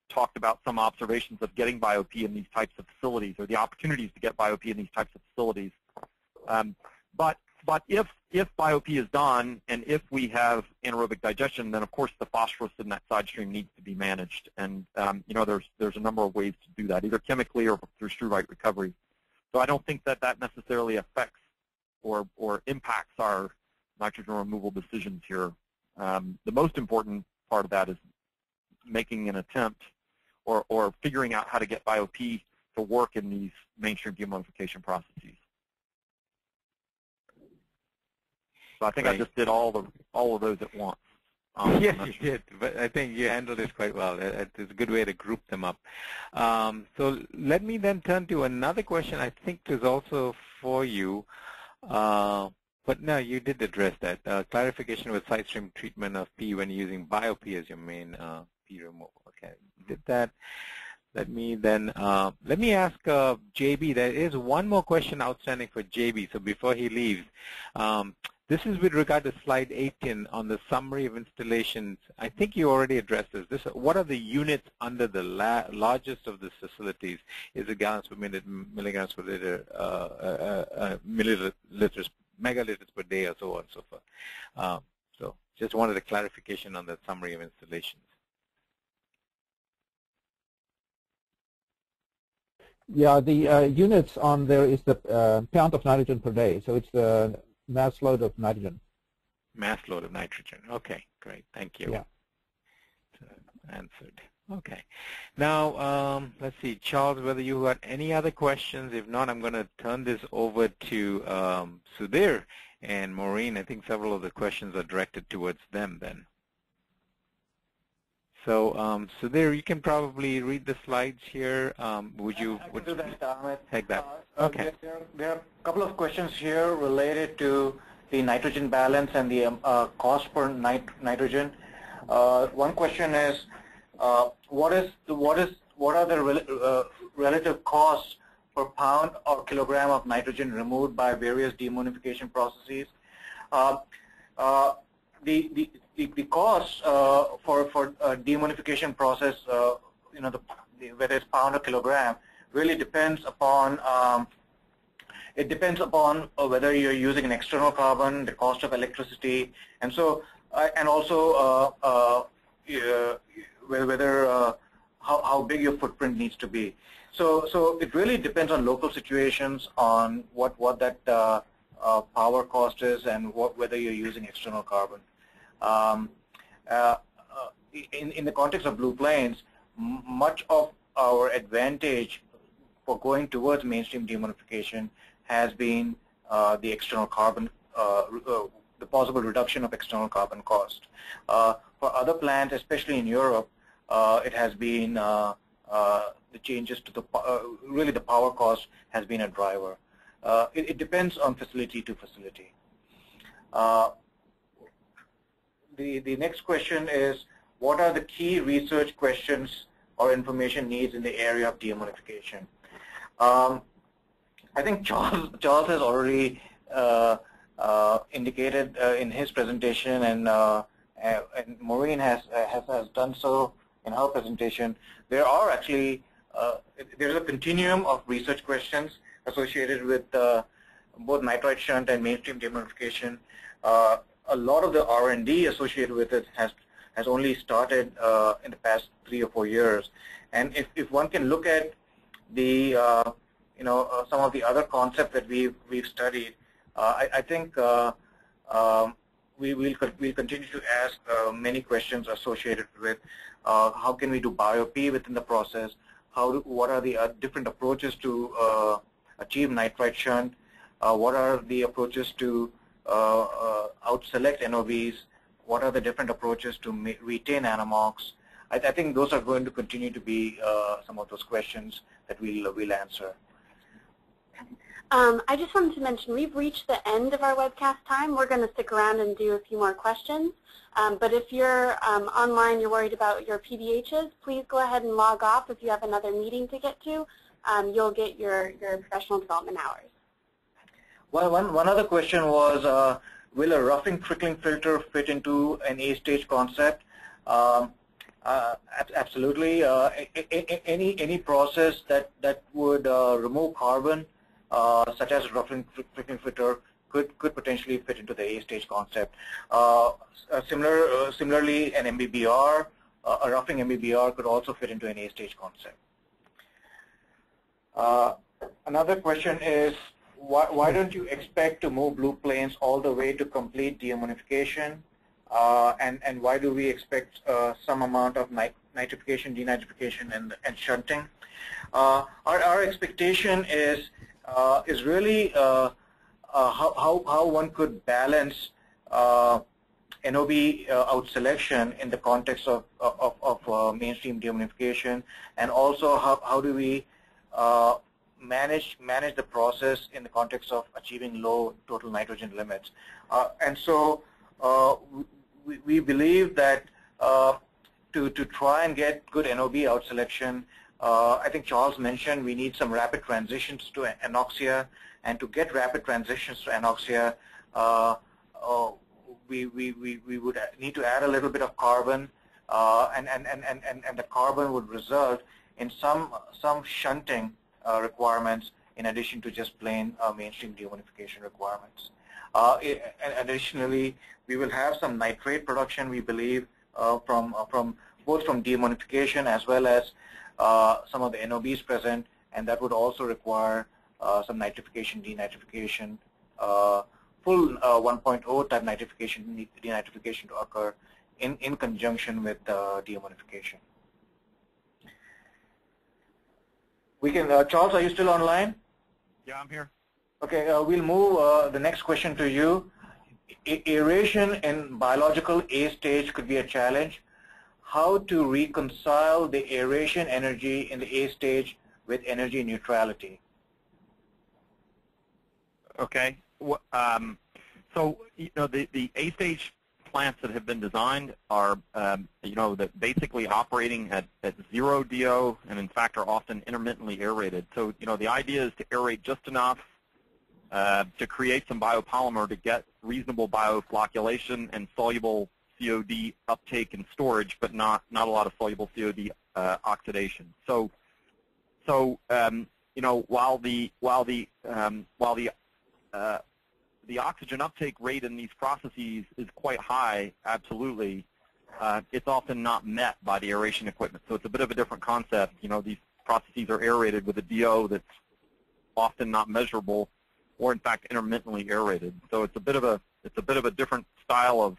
S5: talked about some observations of getting BioP in these types of facilities, or the opportunities to get BioP in these types of facilities. But if BioP is done, and if we have anaerobic digestion, then of course the phosphorus in that side stream needs to be managed. And there's a number of ways to do that, either chemically or through struvite recovery. So I don't think that necessarily affects or impacts our nitrogen removal decisions here. The most important part of that is making an attempt or figuring out how to get BioP to work in these mainstream deammonification processes. So I think I just did all of those at once.
S2: Yes, you did, but I think you handled this quite well. It's a good way to group them up. So let me then turn to another question I think is also for you. But no, you did address that. Clarification with side stream treatment of P when using BioP as your main P removal. Okay, you did that. Let me ask JB. There is one more question outstanding for JB. So before he leaves, this is with regard to slide 18 on the summary of installations. I think you already addressed this. What are the units under the largest of the facilities? Is it gallons per minute, milligrams per liter, milliliters, megaliters per day, or so on and so forth? So just wanted a clarification on the summary of installations.
S3: Yeah, the units on there is the count of nitrogen per day. So it's the mass load of nitrogen.
S2: Mass load of nitrogen. Okay, great. Thank you.
S3: Yeah.
S2: Answered. Okay. Now, let's see, Charles, whether you got any other questions. If not, I'm going to turn this over to Sudhir and Maureen. I think several of the questions are directed towards them then. So, Sudhir, you can probably read the slides here. Would you?
S4: I can do that, Amit.
S2: Take that. Okay.
S4: There are a couple of questions here related to the nitrogen balance and the cost per nitrogen. One question is, what are the relative costs per pound or kilogram of nitrogen removed by various deammonification processes? The cost for deammonification process, whether it's pound or kilogram, really depends upon whether you're using an external carbon, the cost of electricity, and so and also whether how big your footprint needs to be. So it really depends on local situations, on what that power cost is, and whether you're using external carbon. In the context of Blue Plains, much of our advantage for going towards mainstream deammonification has been the external carbon, the possible reduction of external carbon cost. For other plants, especially in Europe, it has been the changes to really the power cost has been a driver. It depends on facility to facility. The next question is, what are the key research questions or information needs in the area of deammonification? I think Charles has already indicated in his presentation, and Maureen has done so in her presentation. There are actually there's a continuum of research questions associated with both nitrite shunt and mainstream deammonification. A lot of the R&D associated with it has only started in the past 3 or 4 years, and if one can look at the some of the other concepts that we've studied, I think we'll continue to ask many questions associated with how can we do BioP within the process, what are the different approaches to achieve nitrite shunt, what are the approaches to out-select NOBs, what are the different approaches to retain Anammox? I think those are going to continue to be some of those questions that we'll answer.
S1: I just wanted to mention we've reached the end of our webcast time. We're going to stick around and do a few more questions. But if you're online, you're worried about your PBHs, please go ahead and log off if you have another meeting to get to. You'll get your professional development hours.
S4: Well, one other question was, will a roughing trickling filter fit into an A-stage concept? Absolutely. Any process that would remove carbon, such as a roughing trickling filter, could potentially fit into the A-stage concept. Similarly, an MBBR, a roughing MBBR could also fit into an A-stage concept. Another question is, why don't you expect to move blue planes all the way to complete deammonification? And why do we expect some amount of nitrification, denitrification, and shunting? Our expectation is really how one could balance NOB out selection in the context of mainstream deammonification, and also how do we manage the process in the context of achieving low total nitrogen limits. And so we believe that to try and get good NOB out selection, I think Charles mentioned we need some rapid transitions to anoxia, and to get rapid transitions to anoxia, we would need to add a little bit of carbon, and the carbon would result in some shunting requirements in addition to just plain mainstream deammonification requirements. Additionally, we will have some nitrate production, we believe, both from deammonification as well as some of the NOBs present, and that would also require some nitrification, denitrification, full 1.0 type nitrification, denitrification to occur in conjunction with deammonification. We can, Charles, are you still online?
S5: Yeah, I'm here.
S4: Okay, we'll move the next question to you. Aeration in biological A stage could be a challenge. How to reconcile the aeration energy in the A stage with energy neutrality?
S5: Okay. So the A stage plants that have been designed are that basically operating at 0 DO, and in fact are often intermittently aerated. So the idea is to aerate just enough to create some biopolymer to get reasonable bioflocculation and soluble COD uptake and storage, but not a lot of soluble COD oxidation. So while the oxygen uptake rate in these processes is quite high, absolutely, it's often not met by the aeration equipment. So it's a bit of a different concept. These processes are aerated with a DO that's often not measurable, or in fact intermittently aerated. So it's a bit of a different style of.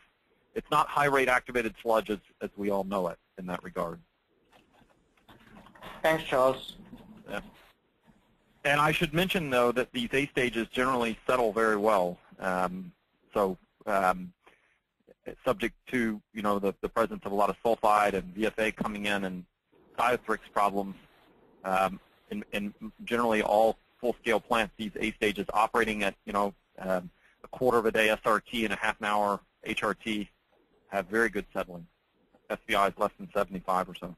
S5: It's not high rate activated sludge as we all know it in that regard.
S4: Thanks, Charles.
S5: Yeah. And I should mention, though, that these A stages generally settle very well. It's subject to the presence of a lot of sulfide and VFA coming in and Diothrix problems. In generally all full-scale plants, these A stages operating at a quarter of a day SRT and a half an hour HRT have very good settling. SPI is less than 75 or so.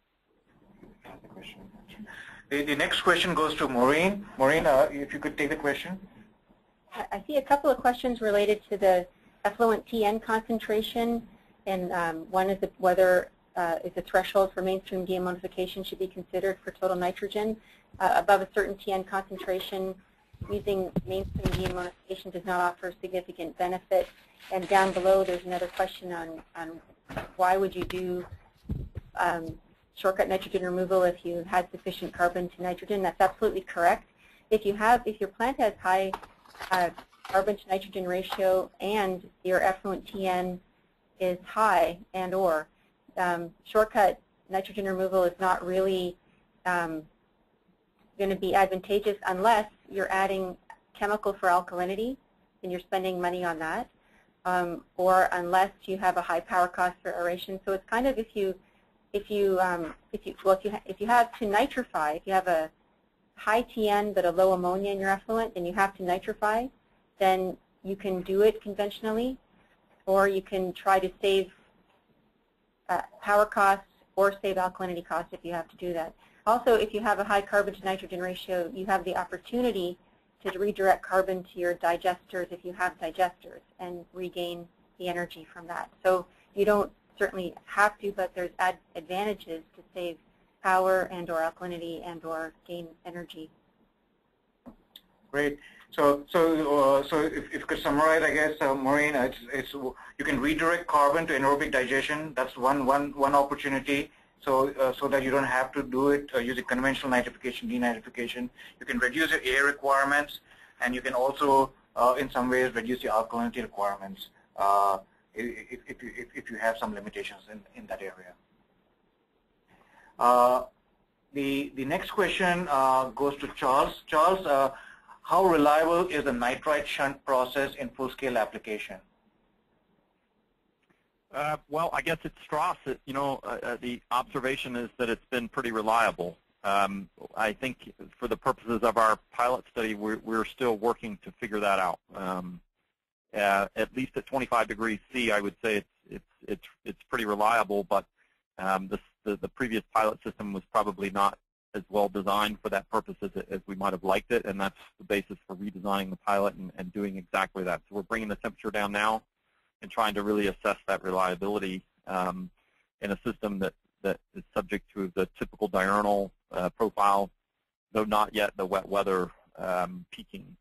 S4: The next question goes to Maureen. Maureen, if you could take the question.
S6: I see a couple of questions related to the effluent TN concentration, and one is whether is the threshold for mainstream deammonification should be considered for total nitrogen. Above a certain TN concentration, using mainstream deammonification does not offer significant benefit. And down below, there's another question on why would you do shortcut nitrogen removal if you had sufficient carbon to nitrogen. That's absolutely correct. If your plant has high carbon to nitrogen ratio and your effluent TN is high and/or shortcut nitrogen removal is not really going to be advantageous unless you're adding chemical for alkalinity and you're spending money on that. or unless you have a high power cost for aeration. So it's kind of if you have to nitrify, if you have a high TN but a low ammonia in your effluent, and you have to nitrify, then you can do it conventionally, or you can try to save power costs or save alkalinity costs if you have to do that. Also, if you have a high carbon to nitrogen ratio, you have the opportunity to redirect carbon to your digesters if you have digesters and regain the energy from that. So you don't certainly have to, but there's advantages to save power and or alkalinity and or gain energy.
S4: Great. So if you could summarize, I guess, Maureen, you can redirect carbon to anaerobic digestion. That's one opportunity. So that you don't have to do it using conventional nitrification, denitrification. You can reduce your air requirements, and you can also, in some ways, reduce your alkalinity requirements if you have some limitations in that area. The next question goes to Charles. Charles, how reliable is the nitrite shunt process in full-scale application?
S5: Well, I guess it's Strass. The observation is that it's been pretty reliable. I think for the purposes of our pilot study, we're still working to figure that out. At least at 25 degrees C, I would say it's pretty reliable, but the previous pilot system was probably not as well designed for that purpose as we might have liked it, and that's the basis for redesigning the pilot and doing exactly that. So we're bringing the temperature down now and trying to really assess that reliability in a system that is subject to the typical diurnal profile, though not yet the wet weather peaking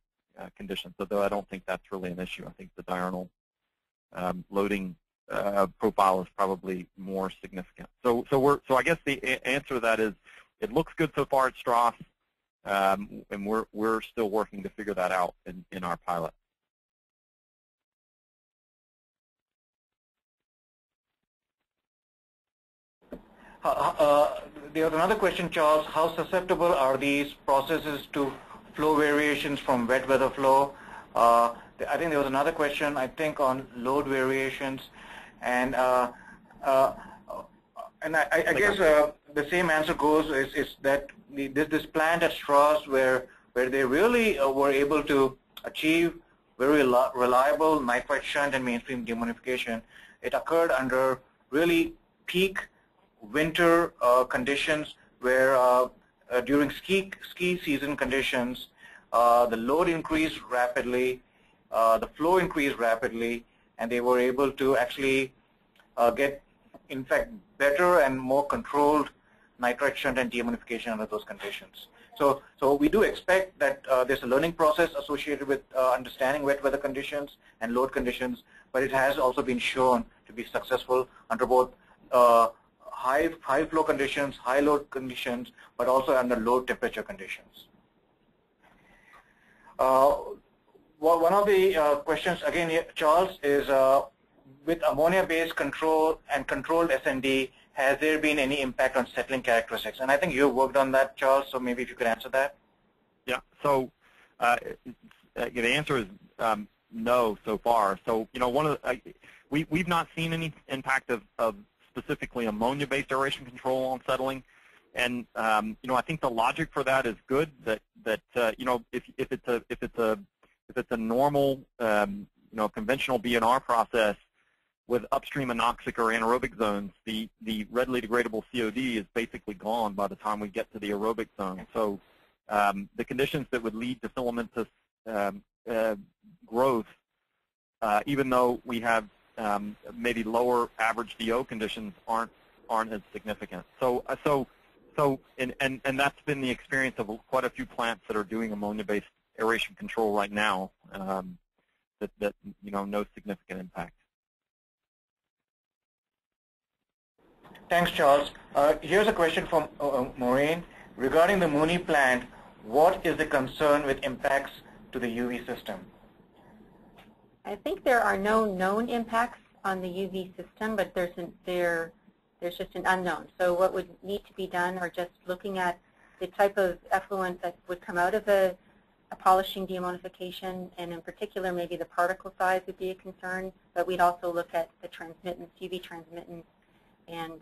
S5: conditions. Although I don't think that's really an issue. I think the diurnal loading profile is probably more significant. So I guess the answer to that is it looks good so far at Strass, and we're still working to figure that out in our pilot.
S4: There's another question, Charles. How susceptible are these processes to flow variations from wet weather flow? I think there was another question, I think, on load variations. And I guess the same answer goes is that this plant at Strass where they really were able to achieve very reliable nitrite shunt and mainstream deammonification. It occurred under really peak winter conditions where during ski season conditions, the load increased rapidly, the flow increased rapidly, and they were able to actually get, in fact, better and more controlled nitrite shunt and deammonification under those conditions. So we do expect that there's a learning process associated with understanding wet weather conditions and load conditions, but it has also been shown to be successful under both high flow conditions, high load conditions, but also under low temperature conditions. One of the questions, again, Charles, is with ammonia-based control and controlled SND, has there been any impact on settling characteristics? And I think you've worked on that, Charles, so maybe if you could answer that.
S5: Yeah, so the answer is no so far. So, we've not seen any impact of specifically ammonia-based aeration control on settling, and I think the logic for that is good. That if it's a normal conventional BNR process with upstream anoxic or anaerobic zones, the readily degradable COD is basically gone by the time we get to the aerobic zone. So the conditions that would lead to filamentous growth, even though we have maybe lower average DO conditions, aren't as significant. So that's been the experience of quite a few plants that are doing ammonia-based aeration control right now. That no significant impact.
S4: Thanks, Charles. Here's a question from Maureen. Regarding the Mooney plant, what is the concern with impacts to the UV system?
S6: I think there are no known impacts on the UV system, but there's just an unknown. So what would need to be done are just looking at the type of effluent that would come out of the a polishing deammonification, and in particular maybe the particle size would be a concern, but we'd also look at the transmittance, UV transmittance, and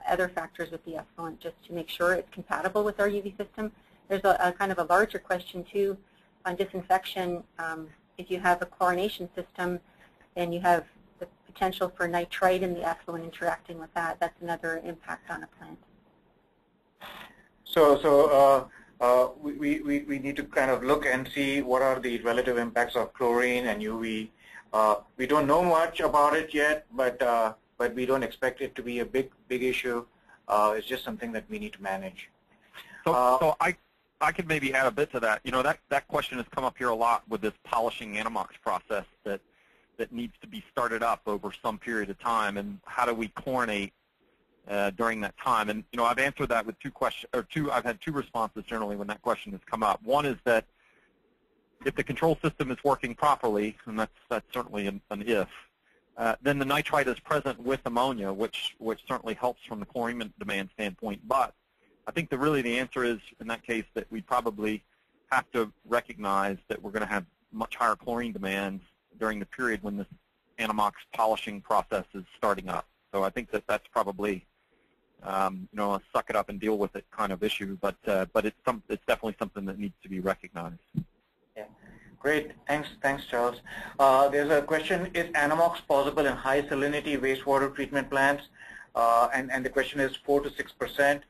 S6: other factors with the effluent just to make sure it's compatible with our UV system. There's a kind of a larger question too on disinfection. If you have a chlorination system, then you have the potential for nitrite in the effluent interacting with that. That's another impact on a plant.
S4: So we need to kind of look and see what are the relative impacts of chlorine and UV. We don't know much about it yet, but we don't expect it to be a big issue. It's just something that we need to manage.
S5: So I could maybe add a bit to that. You know, that question has come up here a lot with this polishing Anammox process that needs to be started up over some period of time, and how do we chlorinate during that time? And you know, I've answered that with I've had two responses generally when that question has come up. One is that if the control system is working properly, and that's certainly an if, then the nitrite is present with ammonia, which certainly helps from the chlorine demand standpoint. But I think that really the answer is, in that case, that we probably have to recognize that we're going to have much higher chlorine demands during the period when this Anammox polishing process is starting up. So I think that that's probably, you know, a suck it up and deal with it kind of issue. But it's definitely something that needs to be recognized.
S4: Yeah, great. Thanks, Charles. There's a question: is Anammox possible in high salinity wastewater treatment plants? And the question is 4 to 6%.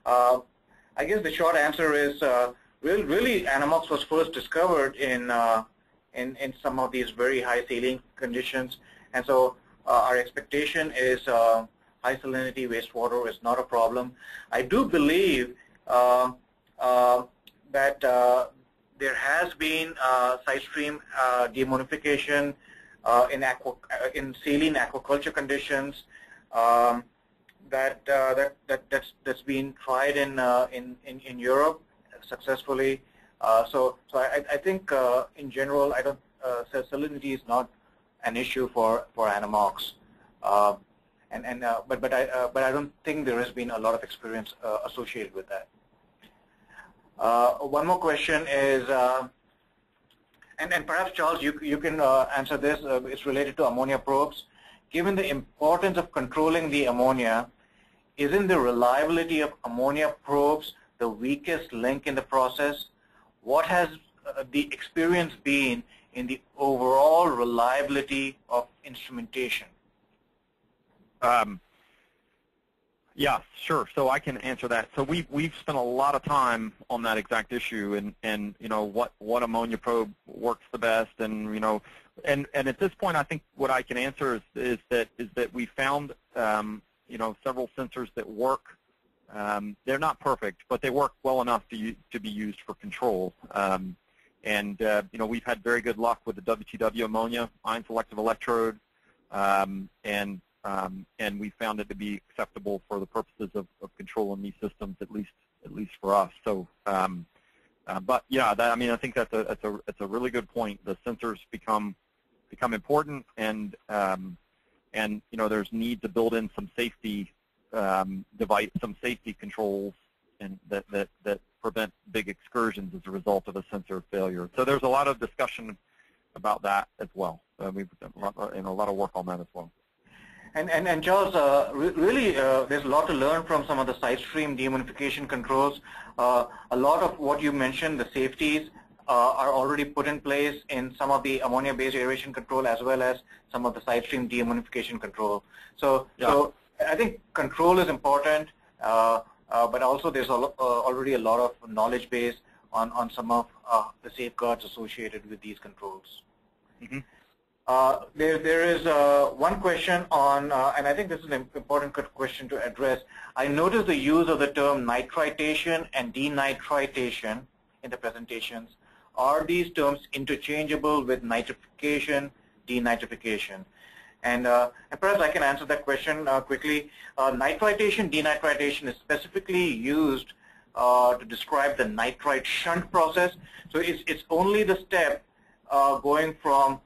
S4: I guess the short answer is really Anammox was first discovered in some of these very high saline conditions, and so our expectation is high salinity wastewater is not a problem. I do believe that there has been Sidestream deammonification in saline aquaculture conditions. That's been tried in Europe successfully. So I think in general, salinity is not an issue for Anammox, but I don't think there has been a lot of experience associated with that. One more question is, and perhaps Charles, you can answer this. It's related to ammonia probes. Given the importance of controlling the ammonia, isn't the reliability of ammonia probes the weakest link in the process? What has the experience been in the overall reliability of instrumentation?
S5: Yeah, sure. So I can answer that. So we've spent a lot of time on that exact issue, and you know what ammonia probe works the best, and you know, and at this point I think what I can answer is that we found you know, several sensors that work. They're not perfect, but they work well enough to be used for control. And you know, we've had very good luck with the WTW ammonia ion selective electrode, and we found it to be acceptable for the purposes of controlling these systems, at least for us. So, but yeah, I mean, I think that's a really good point. The sensors become important, and you know, there's need to build in some safety some safety controls, and that prevent big excursions as a result of a sensor failure. So there's a lot of discussion about that as well. We've done a lot of work on that as well.
S4: And Charles, really, there's a lot to learn from some of the Sidestream deammonification controls. A lot of what you mentioned, the safeties, are already put in place in some of the ammonia-based aeration control, as well as some of the Sidestream deammonification control. So, yeah. So I think control is important, but also there's already a lot of knowledge base on some of the safeguards associated with these controls. Mm-hmm. There is one question on, and I think this is an important question to address. I noticed the use of the term nitritation and denitritation in the presentations. Are these terms interchangeable with nitrification, denitrification? And perhaps I can answer that question quickly. Nitritation, denitritation is specifically used to describe the nitrite shunt process. So it's only the step going from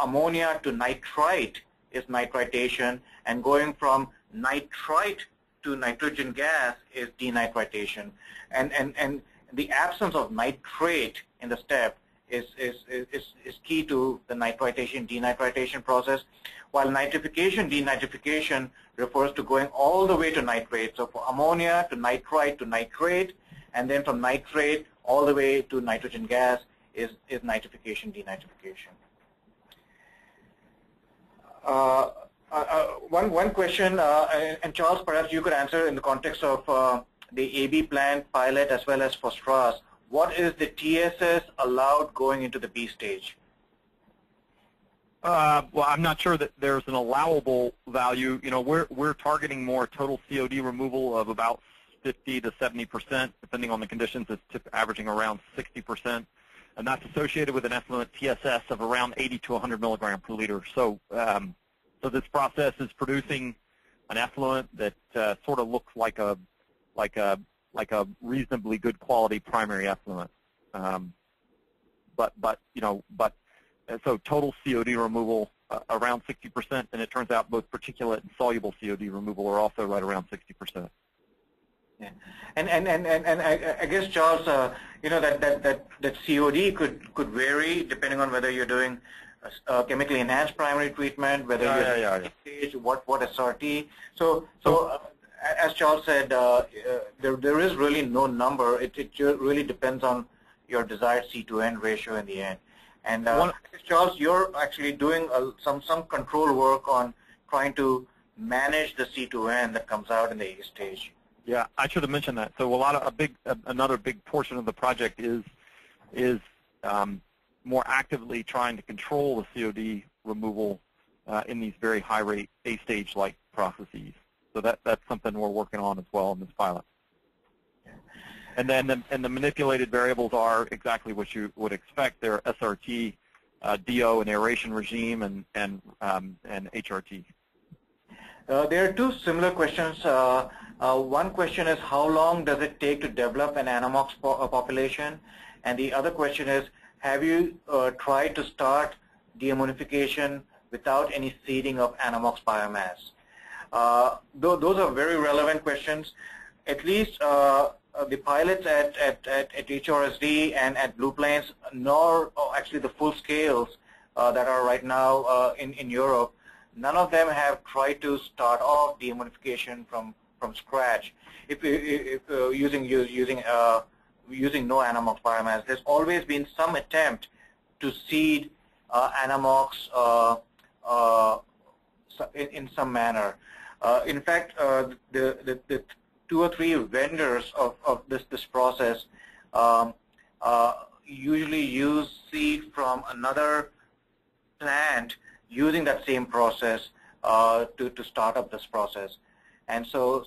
S4: ammonia to nitrite is nitritation, and going from nitrite to nitrogen gas is denitritation. And the absence of nitrate in the step is key to the nitritation denitritation process, while nitrification denitrification refers to going all the way to nitrate. So for ammonia to nitrite to nitrate, and then from nitrate all the way to nitrogen gas is nitrification denitrification. One question, and Charles, perhaps you could answer in the context of the AB plant pilot as well as for Strass. What is the TSS allowed going into the B stage?
S5: Well, I'm not sure that there's an allowable value. You know, we're targeting more total COD removal of about 50 to 70%, depending on the conditions. It's averaging around 60%, and that's associated with an effluent TSS of around 80 to 100 milligram per liter. So, so this process is producing an effluent that sort of looks like a reasonably good quality primary effluent. So total COD removal around 60%, and it turns out both particulate and soluble COD removal are also right around 60%.
S4: Yeah, and I guess, Charles, you know that COD could vary depending on whether you're doing chemically enhanced primary treatment, whether you're stage, what SRT. So as Charles said, there is really no number. It really depends on your desired C to N ratio in the end. And Charles, you're actually doing some control work on trying to manage the C to N that comes out in the A stage.
S5: Yeah, I should have mentioned that. So another big portion of the project is more actively trying to control the COD removal in these very high rate A stage like processes. So that's something we're working on as well in this pilot. And then the manipulated variables are exactly what you would expect. They're SRT, DO, and aeration regime, and HRT.
S4: There are two similar questions. One question is, how long does it take to develop an Anammox population? And the other question is, have you tried to start deammonification without any seeding of Anammox biomass? Those are very relevant questions. At least the pilots at HRSD and at Blue Plains, nor actually the full scales that are right now in Europe, none of them have tried to start off deammonification from scratch. If using no Anammox biomass, there's always been some attempt to seed Anammox in some manner. In fact, the 2 or 3 vendors of this process usually use seed from another plant using that same process to start up this process. And so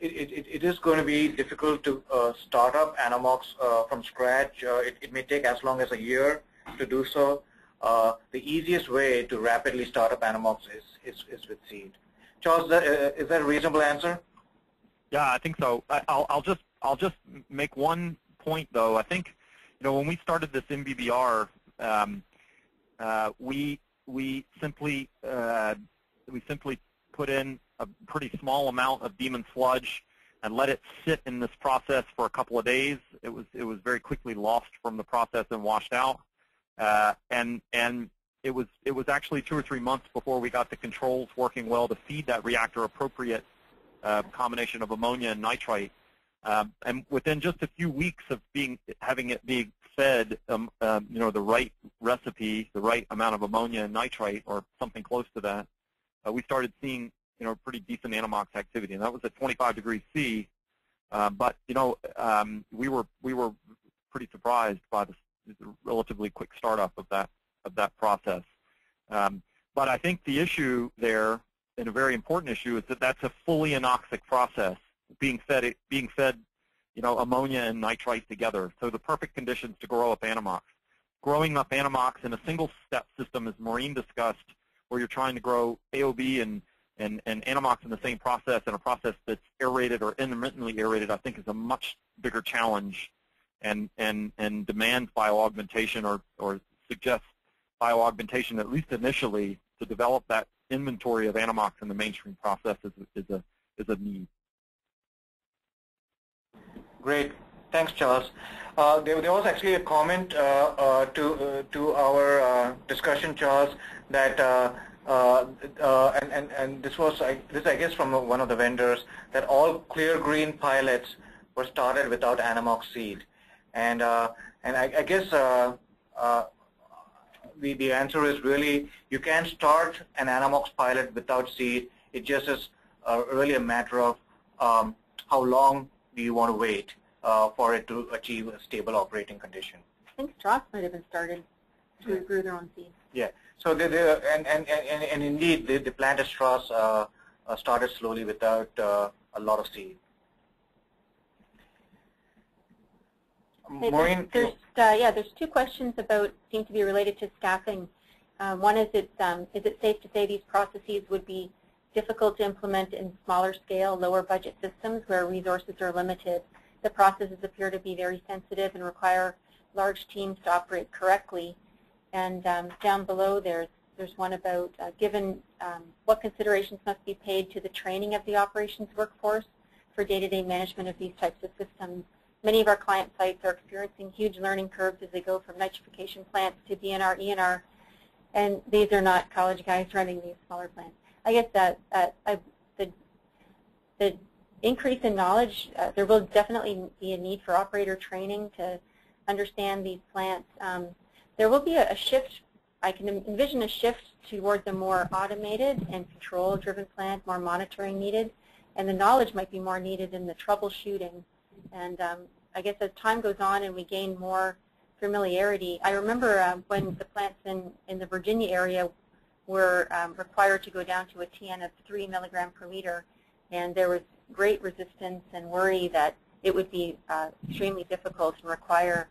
S4: it is going to be difficult to start up Anammox from scratch. It may take as long as a year to do so. The easiest way to rapidly start up Anammox is with seed. Charles, is that a reasonable answer?
S5: Yeah, I think so. I'll just make one point though. I think, you know, when we started this MBBR, we simply put in a pretty small amount of demon sludge and let it sit in this process for a couple of days. It was very quickly lost from the process and washed out, and it was actually 2 or 3 months before we got the controls working well to feed that reactor appropriate combination of ammonia and nitrite. And within just a few weeks of having it being fed, you know, the right recipe, the right amount of ammonia and nitrite, or something close to that, we started seeing, you know, pretty decent Anammox activity, and that was at 25 degrees C. But you know, we were pretty surprised by the relatively quick startup of that process. But I think the issue there, and a very important issue, is that that's a fully anoxic process being fed, you know, ammonia and nitrite together. So the perfect conditions to grow up Anammox. Growing up Anammox in a single-step system, as Maureen discussed, where you're trying to grow AOB and Anammox in the same process, and a process that's aerated or intermittently aerated, I think is a much bigger challenge, and demands bioaugmentation or suggests bioaugmentation, at least initially, to develop that inventory of Anammox in the mainstream process is a need.
S4: Great. Thanks, Charles. There was actually a comment to our discussion, Charles, that and this I guess from one of the vendors, that all clear green pilots were started without Anammox seed, and I guess the answer is really you can start an Anammox pilot without seed. It just is really a matter of how long do you want to wait for it to achieve a stable operating condition.
S6: I think Strass might have been started to grew their own seed.
S4: Yeah. So and indeed the plant at Strass started slowly without a lot of seed. Maureen,
S6: there's two questions seem to be related to staffing. One is it safe to say these processes would be difficult to implement in smaller scale, lower budget systems where resources are limited? The processes appear to be very sensitive and require large teams to operate correctly. And down below there's one about given what considerations must be paid to the training of the operations workforce for day-to-day management of these types of systems. Many of our client sites are experiencing huge learning curves as they go from nitrification plants to DNR, ENR, and these are not college guys running these smaller plants. I guess that the increase in knowledge, there will definitely be a need for operator training to understand these plants. There will be a shift. I can envision a shift towards a more automated and control-driven plant, more monitoring needed, and the knowledge might be more needed in the troubleshooting. And I guess as time goes on and we gain more familiarity, I remember when the plants in the Virginia area were required to go down to a TN of 3 milligram per liter, and there was great resistance and worry that it would be extremely difficult and require,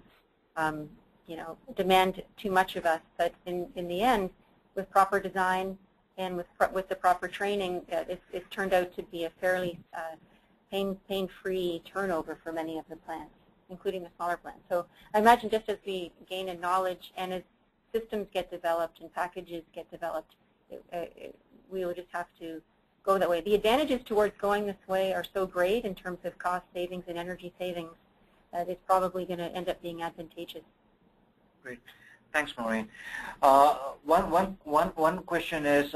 S6: demand too much of us. But in the end, with proper design and with the proper training, it's turned out to be a fairly pain-free turnover for many of the plants, including the smaller plants. So I imagine just as we gain in knowledge and as systems get developed and packages get developed, we will just have to go that way. The advantages towards going this way are so great in terms of cost savings and energy savings that it's probably going to end up being advantageous.
S4: Great. Thanks, Maureen. One question is,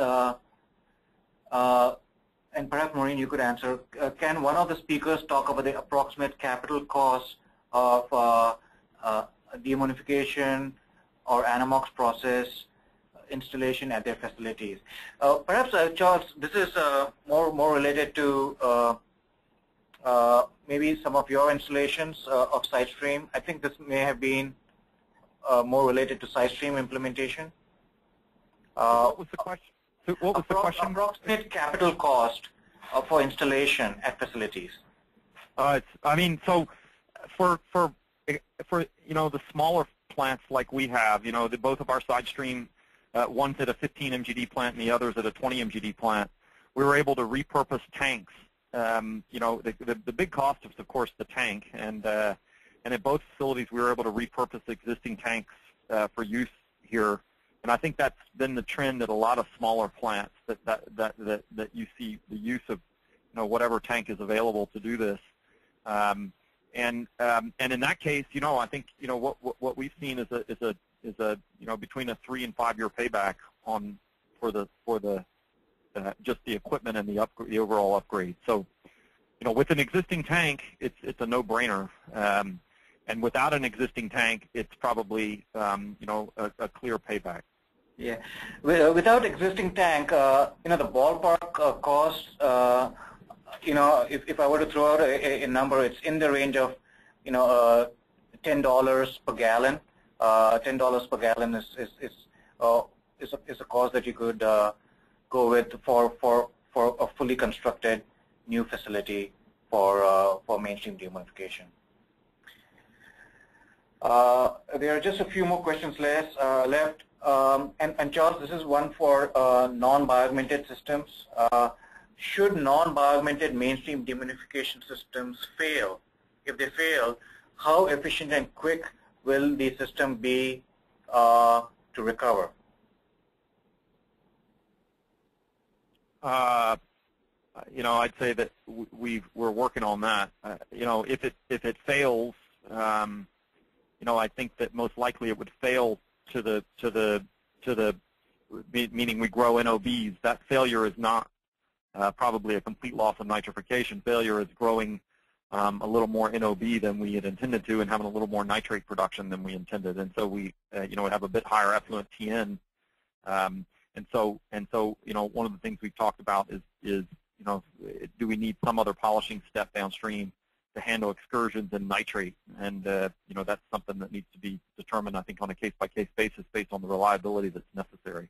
S4: and perhaps Maureen you could answer, can one of the speakers talk about the approximate capital cost of deammonification or Anammox process installation at their facilities? Perhaps, Charles, this is more related to maybe some of your installations of Sidestream. I think this may have been more related to Sidestream implementation.
S5: What was the question? What was the question?
S4: Approximate capital cost for installation at facilities.
S5: I mean, so for the smaller plants like we have, both of our Sidestream, one's at a 15 MGD plant and the other's at a 20 MGD plant, we were able to repurpose tanks. The big cost is, of course, the tank, and at both facilities we were able to repurpose existing tanks for use here. And I think that's been the trend at a lot of smaller plants that you see the use of whatever tank is available to do this. And in that case, I think what we've seen is a between a 3 and 5 year payback for just the equipment and the overall upgrade. So with an existing tank, it's a no-brainer. And without an existing tank, it's probably a clear payback.
S4: Yeah, without existing tank, the ballpark cost, if I were to throw out a number, it's in the range of, $10 per gallon. $10 per gallon is a cost that you could go with for a fully constructed new facility for mainstream deammonification. There are just a few more questions left. And Charles, this is one for non-bioaugmented systems. Should non-bioaugmented mainstream deammonification systems fail? If they fail, how efficient and quick will the system be to recover?
S5: I'd say that we're working on that. If it fails, I think that most likely it would fail to the meaning we grow NOBs. That failure is not probably a complete loss of nitrification. Failure is growing a little more NOB than we had intended to and having a little more nitrate production than we intended. And so we, have a bit higher effluent TN. And so, one of the things we've talked about is do we need some other polishing step downstream to handle excursions in nitrate? And, that's something that needs to be determined, I think, on a case-by-case basis based on the reliability that's necessary.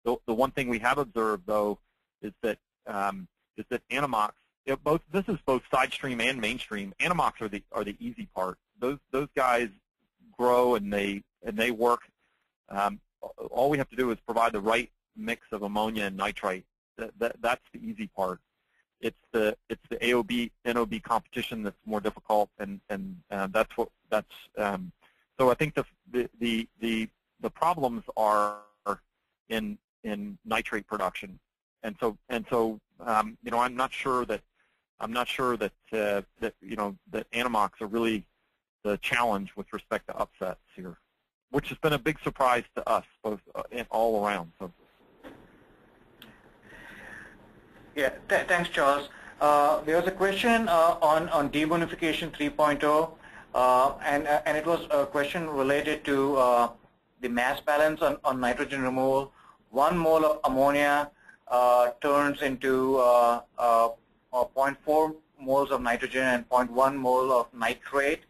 S5: The one thing we have observed, though, is that Anammox, this is both Sidestream and Mainstream. Anammox are the easy part. Those guys grow and they work. All we have to do is provide the right mix of ammonia and nitrite. That's the easy part. It's the AOB NOB competition that's more difficult, and so I think the problems are in nitrate production, and so I'm not sure that that Anammox are really the challenge with respect to upsets here, which has been a big surprise to us both all around. So.
S4: Yeah, thanks, Charles. There was a question on deammonification 3.0, and it was a question related to the mass balance on nitrogen removal. 1 mole of ammonia turns into 0.4 moles of nitrogen and 0.1 mole of nitrate.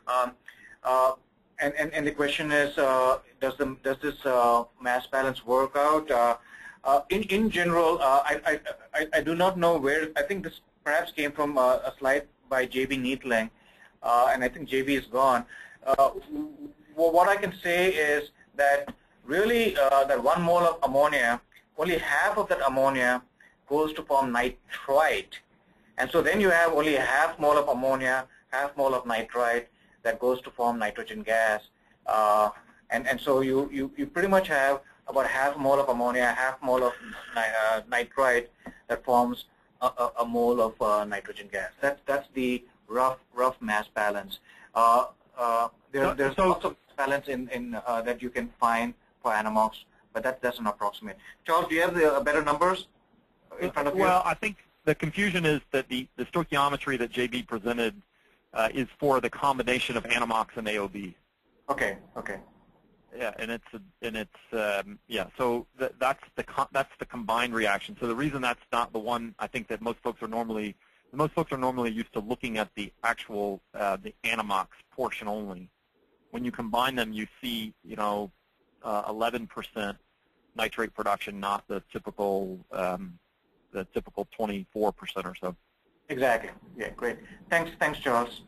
S4: And the question is, does this mass balance work out? In general, I do not know where. I think this perhaps came from a slide by J.B. Neatling, and I think J.B. is gone. What I can say is that really that 1 mole of ammonia, only half of that ammonia goes to form nitrite. And so then you have only a half mole of ammonia, half mole of nitrite that goes to form nitrogen gas. And so you pretty much have about half mole of ammonia, half mole of nitrite that forms a mole of nitrogen gas. That's the rough mass balance. There's lots of balance in that you can find for Anammox, but that's an approximate. Charles, do you have the better numbers in front of you?
S5: Well, I think the confusion is that the stoichiometry that JB presented is for the combination of Anammox and AOB.
S4: Okay.
S5: Yeah, and it's So that's the combined reaction. So the reason that's not the one, I think that most folks are normally used to looking at the actual the Anammox portion only. When you combine them, you see 11% nitrate production, not the typical 24% or so.
S4: Exactly. Yeah, great. Thanks, Charles.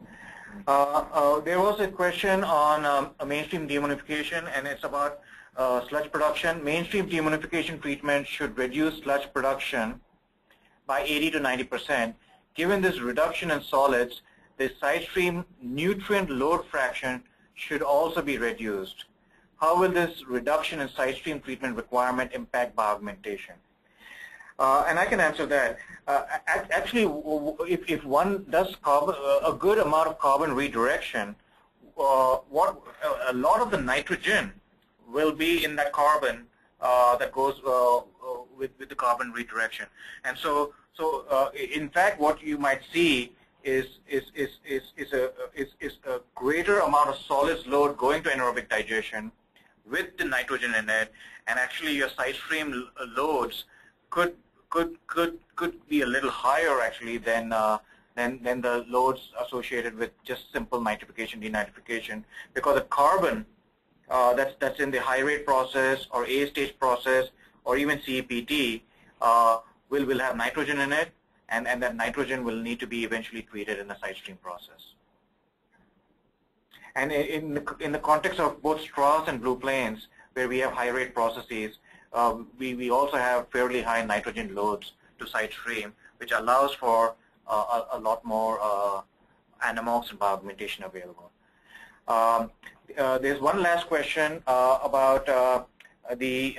S4: There was a question on mainstream deammonification, and it's about sludge production. Mainstream deammonification treatment should reduce sludge production by 80 to 90%. Given this reduction in solids, the Sidestream nutrient load fraction should also be reduced. How will this reduction in Sidestream treatment requirement impact bioaugmentation? And I can answer that. Actually, if one does a good amount of carbon redirection, a lot of the nitrogen will be in that carbon that goes with the carbon redirection. And so in fact, what you might see is a greater amount of solids load going to anaerobic digestion with the nitrogen in it, and actually your Sidestream loads could be a little higher actually than the loads associated with just simple nitrification denitrification, because the carbon that's in the high rate process or A stage process or even CEPT will have nitrogen in it, and that nitrogen will need to be eventually treated in the Sidestream process. And in the context of both Strass and Blue Plains, where we have high rate processes, we also have fairly high nitrogen loads to Sidestream, which allows for a lot more Anammox and bioaugmentation available. There's one last question about the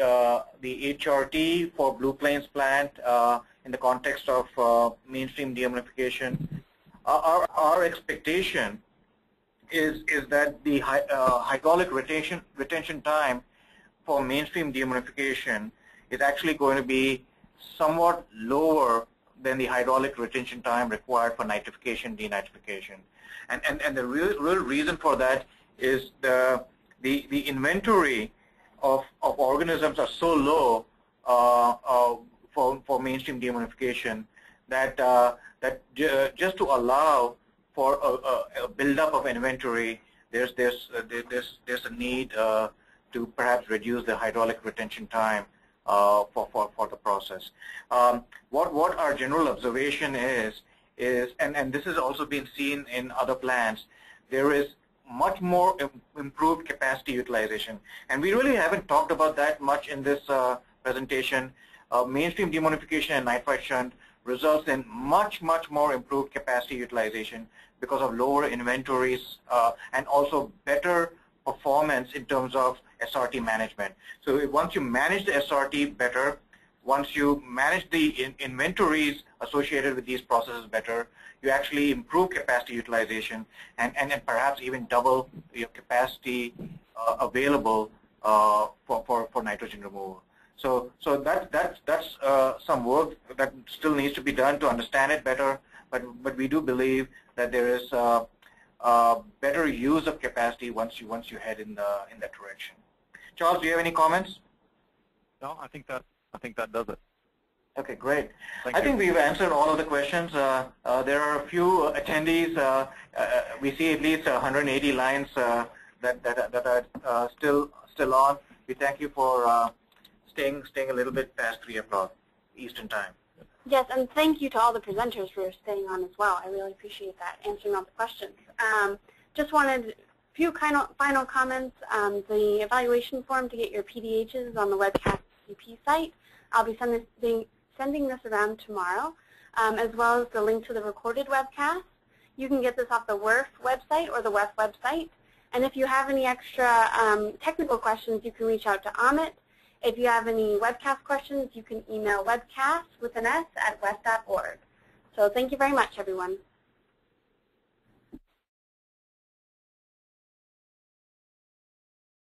S4: HRT for Blue Plains plant in the context of mainstream deammonification. Our expectation is that the hydraulic retention time for mainstream deammonification is actually going to be somewhat lower than the hydraulic retention time required for nitrification denitrification. And the real reason for that is the inventory of organisms are so low for mainstream deammonification that just to allow for a buildup of inventory, there's a need to perhaps reduce the hydraulic retention time for the process. What our general observation is, and this has also been seen in other plants, there is much more improved capacity utilization. And we really haven't talked about that much in this presentation. Mainstream deammonification and nitrite shunt results in much more improved capacity utilization because of lower inventories and also better performance in terms of SRT management. So once you manage the SRT better, once you manage the inventories associated with these processes better, you actually improve capacity utilization and perhaps even double your capacity available for nitrogen removal. So that's some work that still needs to be done to understand it better, but we do believe that there is better use of capacity once you head in that direction. Charles, do you have any comments?
S5: No, I think that does it.
S4: Okay, great.
S5: Thank
S4: I
S5: you.
S4: think we've answered all of the questions. There are a few attendees. We see at least 180 lines that are still on. We thank you for staying a little bit past 3 o'clock Eastern time.
S1: Yes, and thank you to all the presenters for staying on as well. I really appreciate that, answering all the questions. Just wanted a few final comments. The evaluation form to get your PDHs is on the Webcast CP site. I'll be sending this around tomorrow, as well as the link to the recorded webcast. You can get this off the WRF website or the WEF website. And if you have any extra technical questions, you can reach out to Amit. If you have any webcast questions, you can email webcast with an S at wef.org. So thank you very much, everyone.